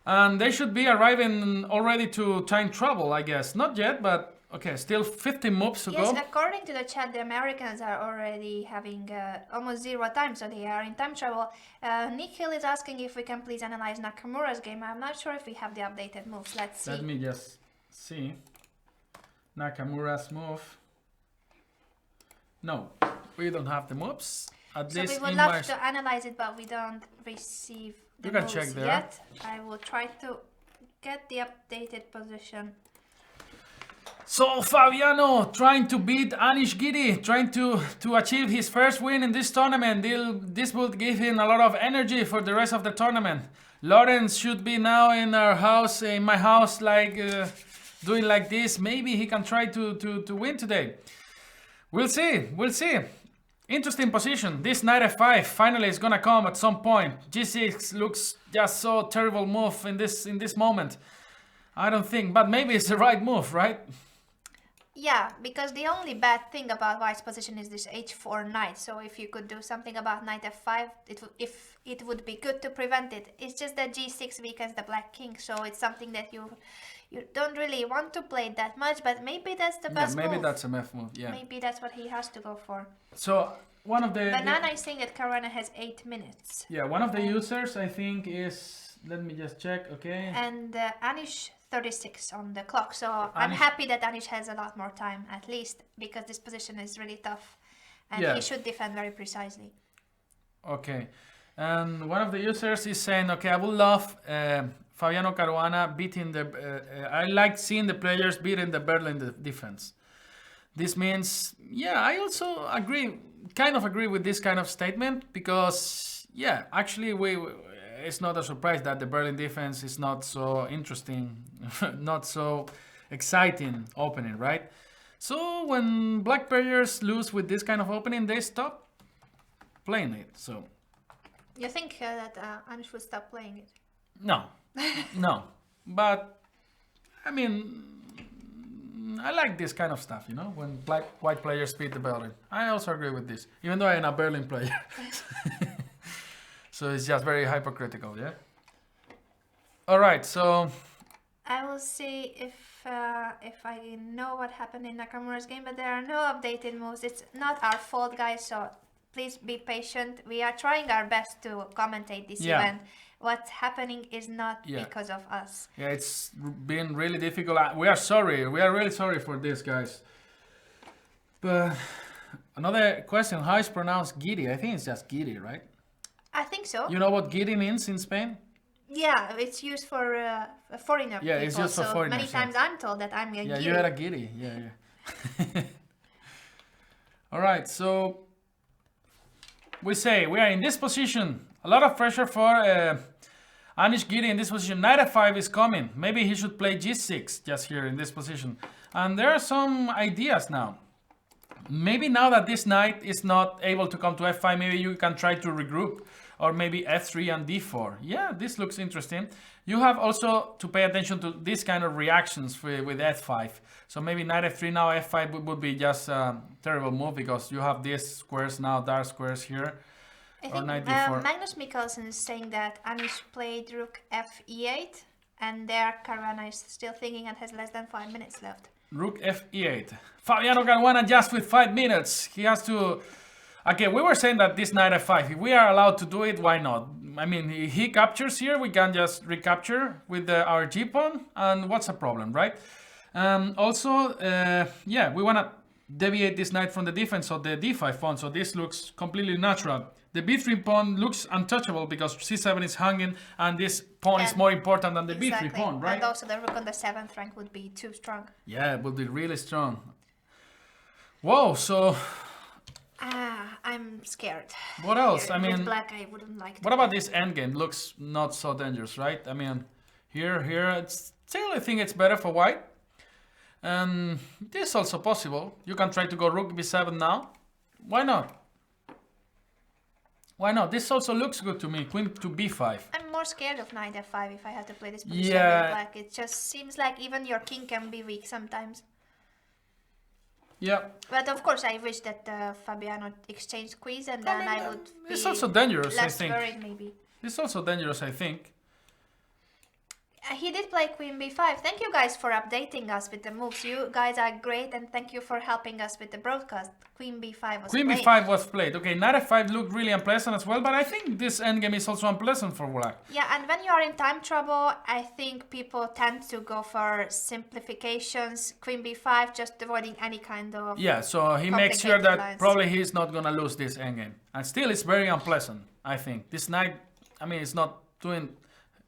And they should be arriving already to time trouble, I guess. Not yet, but okay, still 50 moves to go. Yes, according to the chat, the Americans are already having almost 0 time, so they are in time trouble. Nick Hill is asking if we can please analyze Nakamura's game. I'm not sure if we have the updated moves. Let's see. Let me just see. Nakamura's move. No, we don't have the moves. At So least we would in love to analyze it, but we don't receive the You can moves check there. yet. I will try to get the updated position. So Fabiano trying to beat Anish Giri, trying to achieve his first win in this tournament. This will give him a lot of energy for the rest of the tournament. Lawrence should be now in our house, in my house, like doing like this. Maybe he can try to win today. We'll see. We'll see. Interesting position. This knight f5 finally is gonna come at some point. g6 looks just so terrible move in this moment. I don't think, but maybe it's the right move, right? Yeah, because the only bad thing about White's position is this h4 knight. So if you could do something about knight f5, it would be good to prevent it. It's just that g6 weakens the black king, so it's something that you don't really want to play that much, but maybe that's the best maybe move. That's a move, yeah. Maybe that's what he has to go for. So one of the... Banana is saying that Caruana has 8 minutes. Yeah, one of the users I think is... Let me just check, okay. And Anish 36 on the clock, so I'm happy that Anish has a lot more time at least, because this position is really tough and he should defend very precisely. Okay, and one of the users is saying, okay, I would love Fabiano Caruana beating the... I like seeing the players beating the Berlin defense. This means, yeah, I also kind of agree with this kind of statement, because, yeah, actually it's not a surprise that the Berlin defense is not so interesting, not so exciting opening, right? So when black players lose with this kind of opening, they stop playing it. So you think that Anish would stop playing it? No, no. But I mean, I like this kind of stuff, you know, when white players beat the Berlin. I also agree with this, even though I'm a Berlin player. So it's just very hypocritical, yeah? All right, so... I will see if I know what happened in Nakamura's game, but there are no updated moves. It's not our fault, guys, so please be patient. We are trying our best to commentate this event. What's happening is not because of us. Yeah, it's been really difficult. We are sorry. We are really sorry for this, guys. But another question, how is pronounced Giri? I think it's just Giri, right? I think so. You know what Giri means in Spain? Yeah, it's used for foreigner people. Yeah, it's used for foreigners. Many times I'm told that I'm a Giri. Yeah, you had a Giri. Yeah. All right, so we say we are in this position. A lot of pressure for Anish Giri in this position. Knight f5 is coming. Maybe he should play g6 just here in this position. And there are some ideas now. Maybe now that this knight is not able to come to f5, maybe you can try to regroup. Or maybe f3 and d4. Yeah, this looks interesting. You have also to pay attention to this kind of reactions with f5. So maybe knight f3 now f5 would be just a terrible move because you have these squares now, dark squares here. I think Magnus Mikkelsen is saying that Anish played rook f e8 and there Caruana is still thinking and has less than 5 minutes left. Rook f e8. Fabiano Caruana just with 5 minutes. He has to... Okay, we were saying that this knight f5, if we are allowed to do it, why not? I mean, he captures here, we can just recapture with our g-pawn, and what's the problem, right? Also, yeah, we want to deviate this knight from the defense of the d5 pawn, so this looks completely natural. The b3 pawn looks untouchable because c7 is hanging, and this pawn is more important than the b3 pawn, right? And also the rook on the 7th rank would be too strong. Yeah, it would be really strong. Whoa, so... I'm scared. What else? Here, I mean, with black, I wouldn't like. What about this endgame? Looks not so dangerous, right? I mean, here, it's still I think it's better for white. And this is also possible. You can try to go rook b7 now. Why not? Why not? This also looks good to me. Queen to b5. I'm more scared of knight f5 if I had to play this position with black. It just seems like even your king can be weak sometimes. Yeah. But of course, I wish that Fabiano exchanged queens and then I would be it's also dangerous, I think. worried, maybe. It's also dangerous, I think. He did play queen b5. Thank you guys for updating us with the moves. You guys are great and thank you for helping us with the broadcast. Queen b5 was Queen played. b5 was played. Okay, knight f5 looked really unpleasant as well, but I think this endgame is also unpleasant for black. Yeah, and when you are in time trouble, I think people tend to go for simplifications. Queen b5, just avoiding any kind of... Yeah, so he makes sure that lines. probably he's not gonna lose this endgame. And still, it's very unpleasant, I think. This knight, I mean, it's not doing...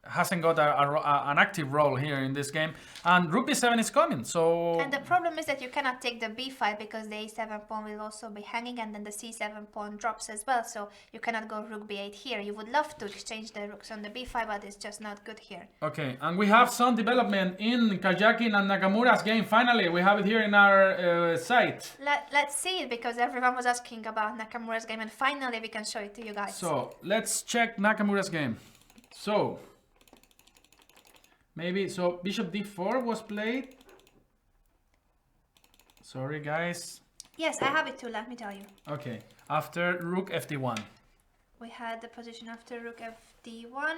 hasn't got an active role here in this game, and rook b7 is coming, so... And the problem is that you cannot take the b5 because the a7 pawn will also be hanging and then the c7 pawn drops as well, so you cannot go rook b8 here. You would love to exchange the rooks on the b5, but it's just not good here. Okay, and we have some development in Karjakin and Nakamura's game. Finally, we have it here in our site. Let's see it, because everyone was asking about Nakamura's game, and finally we can show it to you guys. So, let's check Nakamura's game. So... maybe, so bishop d4 was played. Sorry, guys. Yes, I have it too, let me tell you. Okay, after rook fd1. We had the position after rook fd1.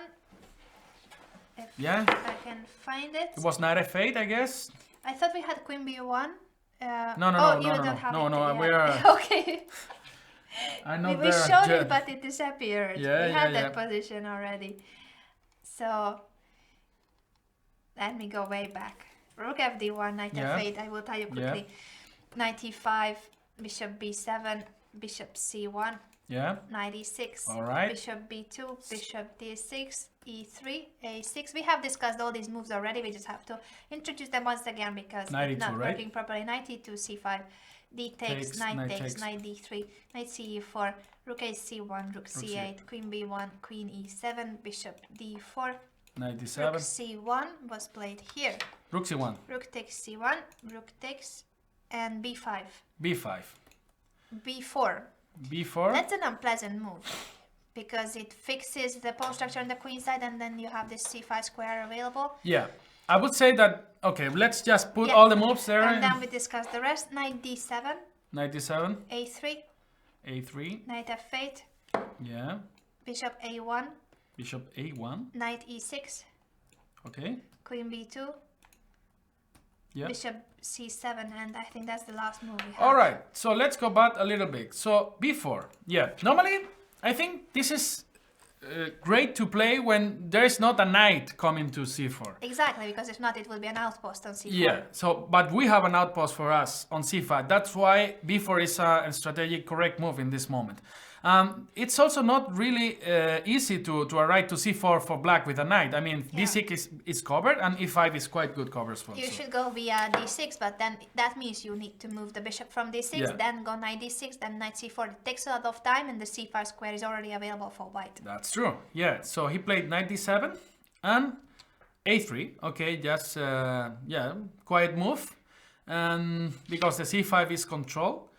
If Yeah. I can find it. It was knight f8, I guess. I thought we had queen b1. No, we are... Okay. We showed it, but it disappeared. Yeah, we had that position already. So... let me go way back. Rook fd1, knight f8. I will tell you quickly. Knight e5, bishop b7, bishop c1. Yeah. Knight e6. All right. Bishop b2, bishop d6, e3, a6. We have discussed all these moves already. We just have to introduce them once again because it's not working properly. Knight e2, c5, d takes, knight takes, knight d3, knight ce4, rook a c1, rook c8, queen b1, queen e7, bishop d4. Knight d7. Rook c1 was played here. Rook c1. Rook takes c1, rook takes, and b5. b5. b4. b4. That's an unpleasant move because it fixes the pawn structure on the queen side and then you have this c5 square available. Yeah, I would say that, okay, let's just put all the moves there. And then we discuss the rest. Knight d7. Knight d7. a3. a3. Knight f8. Yeah. Bishop a1. Bishop a1. Knight e6. Okay. Queen b2. Yeah. Bishop c7, and I think that's the last move we have. All right, so let's go back a little bit. So b4. Yeah, normally I think this is great to play when there is not a knight coming to c4. Exactly, because if not, it will be an outpost on c4. Yeah, so, but we have an outpost for us on c5. That's why b4 is a strategic correct move in this moment. It's also not really easy to arrive to c4 for black with a knight. I mean, d6 is covered and e5 is quite good cover as well. You should go via d6, but then that means you need to move the bishop from d6, then go knight d6, then knight c4. It takes a lot of time and the c5 square is already available for white. That's true, yeah. So he played knight d7 and a3. Okay, just yeah, quiet move, and because the c5 is control,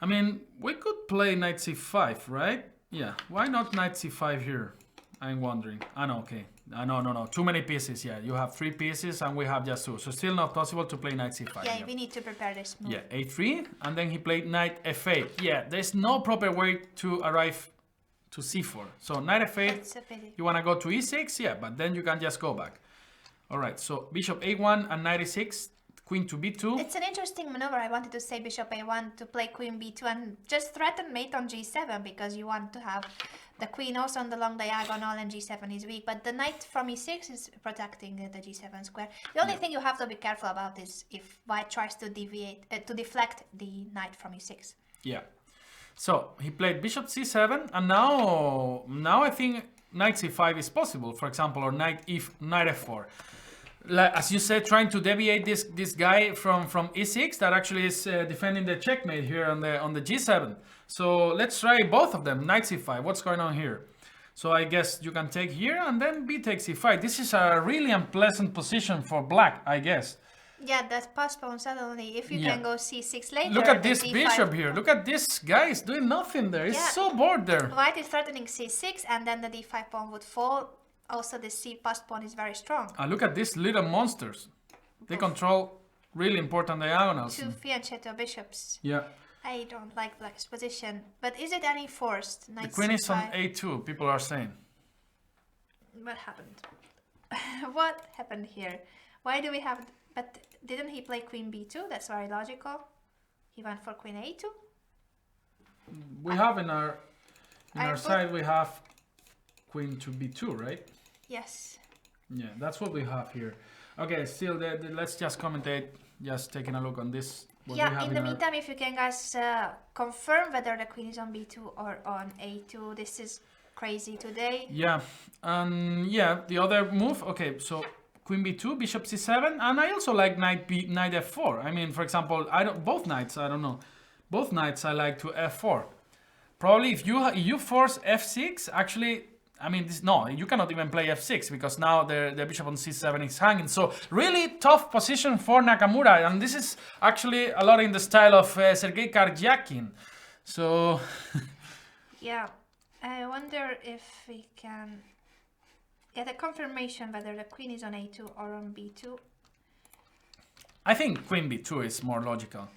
I mean, we could play knight c5, right? Yeah, why not knight c5 here? I'm wondering. No, okay. No. Too many pieces. Yeah, you have 3 pieces and we have just 2. So still not possible to play knight c5. Yeah, we need to prepare this move. Yeah, a3, and then he played knight f8. Yeah, there's no proper way to arrive to c4. So knight f8, you want to go to e6? Yeah, but then you can just go back. All right, so bishop a1 and knight e6. Queen to b2. It's an interesting maneuver. I wanted to say bishop a1 to play queen b2 and just threaten mate on g7 because you want to have the queen also on the long diagonal and g7 is weak. But the knight from e6 is protecting the g7 square. The only thing you have to be careful about is if white tries to deviate, to deflect the knight from e6. Yeah. So he played bishop c7 and now I think knight c5 is possible, for example, or knight f4. As you said, trying to deviate this guy from e6 that actually is defending the checkmate here on the g7. So let's try both of them. Knight c5. What's going on here? So I guess you can take here and then b takes c5. This is a really unpleasant position for black, I guess. Yeah, that's postponed suddenly. If you can go c6 later. Look at this bishop here. Look at this guy. He's doing nothing there. He's so bored there. White is threatening c6 and then the d5 pawn would fall. Also, the c post pawn is very strong. Look at these little monsters. They control really important diagonals. 2 fianchetto bishops. Yeah. I don't like black's position. But is it any forced? The queen is on a2, people are saying. What happened? What happened here? Why do we have... But didn't he play queen b2? That's very logical. He went for queen a2. We have in our side, we have queen to b2, right? Yes. Yeah, that's what we have here. Okay, still, let's just commentate, just taking a look on this. Yeah, in the meantime, if you can guys confirm whether the queen is on b2 or on a2, this is crazy today. Yeah, yeah, the other move, okay, so queen b2, bishop c7, and I also like knight f4. I mean, for example, both knights, I don't know, both knights I like to f4. Probably if you force f6, actually, I mean, you cannot even play f6 because now the bishop on c7 is hanging. So really tough position for Nakamura, and this is actually a lot in the style of Sergei Karjakin. So yeah, I wonder if we can get a confirmation whether the queen is on a2 or on b2. I think queen b2 is more logical.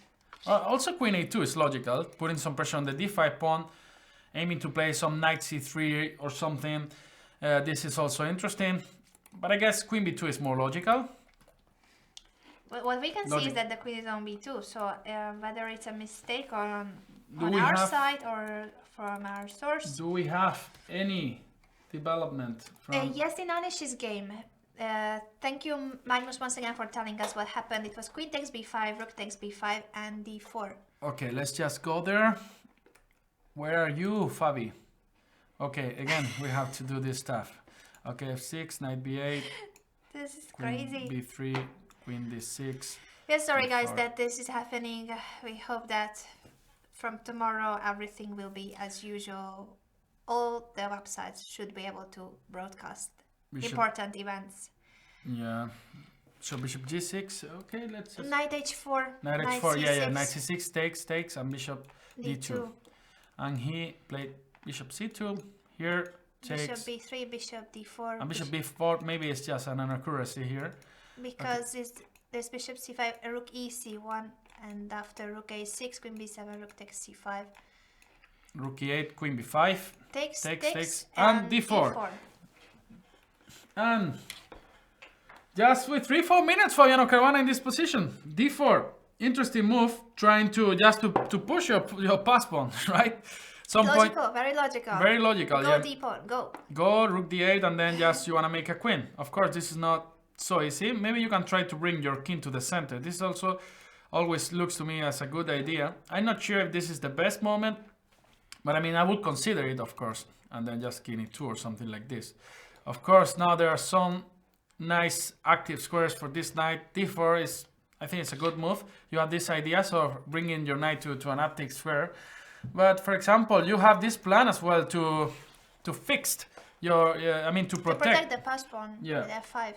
Also queen a2 is logical, putting some pressure on the d5 pawn, aiming to play some knight c3 or something. This is also interesting, but I guess queen b2 is more logical. Well, what we can see is that the queen is on b2, so whether it's a mistake or on our side or from our source. Do we have any development from... Yes, in Anish's game. Thank you, Magnus, once again for telling us what happened. It was queen takes b5, rook takes b5, and d4. Okay, let's just go there. Where are you, Fabi? Okay, again, we have to do this stuff. Okay, f6, knight b8. This is crazy. b3, queen d6. Yes, sorry guys that this is happening. We hope that from tomorrow everything will be as usual. All the websites should be able to broadcast important events. Yeah. So bishop g6. Okay, let's just... Knight h4. Knight h4, yeah. Knight c6 takes, and bishop d2. And he played bishop c2. Here takes... Bishop b3, bishop d4. And bishop b4, maybe it's just an inaccuracy here. Because there's bishop c5, rook e c1, and after rook a6, queen b7, rook takes c5. Rook e8, queen b5. Takes, and d4. And just with 3-4 minutes for Fabiano Caruana in this position. d4, interesting move, trying to just to push your pass pawn, right? Very logical. Very logical, go yeah. D pawn, go. Go rook d8, and then just you wanna make a queen. Of course, this is not so easy. Maybe you can try to bring your king to the center. This also always looks to me as a good idea. I'm not sure if this is the best moment, but I mean, I would consider it, of course, and then just king e2 or something like this. Of course, now there are some nice active squares for this knight. d4 is, I think it's a good move. You have this idea of bringing your knight to an active square. But for example, you have this plan as well to fix I mean, to protect the pass pawn Yeah. with f5.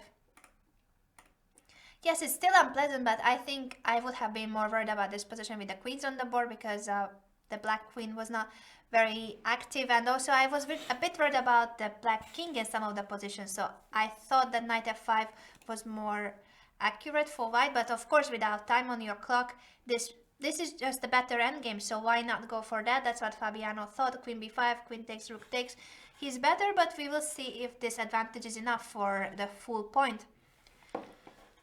Yes, it's still unpleasant, but I think I would have been more worried about this position with the queens on the board because the black queen was not very active, and also I was a bit worried about the black king in some of the positions, so I thought that knight f5 was more accurate for white, but of course without time on your clock, this is just a better endgame, so why not go for that? That's what Fabiano thought. Queen b5, queen takes, rook takes. He's better, but we will see if this advantage is enough for the full point.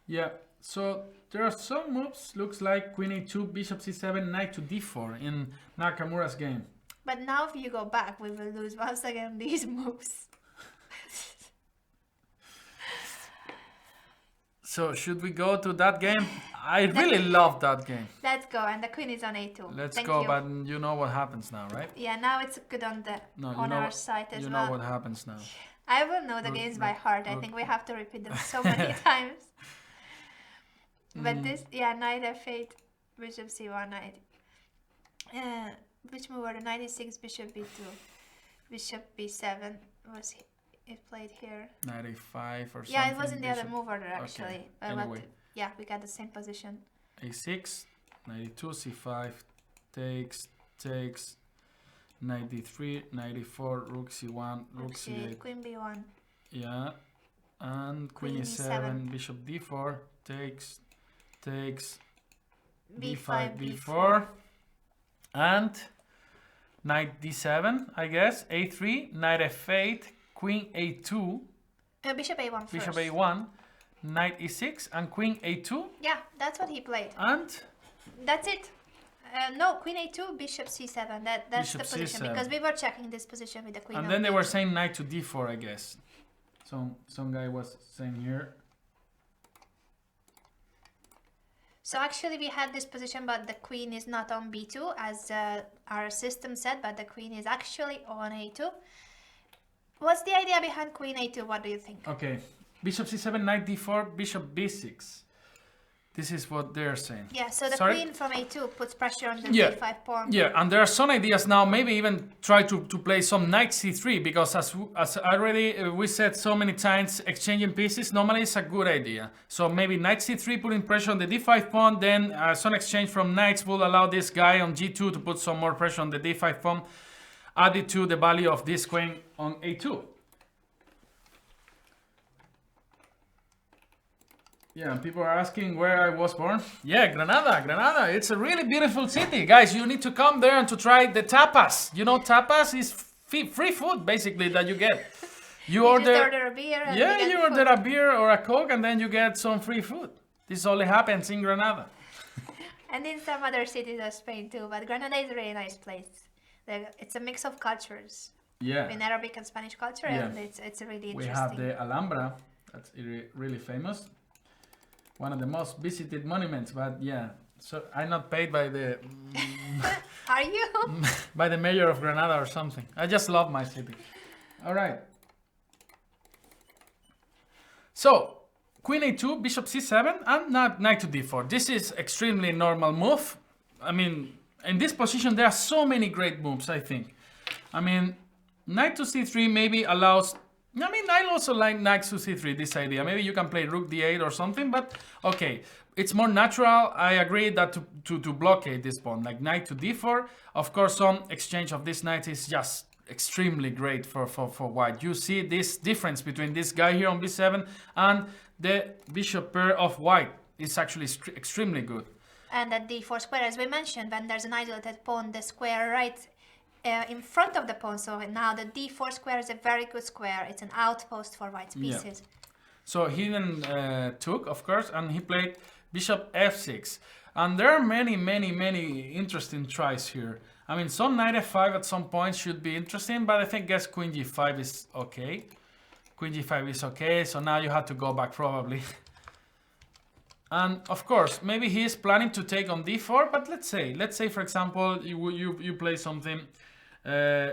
Yeah, so there are some moves, looks like queen a2, bishop c7, knight to d4 in Nakamura's game. But now if you go back, we will lose once again these moves. So should we go to that game? I really love that game. Let's go, and the queen is on a2. Let's go, but you know what happens now, right? Yeah, now it's good on our side as well. You know what happens now. I will know the games by heart. I think we have to repeat them so many times. But this, knight f8, bishop c1, knight. Which move were the knight e6, bishop b2, bishop b7 was it played here? Knight a5 or something. Yeah, it was in the other move order actually. Okay. Anyway. Yeah, we got the same position. a6, knight e2, c5, takes, knight d3, knight e4, rook c1, rook c8. Queen b1. Yeah, and queen e7, bishop d4, takes, b5, b4, and knight d7, I guess, a3, knight f8, queen a2, bishop a1 first. bishop a1, knight e6, and queen a2. Yeah, that's what he played. And that's it. No, queen a2, bishop c7. That's bishop the position C7. Because we were checking this position with the queen. And then they were saying knight to d4, I guess. So some guy was saying here. So actually we had this position, but the queen is not on b2 as our system said, but the queen is actually on a2. What's the idea behind queen a2? What do you think? Okay, bishop c7, knight d4, bishop b6. This is what they're saying. Yeah, so the queen from a2 puts pressure on the d5 pawn. Yeah, and there are some ideas now, maybe even try to play some knight c3, because as already we said so many times, exchanging pieces normally is a good idea. So maybe knight c3 putting pressure on the d5 pawn, then some exchange from knights will allow this guy on g2 to put some more pressure on the d5 pawn, added to the value of this queen on a2. Yeah, and people are asking where I was born. Yeah, Granada. It's a really beautiful city. Guys, you need to come there and to try the tapas. You know, tapas is free food, basically, that you get. You order a beer. And you order a beer or a Coke, and then you get some free food. This only happens in Granada. And in some other cities of Spain too, but Granada is a really nice place. It's a mix of cultures. Yeah. In Arabic and Spanish culture, and it's really interesting. We have the Alhambra, that's really famous. One of the most visited monuments, but yeah. So I'm not paid by the... Are you? By the mayor of Granada or something. I just love my city. All right. So, queen a2, bishop c7, and knight to d4. This is extremely normal move. I mean, in this position, there are so many great moves, I think. I mean, knight to c3 maybe allows... I mean, I also like knight to c3, this idea. Maybe you can play rook d8 or something, but okay. It's more natural. I agree that to blockade this pawn, like knight to d4. Of course, some exchange of this knight is just extremely great for white. You see this difference between this guy here on b7 and the bishop pair of white. It's actually extremely good. And at d4 square, as we mentioned, when there's an isolated pawn, the square right in front of the pawn. So now the d4 square is a very good square. It's an outpost for white's pieces. Yeah. So he then took, of course, and he played bishop f6. And there are many interesting tries here. I mean, some knight f5 at some point should be interesting, but I think guess queen g5 is okay. Queen g5 is okay, so now you have to go back probably. And of course, maybe he is planning to take on d4, but let's say for example, you play something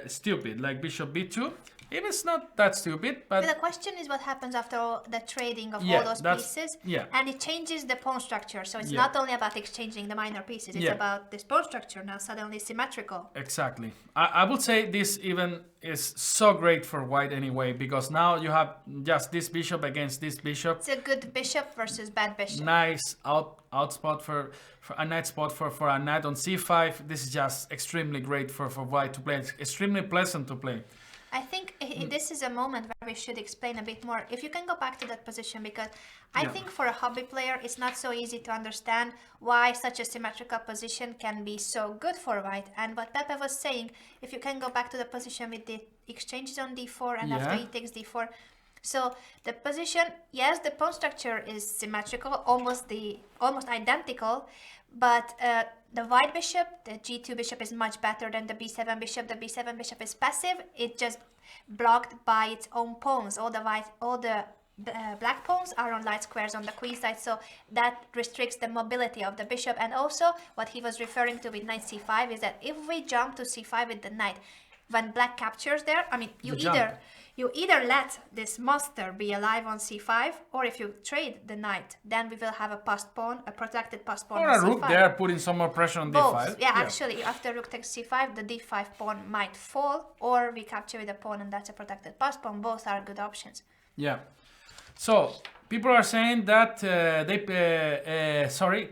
stupid, like bishop b2, Even it's not that stupid, but the question is what happens after the trading of all those pieces. Yeah. And it changes the pawn structure. So it's not only about exchanging the minor pieces, it's about this pawn structure now suddenly symmetrical. Exactly. I would say this even is so great for white anyway, because now you have just this bishop against this bishop. It's a good bishop versus bad bishop. Nice out spot for a knight spot for a knight on c5. This is just extremely great for white to play. It's extremely pleasant to play. I think this is a moment where we should explain a bit more. If you can go back to that position, because I think for a hobby player, it's not so easy to understand why such a symmetrical position can be so good for white. And what Pepe was saying, if you can go back to the position with the exchanges on d4 and after he takes d4. So the position, yes, the pawn structure is symmetrical, almost identical, but the white bishop, the g2 bishop is much better than the b7 bishop. The b7 bishop is passive. It's just blocked by its own pawns. All the black pawns are on light squares on the queen side, so that restricts the mobility of the bishop. And also what he was referring to with knight c5 is that if we jump to c5 with the knight, when black captures there, I mean, you either let this monster be alive on c5, or if you trade the knight, then we will have a passed pawn, a protected passed pawn or on a rook c5. there putting some more pressure on d5. Yeah, actually, after rook takes c5, the d5 pawn might fall, or we capture with a pawn and that's a protected passed pawn. Both are good options. Yeah. So people are saying that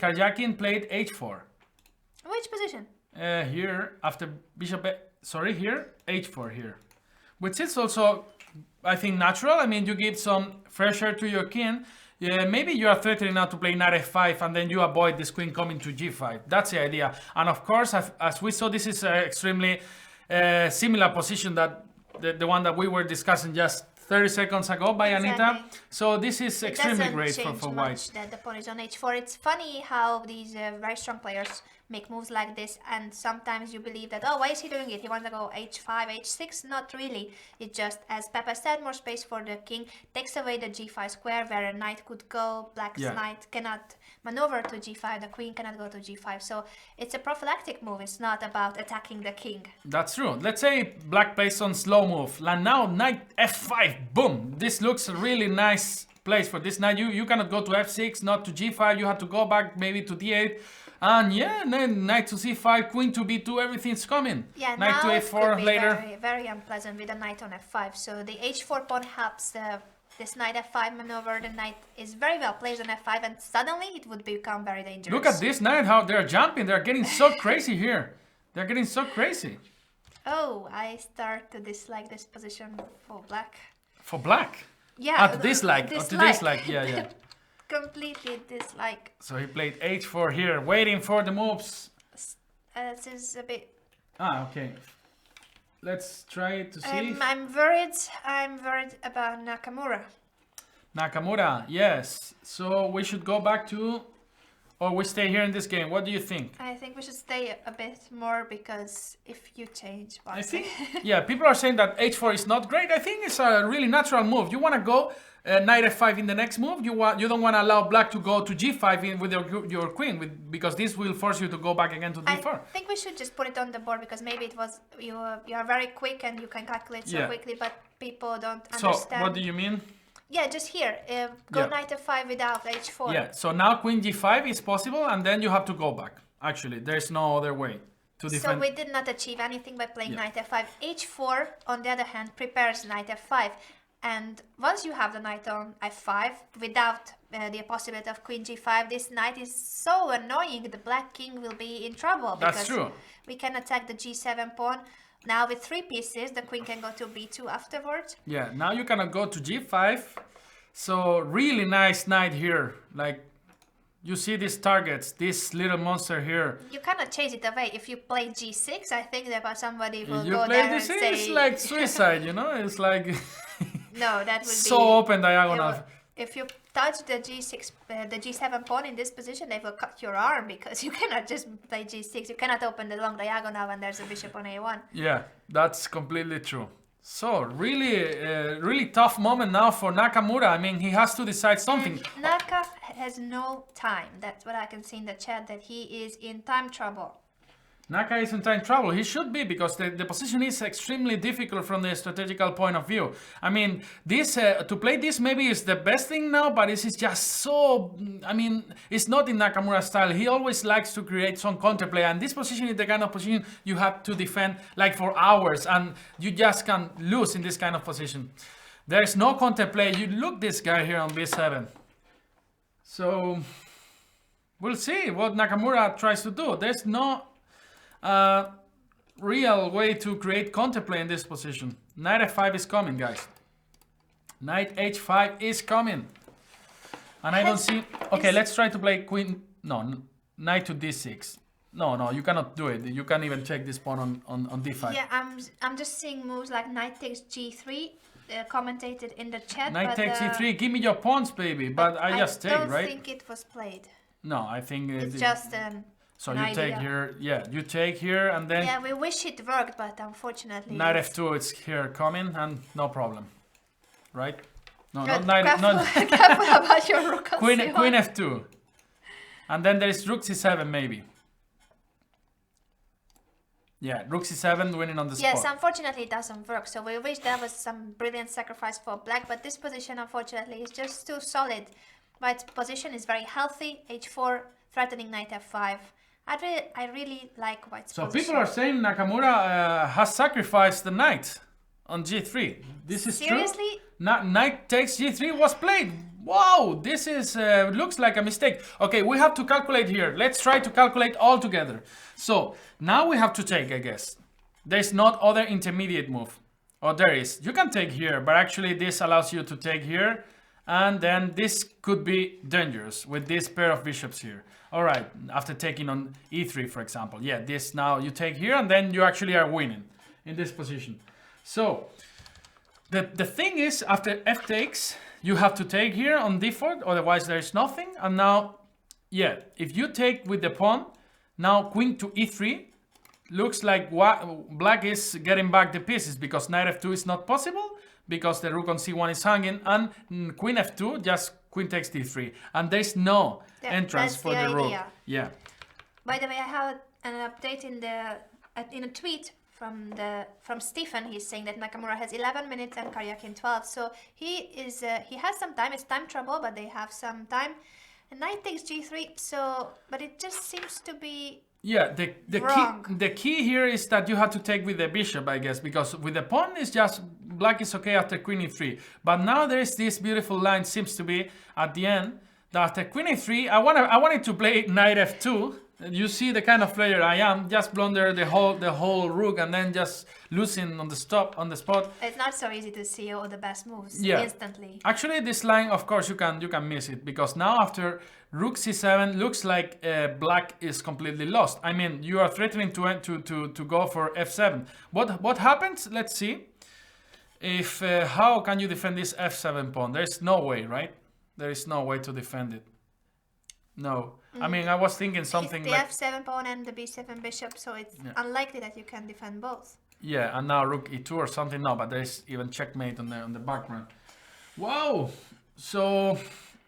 Karjakin played h4. Which position? Here after bishop. Here h4 here, which is also, I think, natural. I mean, you give some pressure to your king. Maybe you are threatening now to play knight f5 and then you avoid this queen coming to g5. That's the idea. And of course, as we saw, this is an extremely similar position that the one that we were discussing just 30 seconds ago by Anita. So this is extremely great for white. That the pawn is on h4. It's funny how these very strong players make moves like this, and sometimes you believe that, oh, why is he doing it? He wants to go h5, h6. Not really. It just, as Pepe said, more space for the king, takes away the g5 square where a knight could go. Black's knight cannot maneuver to g5, the queen cannot go to g5. So it's a prophylactic move. It's not about attacking the king. That's true. Let's say black plays on slow move, and now knight f5, boom. This looks a really nice place for this knight. You cannot go to f6, not to g5. You have to go back maybe to d8. And yeah, then knight to c5, queen to b2, everything's coming. Yeah, knight to a4 later. Very, very unpleasant with a knight on f5. So the h4 pawn helps this knight f5 maneuver. The knight is very well placed on f5, and suddenly it would become very dangerous. Look at this knight, how they're jumping. They're getting so crazy here. They're getting so crazy. Oh, I start to dislike this position for black. For black? Yeah. To dislike. Yeah. Completely dislike. So he played h4 here, waiting for the moves. This is a bit... okay. Let's try to see. I'm worried about Nakamura. Nakamura, yes. So we should go back to, or we stay here in this game. What do you think? I think we should stay a bit more, because if you change... I think, yeah, people are saying that h4 is not great. I think it's a really natural move. You want to go knight f5 in the next move. You don't want to allow black to go to g5 with your queen, because this will force you to go back again to d4. I think we should just put it on the board, because maybe it was you are very quick and you can calculate so quickly, but people don't understand. So what do you mean? Yeah, just here, go knight f5 without h4. Yeah, so now queen g5 is possible, and then you have to go back. Actually, there's no other way to defend. So we did not achieve anything by playing knight f5. h4, on the other hand, prepares knight f5. And once you have the knight on f5, without the possibility of queen g5, this knight is so annoying, the black king will be in trouble. That's true. We can attack the g7 pawn. Now with 3 pieces, the queen can go to b2 afterwards. Yeah, now you cannot go to g5. So really nice knight here. Like, you see these targets, this little monster here. You cannot chase it away. If you play g6, I think that somebody will go there and say... say... It's like suicide, you know? It's like... No, that would so be... open diagonal. If you touch the g6, the g7 pawn in this position, they will cut your arm, because you cannot just play g6. You cannot open the long diagonal when there's a bishop on a1. Yeah, that's completely true. So really tough moment now for Nakamura. I mean, he has to decide something. And Naka has no time. That's what I can see in the chat, that he is in time trouble. Naka is in time trouble. He should be, because the position is extremely difficult from the strategical point of view. I mean, this to play this maybe is the best thing now, but this is just so... I mean, it's not in Nakamura style. He always likes to create some counterplay, and this position is the kind of position you have to defend like for hours, and you just can lose in this kind of position. There's no counterplay. You look this guy here on b7. So, we'll see what Nakamura tries to do. There's no... real way to create counterplay in this position. Knight f5 is coming, guys. Knight h5 is coming. And I don't see... Okay, let's try to play queen... No, knight to d6. No, you cannot do it. You can't even check this pawn on d5. Yeah, I'm just seeing moves like knight takes g3, commentated in the chat. Knight takes e3, give me your pawns, baby. But I just take, right? I don't think it was played. No, I think... It's just... so you take here, yeah, you take here and then... Yeah, we wish it worked, but unfortunately... Knight f2 is here coming and no problem. Right? No, Good. not knight... Careful about your rook on Queen c1. f2. And then there is rook c7 maybe. Yeah, rook c7 winning on the spot. Yes, unfortunately it doesn't work. So we wish there was some brilliant sacrifice for black, but this position unfortunately is just too solid. White's position is very healthy. h4, threatening knight f5. I really like White's position. So people are saying Nakamura has sacrificed the knight on g3. This is seriously? True? Knight takes g3 was played. Wow, this is looks like a mistake. Okay, we have to calculate here. Let's try to calculate all together. So now we have to take, I guess. There's not other intermediate move. Or there is. You can take here, but actually this allows you to take here. And then this could be dangerous with this pair of bishops here. All right, after taking on e3, for example. Yeah, this now you take here and then you actually are winning in this position. So the thing is, after f takes, you have to take here on d4, otherwise there is nothing. And now, yeah, if you take with the pawn, now queen to e3, looks like black is getting back the pieces because knight f2 is not possible, because the rook on c1 is hanging, and queen f2, just queen takes d3. And there's no entrance for the rook. Yeah. By the way, I have an update in a tweet from Stephen. He's saying that Nakamura has 11 minutes and Karyakin 12. So he has some time. It's time trouble, but they have some time. And knight takes g3. So, but it just seems to be... Yeah, the key here is that you have to take with the bishop, I guess, because with the pawn is just black is okay after queen e3. But now there is this beautiful line, seems to be at the end, that after queen e3, I wanted to play knight f2. You see the kind of player I am, just blunder the whole rook and then just losing on the spot. It's not so easy to see all the best moves instantly. Actually, this line, of course, you can miss it, because now after rook c7 looks like black is completely lost. I mean, you are threatening to go for f7. What happens? Let's see. If how can you defend this f7 pawn? There is no way, right? There is no way to defend it. No. I mean, I was thinking something like... the f7 pawn and the b7 bishop, so it's unlikely that you can defend both. Yeah, and now rook e2 or something. No, but there's even checkmate on the background. Wow! So,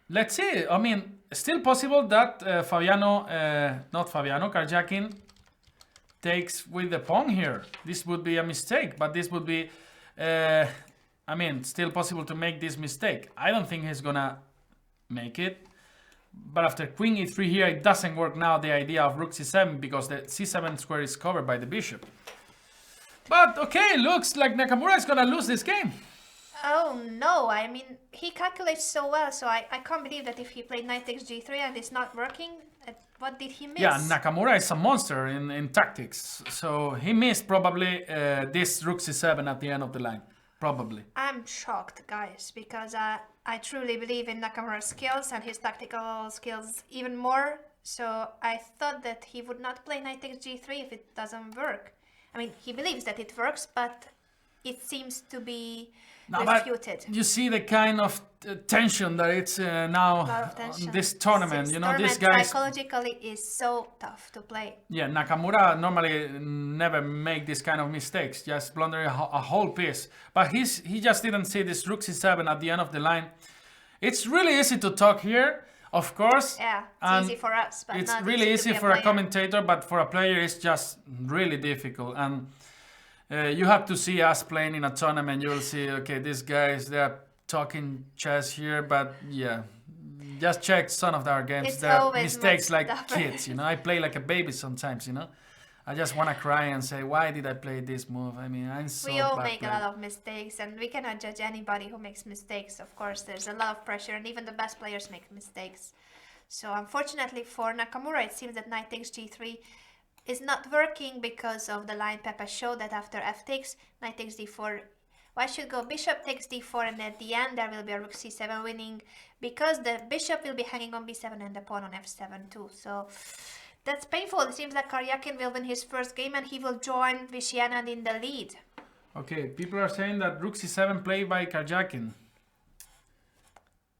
let's see. I mean, still possible that Karjakin takes with the pawn here. This would be a mistake, but this would be... I mean, still possible to make this mistake. I don't think he's gonna make it. But after queen e3 here, it doesn't work now, the idea of rook c7, because the c7 square is covered by the bishop. But okay, looks like Nakamura is gonna lose this game. Oh no, I mean, he calculates so well, so I can't believe that if he played knight takes g3 and it's not working, what did he miss? Yeah, Nakamura is a monster in tactics, so he missed probably this rook c7 at the end of the line. Probably. I'm shocked, guys, because I truly believe in Nakamura's skills and his tactical skills even more. So I thought that he would not play knight takes g3 if it doesn't work. I mean, he believes that it works, but it seems to be refuted. You see the kind of tension that it's now this tournament. You know, this guy psychologically is so tough to play. Yeah, Nakamura normally never make this kind of mistakes, just blundering a whole piece. But he just didn't see this rook c7 at the end of the line. It's really easy to talk here. Of course. Yeah, it's easy for us, but it's not really easy to for a commentator, but for a player it's just really difficult. And you have to see us playing in a tournament. You will see, okay, these guys, they're talking chess here, but yeah, just check some of our games. There are mistakes like kids, you know. I play like a baby sometimes, you know. I just want to cry and say, why did I play this move? I mean, I'm so We all make a lot of mistakes, and we cannot judge anybody who makes mistakes. Of course, there's a lot of pressure, and even the best players make mistakes. So unfortunately for Nakamura, it seems that knight takes g3 is not working because of the line Pepe showed that after f takes, knight takes d4. White should go bishop takes d4, and at the end there will be a rook c7 winning, because the bishop will be hanging on b7 and the pawn on f7 too. So that's painful. It seems like Karjakin will win his first game and he will join Vishianan in the lead. Okay, people are saying that rook c7 played by Karjakin.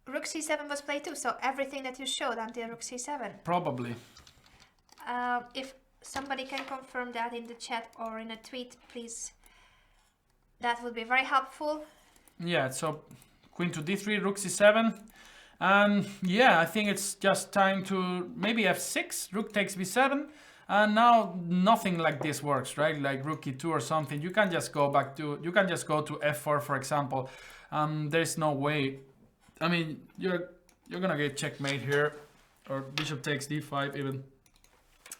Rook c7 was played too, so everything that you showed until rook c7. Probably. If somebody can confirm that in the chat or in a tweet, please. That would be very helpful. Yeah, so queen to d3, rook c7. And yeah, I think it's just time to maybe f6, rook takes b7. And now nothing like this works, right? Like rook e2 or something. You can just go back to, you can just go to f4, for example. There's no way. I mean, you're gonna get checkmate here, or bishop takes d5 even.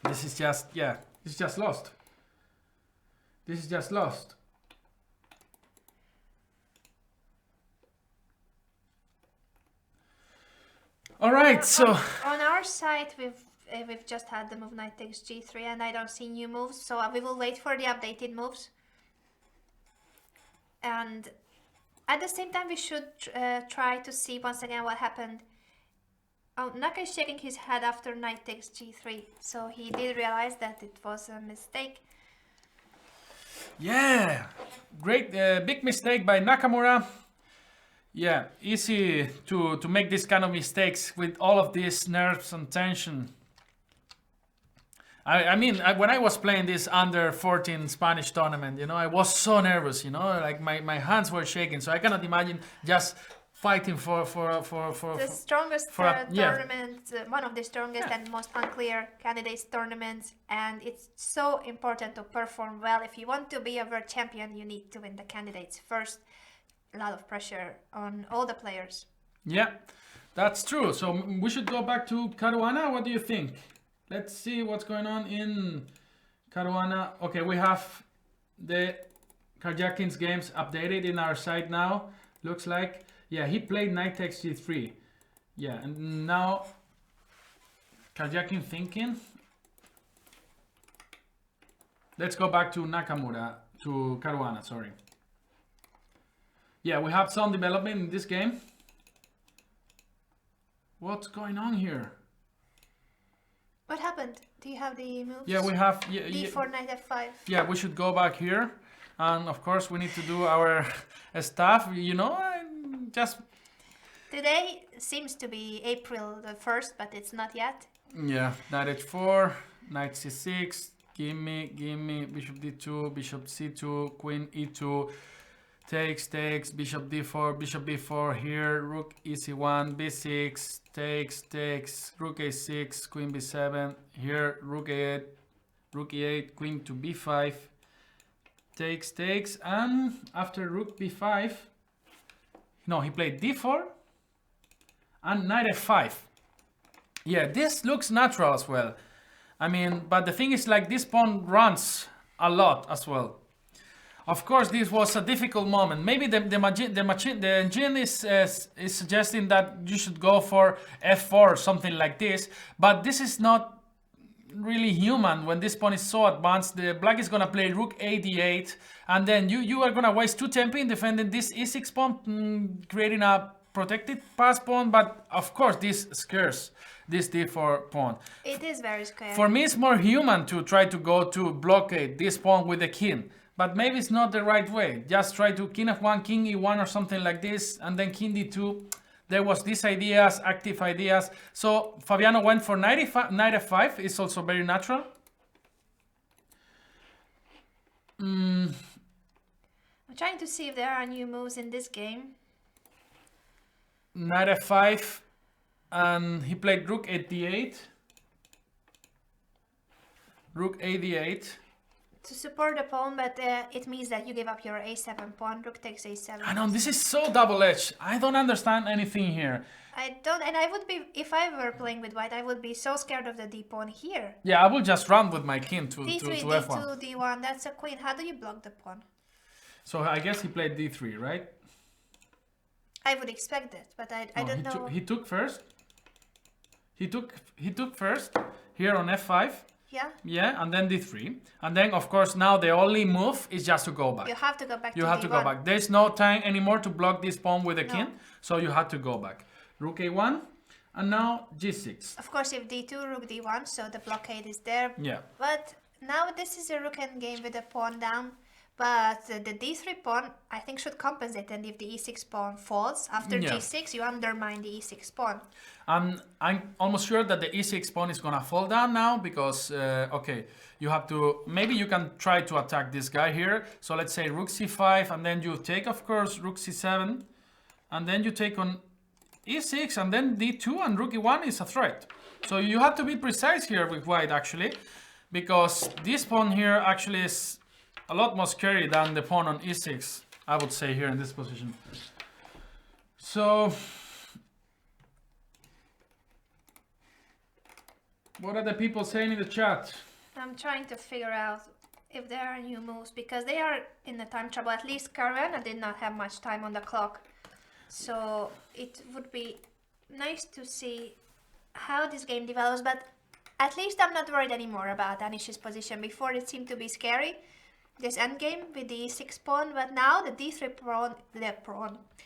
This is just, yeah, this is just lost. This is just lost. All right, so on our side we've just had the move knight takes g3, and I don't see new moves, so we will wait for the updated moves. And at the same time we should try to see once again what happened. Oh, Naka is shaking his head after knight takes g3, so he did realize that it was a mistake. Yeah, great, big mistake by Nakamura. Yeah, easy to make this kind of mistakes with all of these nerves and tension. I mean, when I was playing this under 14 Spanish tournament, you know, I was so nervous, you know, like my hands were shaking. So I cannot imagine just fighting for the strongest tournament, one of the strongest and most unclear candidates tournaments. And it's so important to perform well. If you want to be a world champion, you need to win the candidates first. A lot of pressure on all the players. Yeah, that's true. So we should go back to Caruana. What do you think? Let's see what's going on in Caruana. Okay, we have the Karjakin's games updated in our site now. Looks like, yeah, he played knight takes g3. Yeah, and now Karjakin thinking. Let's go back to Nakamura, to Caruana, sorry. Yeah, we have some development in this game. What's going on here? What happened? Do you have the moves? Yeah, we have d4, knight f5. Yeah, we should go back here. And of course, we need to do our stuff, you know, just... Today seems to be April the 1st, but it's not yet. Yeah, knight h4, knight c6, gimme, bishop d2, bishop c2, queen e2, takes, bishop d4 here, rook ec1, b6, takes, rook a6, queen b7, here, rook e8, queen to b5, takes, and after rook b5, no, he played d4, and knight f5. Yeah, this looks natural as well. I mean, but the thing is, like, this pawn runs a lot as well. Of course, this was a difficult moment. Maybe the engine is suggesting that you should go for f4 or something like this, but this is not really human. When this pawn is so advanced, the black is gonna play rook a d8, and then you are gonna waste 2 tempi in defending this e6 pawn, creating a protected pass pawn. But of course, this scares this d4 pawn. It is very scary. For me, it's more human to try to go to blockade this pawn with the king. But maybe it's not the right way. Just try to king f1, king e1 or something like this, and then king d2. There was these ideas, active ideas. So Fabiano went for knight f5. It's also very natural. I'm trying to see if there are new moves in this game. Knight f5. And he played rook at d8. Rook a d8. To support the pawn, but it means that you give up your a7 pawn. Rook takes a7. I know, this is so double-edged. I don't understand anything here. I don't, and I would be, if I were playing with white, I would be so scared of the d pawn here. Yeah, I will just run with my king to d3, f1. d2, d1, that's a queen. How do you block the pawn? So I guess he played d3, right? I would expect that, but I don't know. He took first. He took first here on f5. Yeah. Yeah, and then d3. And then, of course, now the only move is just to go back. You have to go back You to have d1. to go back. There's no time anymore to block this pawn with the No. king, so you had to go back. Rook a1, and now g6. Of course, if d2, rook d1, so the blockade is there. Yeah. But now this is a rook endgame with the pawn down. But the d3 pawn, I think, should compensate. And if the e6 pawn falls, after g6, you undermine the e6 pawn. I'm almost sure that the e6 pawn is gonna fall down now because, okay, you have to, maybe you can try to attack this guy here. So let's say rook c5, and then you take, of course, rook c7, and then you take on e6, and then d2, and rook e1 is a threat. So you have to be precise here with white, actually, because this pawn here actually is a lot more scary than the pawn on e6, I would say, here in this position. So what are the people saying in the chat? I'm trying to figure out if there are new moves, because they are in the time trouble. At least Caruana did not have much time on the clock. So it would be nice to see how this game develops, but at least I'm not worried anymore about Anish's position. Before it seemed to be scary, this endgame with the e6 pawn, but now the d3 pawn,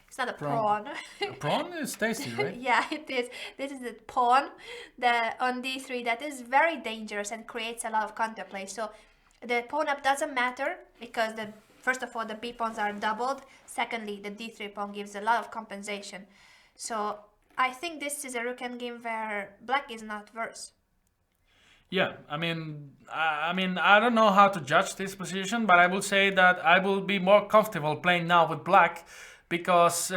it's not a pawn. A pawn is tasty, right? Yeah, it is. This is the pawn on d3 that is very dangerous and creates a lot of counterplay. So the pawn up doesn't matter because first of all, the b pawns are doubled. Secondly, the d3 pawn gives a lot of compensation. So I think this is a rook endgame where black is not worse. Yeah, I mean, I don't know how to judge this position, but I will say that I will be more comfortable playing now with black, because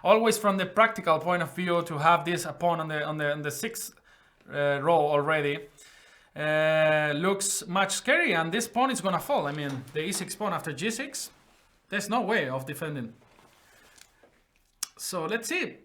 always from the practical point of view, to have this pawn on the sixth row already looks much scary, and this pawn is gonna fall. I mean, the e6 pawn after g6, there's no way of defending. So let's see.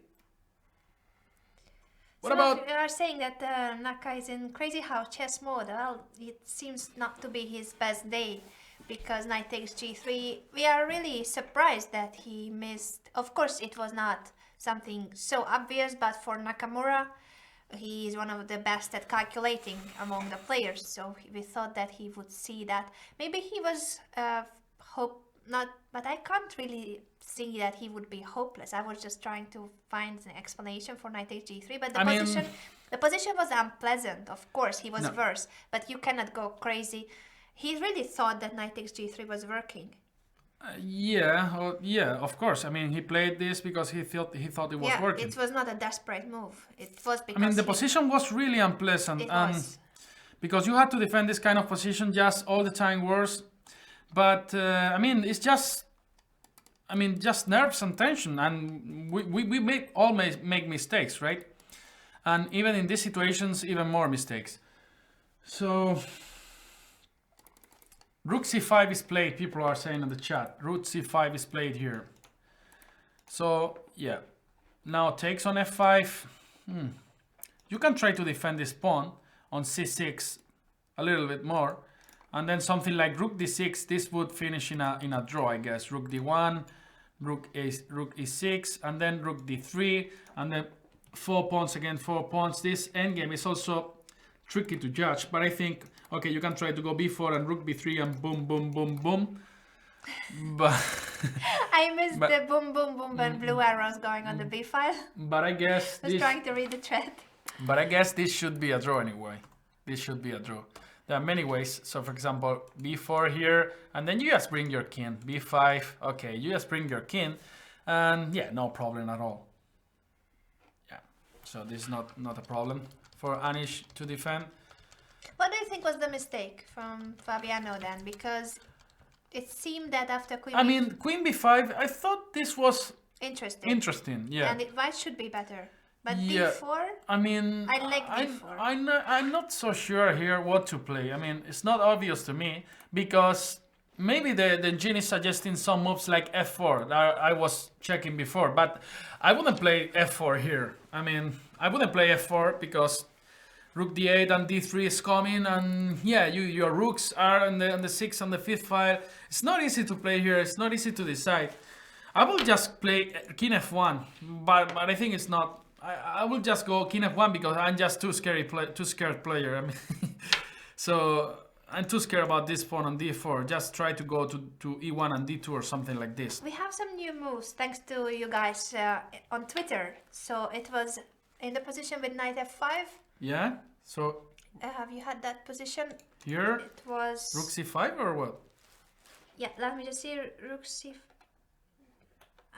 What about? You are saying that Naka is in crazy house chess mode. Well, it seems not to be his best day, because knight takes g3. We are really surprised that he missed. Of course, it was not something so obvious, but for Nakamura, he is one of the best at calculating among the players. So we thought that he would see that. Maybe he was but I can't really see that he would be hopeless. I was just trying to find an explanation for knight takes g3, but the position was unpleasant. Of course, he was worse, but you cannot go crazy. He really thought that knight takes g3 was working. Yeah, of course. I mean, he played this because he thought it was working. It was not a desperate move. It was because I mean, the position was really unpleasant, it was. Because you had to defend this kind of position just all the time worse. But I mean, it's just nerves and tension, and we always make mistakes, right? And even in these situations, even more mistakes. So rook c5 is played. People are saying in the chat, rook c5 is played here. So yeah, now takes on f5. You can try to defend this pawn on c6 a little bit more. And then something like rook d6, this would finish in a draw, I guess. Rook d1, rook e6, and then rook d3, and then 4 pawns again, 4 pawns. This endgame is also tricky to judge, but I think, okay, you can try to go b4 and rook b3 and boom, boom, boom, boom. But I missed the boom, boom, boom, and blue arrows going on the b file. But I guess I was trying to read the thread. But I guess this should be a draw anyway. This should be a draw. There are many ways. So for example, b4 here, and then you just bring your king. b5, okay, you just bring your king, and yeah, no problem at all. Yeah, so this is not a problem for Anish to defend. What do you think was the mistake from Fabiano then? Because it seemed that after queen queen b5, I thought this was interesting. Yeah. And white should be better. But d4? I mean, I like d4. I'm not so sure here what to play. I mean, it's not obvious to me because maybe the engine is suggesting some moves like f4 that I was checking before, but I wouldn't play f4 here. I mean, I wouldn't play f4 because rook d8 and d3 is coming, and yeah, your rooks are on the 6th and the 5th file. It's not easy to play here. It's not easy to decide. I will just play king f1, but I think it's not. I will just go king f1 because I'm just too scared player. I mean, so I'm too scared about this pawn on d4. Just try to go to e1 and d2 or something like this. We have some new moves thanks to you guys on Twitter. So it was in the position with knight f5. Yeah. So have you had that position? Here. It was rook c5 or what? Yeah. Let me just see rook c5.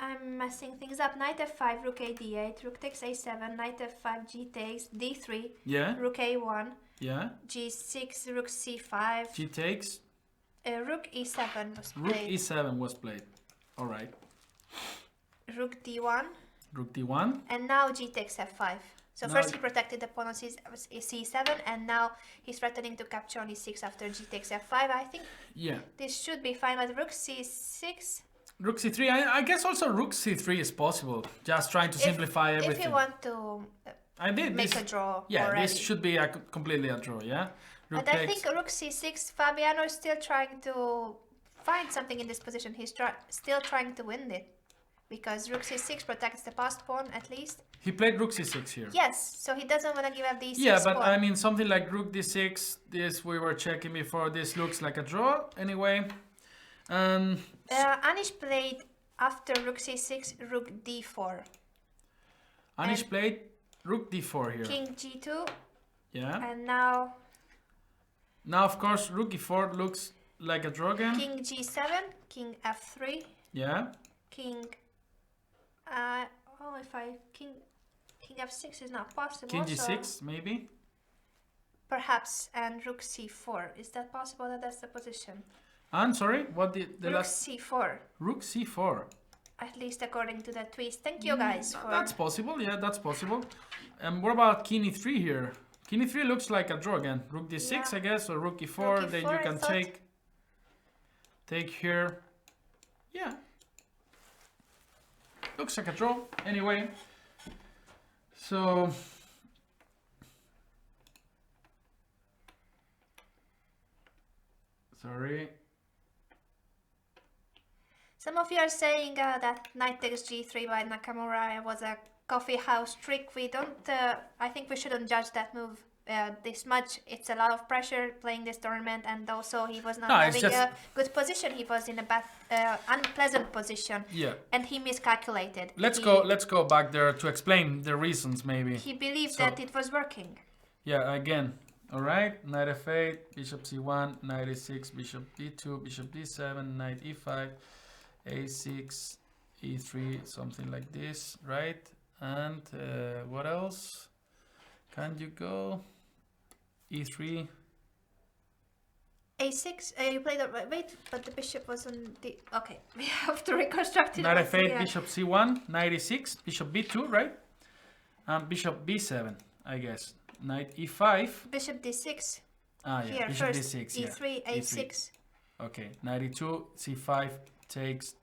I'm messing things up. Knight f5, rook a d8, rook takes a7, knight f5, g takes, d3, yeah, rook a1, yeah, g6, rook c5, g takes, rook e7 was played. Rook e7 was played. All right. Rook d1. Rook d1. And now g takes f5. So now first he protected the pawn on c7, and now he's threatening to capture on e6 after g takes f5. I think this should be fine, but rook c6. Rook c3, I guess also rook c3 is possible. Just trying to simplify everything. If you want to make a draw already. This should be completely a draw, yeah? Rook but I think rook c6, Fabiano is still trying to find something in this position. He's still trying to win it. Because rook c6 protects the passed pawn at least. He played rook c6 here. Yes, so he doesn't want to give up the e6 Yeah, but pawn. I mean something like rook d6, this we were checking before, this looks like a draw anyway. Anish played after rook c6, rook d4. Anish played rook d4 here. King g2. Yeah. And now... Now, of course, rook e4 looks like a draw again. King g7, king f3. Yeah. King... King f6 is not possible. King g6, maybe? Perhaps, and rook c4. Is that possible that that's the position? And sorry, what did the rook last? c4. Rook c4. At least according to that tweet. Thank you guys for... That's possible, yeah, that's possible. And what about king e3 here? King e3 looks like a draw again. Rook d6, I guess, or rook e4. Rook e4, then you can take here. Yeah. Looks like a draw. Anyway. So... Sorry. Some of you are saying that knight takes g3 by Nakamura was a coffee house trick. We don't. I think we shouldn't judge that move this much. It's a lot of pressure playing this tournament, and also he was not having a good position. He was in a bad, unpleasant position. Yeah. And he miscalculated. Let's go back there to explain the reasons. Maybe he believed that it was working. Yeah. Again. All right. Knight f8, bishop c1, knight e6, bishop d2, bishop d7, knight e5. a6, e3, something like this, right? And what else can you go? e3, a6. You played wait, but the bishop was on the. Okay, we have to reconstruct it. Knight f8, bishop c1, knight e6, bishop b2, right? And bishop b7, I guess. Knight e5. Bishop d6. Ah, yeah. Here, bishop first, d6. e3, yeah. a6. E3. Okay. Knight e2, c5, takes,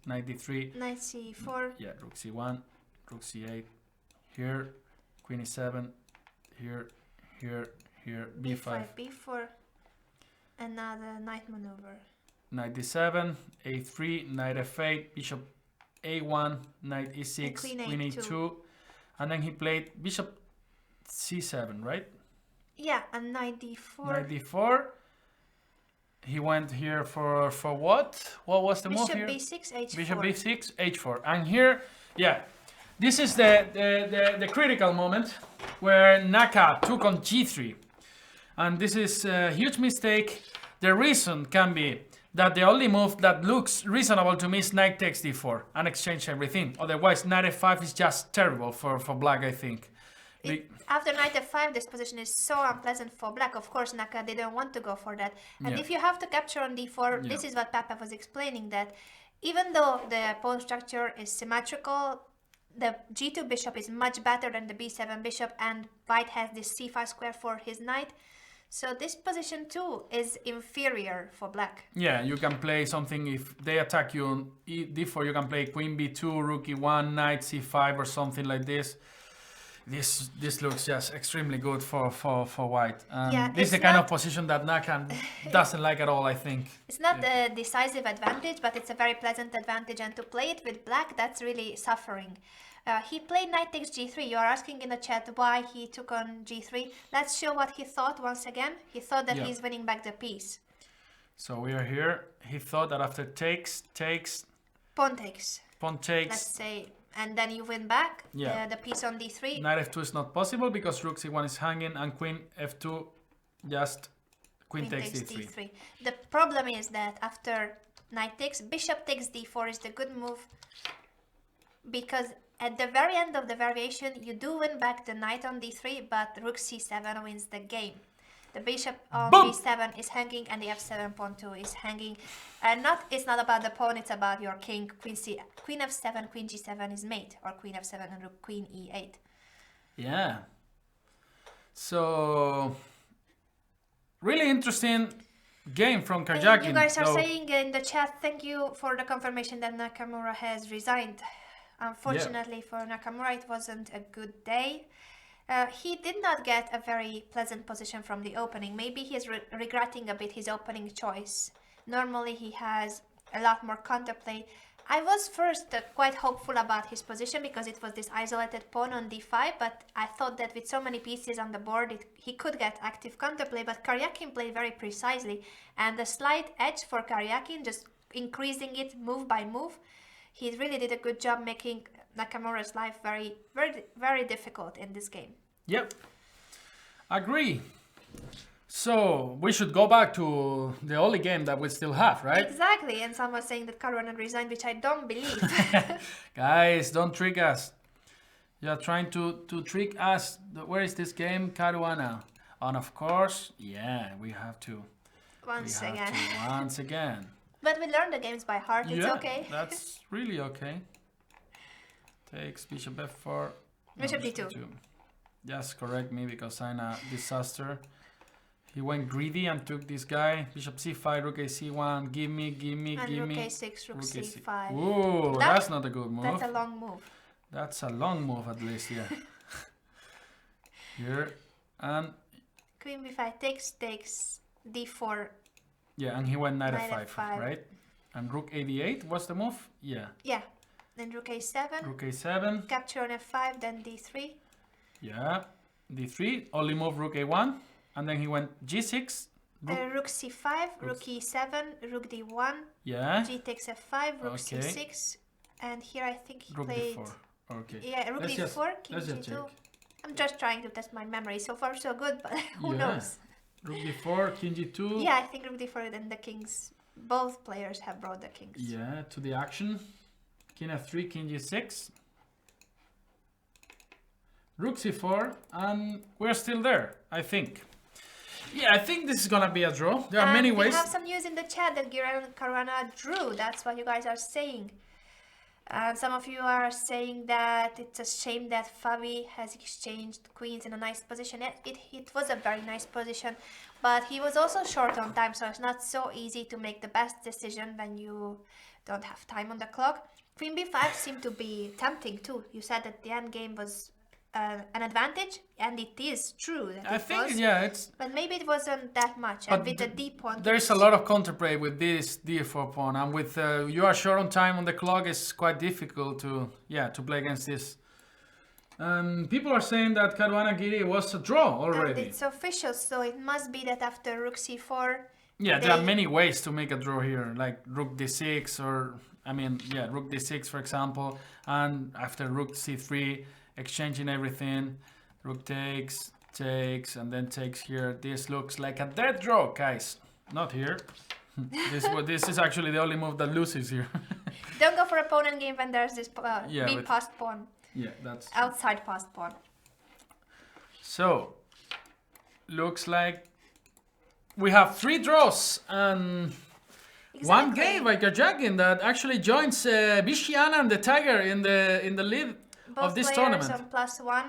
knight d3. Knight c4. Yeah, rook c1, rook c8. Here, queen e7. Here, b5. b4. Another knight maneuver. Knight d7, a3, knight f8, bishop a1, knight e6, queen a2. And then he played bishop c7, right? Yeah, and knight d4. Knight d4. He went here for what? What was the move here? Bishop b6, h4. Bishop b6, h4. And here, yeah, this is the critical moment where Naka took on g3. And this is a huge mistake. The reason can be that the only move that looks reasonable to me is knight takes d4 and exchange everything. Otherwise, knight f5 is just terrible for black, I think. After knight f5, this position is so unpleasant for black. Of course, Naka didn't want to go for that. And if you have to capture on d4, this is what Papa was explaining, that even though the pawn structure is symmetrical, the g2 bishop is much better than the b7 bishop, and white has this c5 square for his knight. So this position too is inferior for black. Yeah, you can play something if they attack you on d4. You can play queen b2, rook e1, knight c5 or something like this. This looks just extremely good for white. This is the kind of position that Naka doesn't like at all, I think. It's not a decisive advantage, but it's a very pleasant advantage, and to play it with black, that's really suffering. He played knight takes g3. You are asking in the chat why he took on g3. Let's show what he thought once again. He thought that he's winning back the piece. So we are here. He thought that after takes, pawn takes. Let's say, and then you win back the piece on d3. Knight f2 is not possible because rook c1 is hanging, and queen f2 just queen takes d3. The problem is that after knight takes, bishop takes d4 is the good move, because at the very end of the variation you do win back the knight on d3, but rook c7 wins the game. The bishop on b7 is hanging, and the f7 pawn too is hanging. And it's not about the pawn, it's about your king. Queen f7, queen g7 is mate, or queen f7 and rook queen e8. Yeah. So really interesting game from Karjakin. You guys are saying in the chat, thank you for the confirmation that Nakamura has resigned. Unfortunately for Nakamura, it wasn't a good day. He did not get a very pleasant position from the opening. Maybe he's regretting a bit his opening choice. Normally he has a lot more counterplay. I was first quite hopeful about his position because it was this isolated pawn on d5, but I thought that with so many pieces on the board he could get active counterplay, but Karjakin played very precisely, and the slight edge for Karjakin, just increasing it move by move, he really did a good job making Nakamura's life very, very, very difficult in this game. Yep, agree. So we should go back to the only game that we still have, right? Exactly, and someone saying that Caruana resigned, which I don't believe. Guys, don't trick us. You are trying to trick us. Where is this game, Caruana? And of course, we have to. Once again. But we learn the games by heart, it's okay. That's really okay. Takes bishop f4. Bishop d2. Just correct me because I'm a disaster. He went greedy and took this guy. Bishop c5, rook a c1. Give me. Rook a6, rook c5. Ooh, that's not a good move. That's a long move. That's a long move at least, yeah. Here, and... Queen b5 takes d4. Yeah, and he went knight f5, right? And rook a d8 was the move? Yeah. Yeah. Then rook a7. Rook a7. Capture on f5, then d3. Yeah. d3, only move rook a1. And then he went g6. Rook c5, rook e7, rook d1. Yeah. G takes f5, rook c6. And here I think he rook played... d4. Okay. Yeah, rook d4, king g2. I'm just trying to test my memory. So far so good, but who knows? Rook d4, king g2. Yeah, I think rook d4 and the kings. Both players have brought the kings. Yeah, to the action. King f3, king g6. Rook c4, and we're still there, I think. Yeah, I think this is gonna be a draw. There are many ways. We have some news in the chat that Caruana drew. That's what you guys are saying. And some of you are saying that it's a shame that Fabi has exchanged queens in a nice position. It was a very nice position, but he was also short on time, so it's not so easy to make the best decision when you don't have time on the clock. Queen b5 seemed to be tempting too. You said that the endgame was an advantage, and it is true that I think it's... But maybe it wasn't that much, and with the d pawn... There's a lot of counterplay with this d4 pawn, and with you are short on time on the clock, it's quite difficult to play against this. People are saying that Caruana Giri was a draw already. And it's official, so it must be that after rook c4... Yeah, there are many ways to make a draw here, like rook d6, or... rook d6 for example, and after rook c3, exchanging everything, rook takes, and then takes here. This looks like a dead draw, guys. Not here. This is actually the only move that loses here. Don't go for a pawn endgame when there's this being passed pawn. Yeah, that's outside passed pawn. So, looks like we have 3 draws and one game by Karjakin that actually joins Vishiana and the Tiger in the lead. of this players tournament. on +1.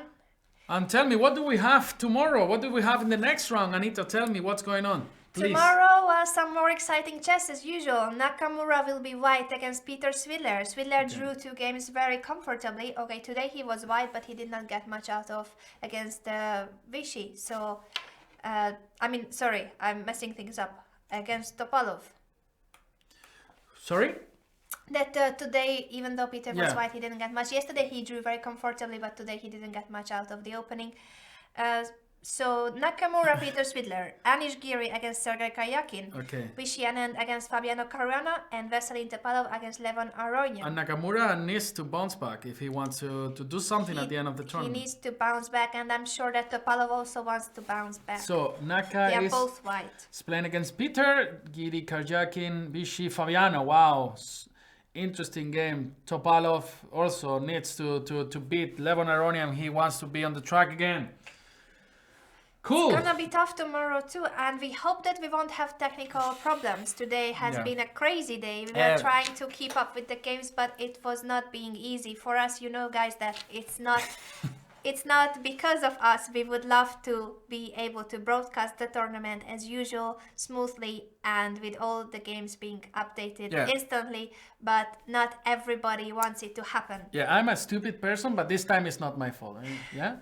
And tell me, what do we have tomorrow? What do we have in the next round? Anita, tell me what's going on. Please. Tomorrow, some more exciting chess as usual. Nakamura will be white against Peter Svidler. Svidler drew 2 games very comfortably. Okay, today he was white, but he did not get much out of against Vichy. So, sorry, I'm messing things up. Against Topalov. Sorry? That today, even though Peter was white, he didn't get much. Yesterday he drew very comfortably, but today he didn't get much out of the opening. So Nakamura, Peter Svidler, Anish Giri against Sergei Karyakin, Vichy Anand against Fabiano Caruana, and Veselin Topalov against Levan Aronyan. And Nakamura needs to bounce back if he wants to do something at the end of the tournament. He needs to bounce back, and I'm sure that Topalov also wants to bounce back. So Naka is both white. playing against Peter, Giri, Karyakin, Vichy, Fabiano. Wow. Interesting game. Topalov also needs to beat Levan Aronyan. He wants to be on the track again. Cool. It's gonna be tough tomorrow too, and we hope that we won't have technical problems. Today has been a crazy day. We were trying to keep up with the games, but it was not being easy for us. You know, guys, that it's not. It's not because of us. We would love to be able to broadcast the tournament as usual, smoothly, and with all the games being updated instantly, but not everybody wants it to happen. Yeah, I'm a stupid person, but this time it's not my fault. Yeah?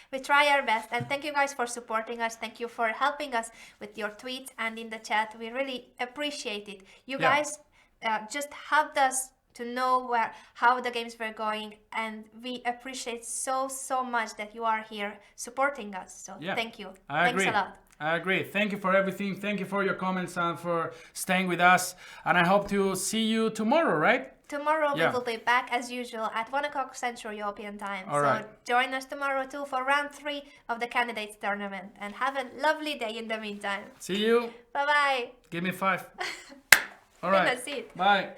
We try our best, and thank you guys for supporting us. Thank you for helping us with your tweets and in the chat. We really appreciate it. You guys just helped us to know how the games were going, and we appreciate so much that you are here supporting us. So thank you. Thanks a lot. I agree. Thank you for everything. Thank you for your comments and for staying with us. And I hope to see you tomorrow, right? Tomorrow we will be back as usual at 1 o'clock Central European Time. So join us tomorrow too for round 3 of the Candidates Tournament. And have a lovely day in the meantime. See you. Bye-bye. Give me 5. All right. That's it. Bye.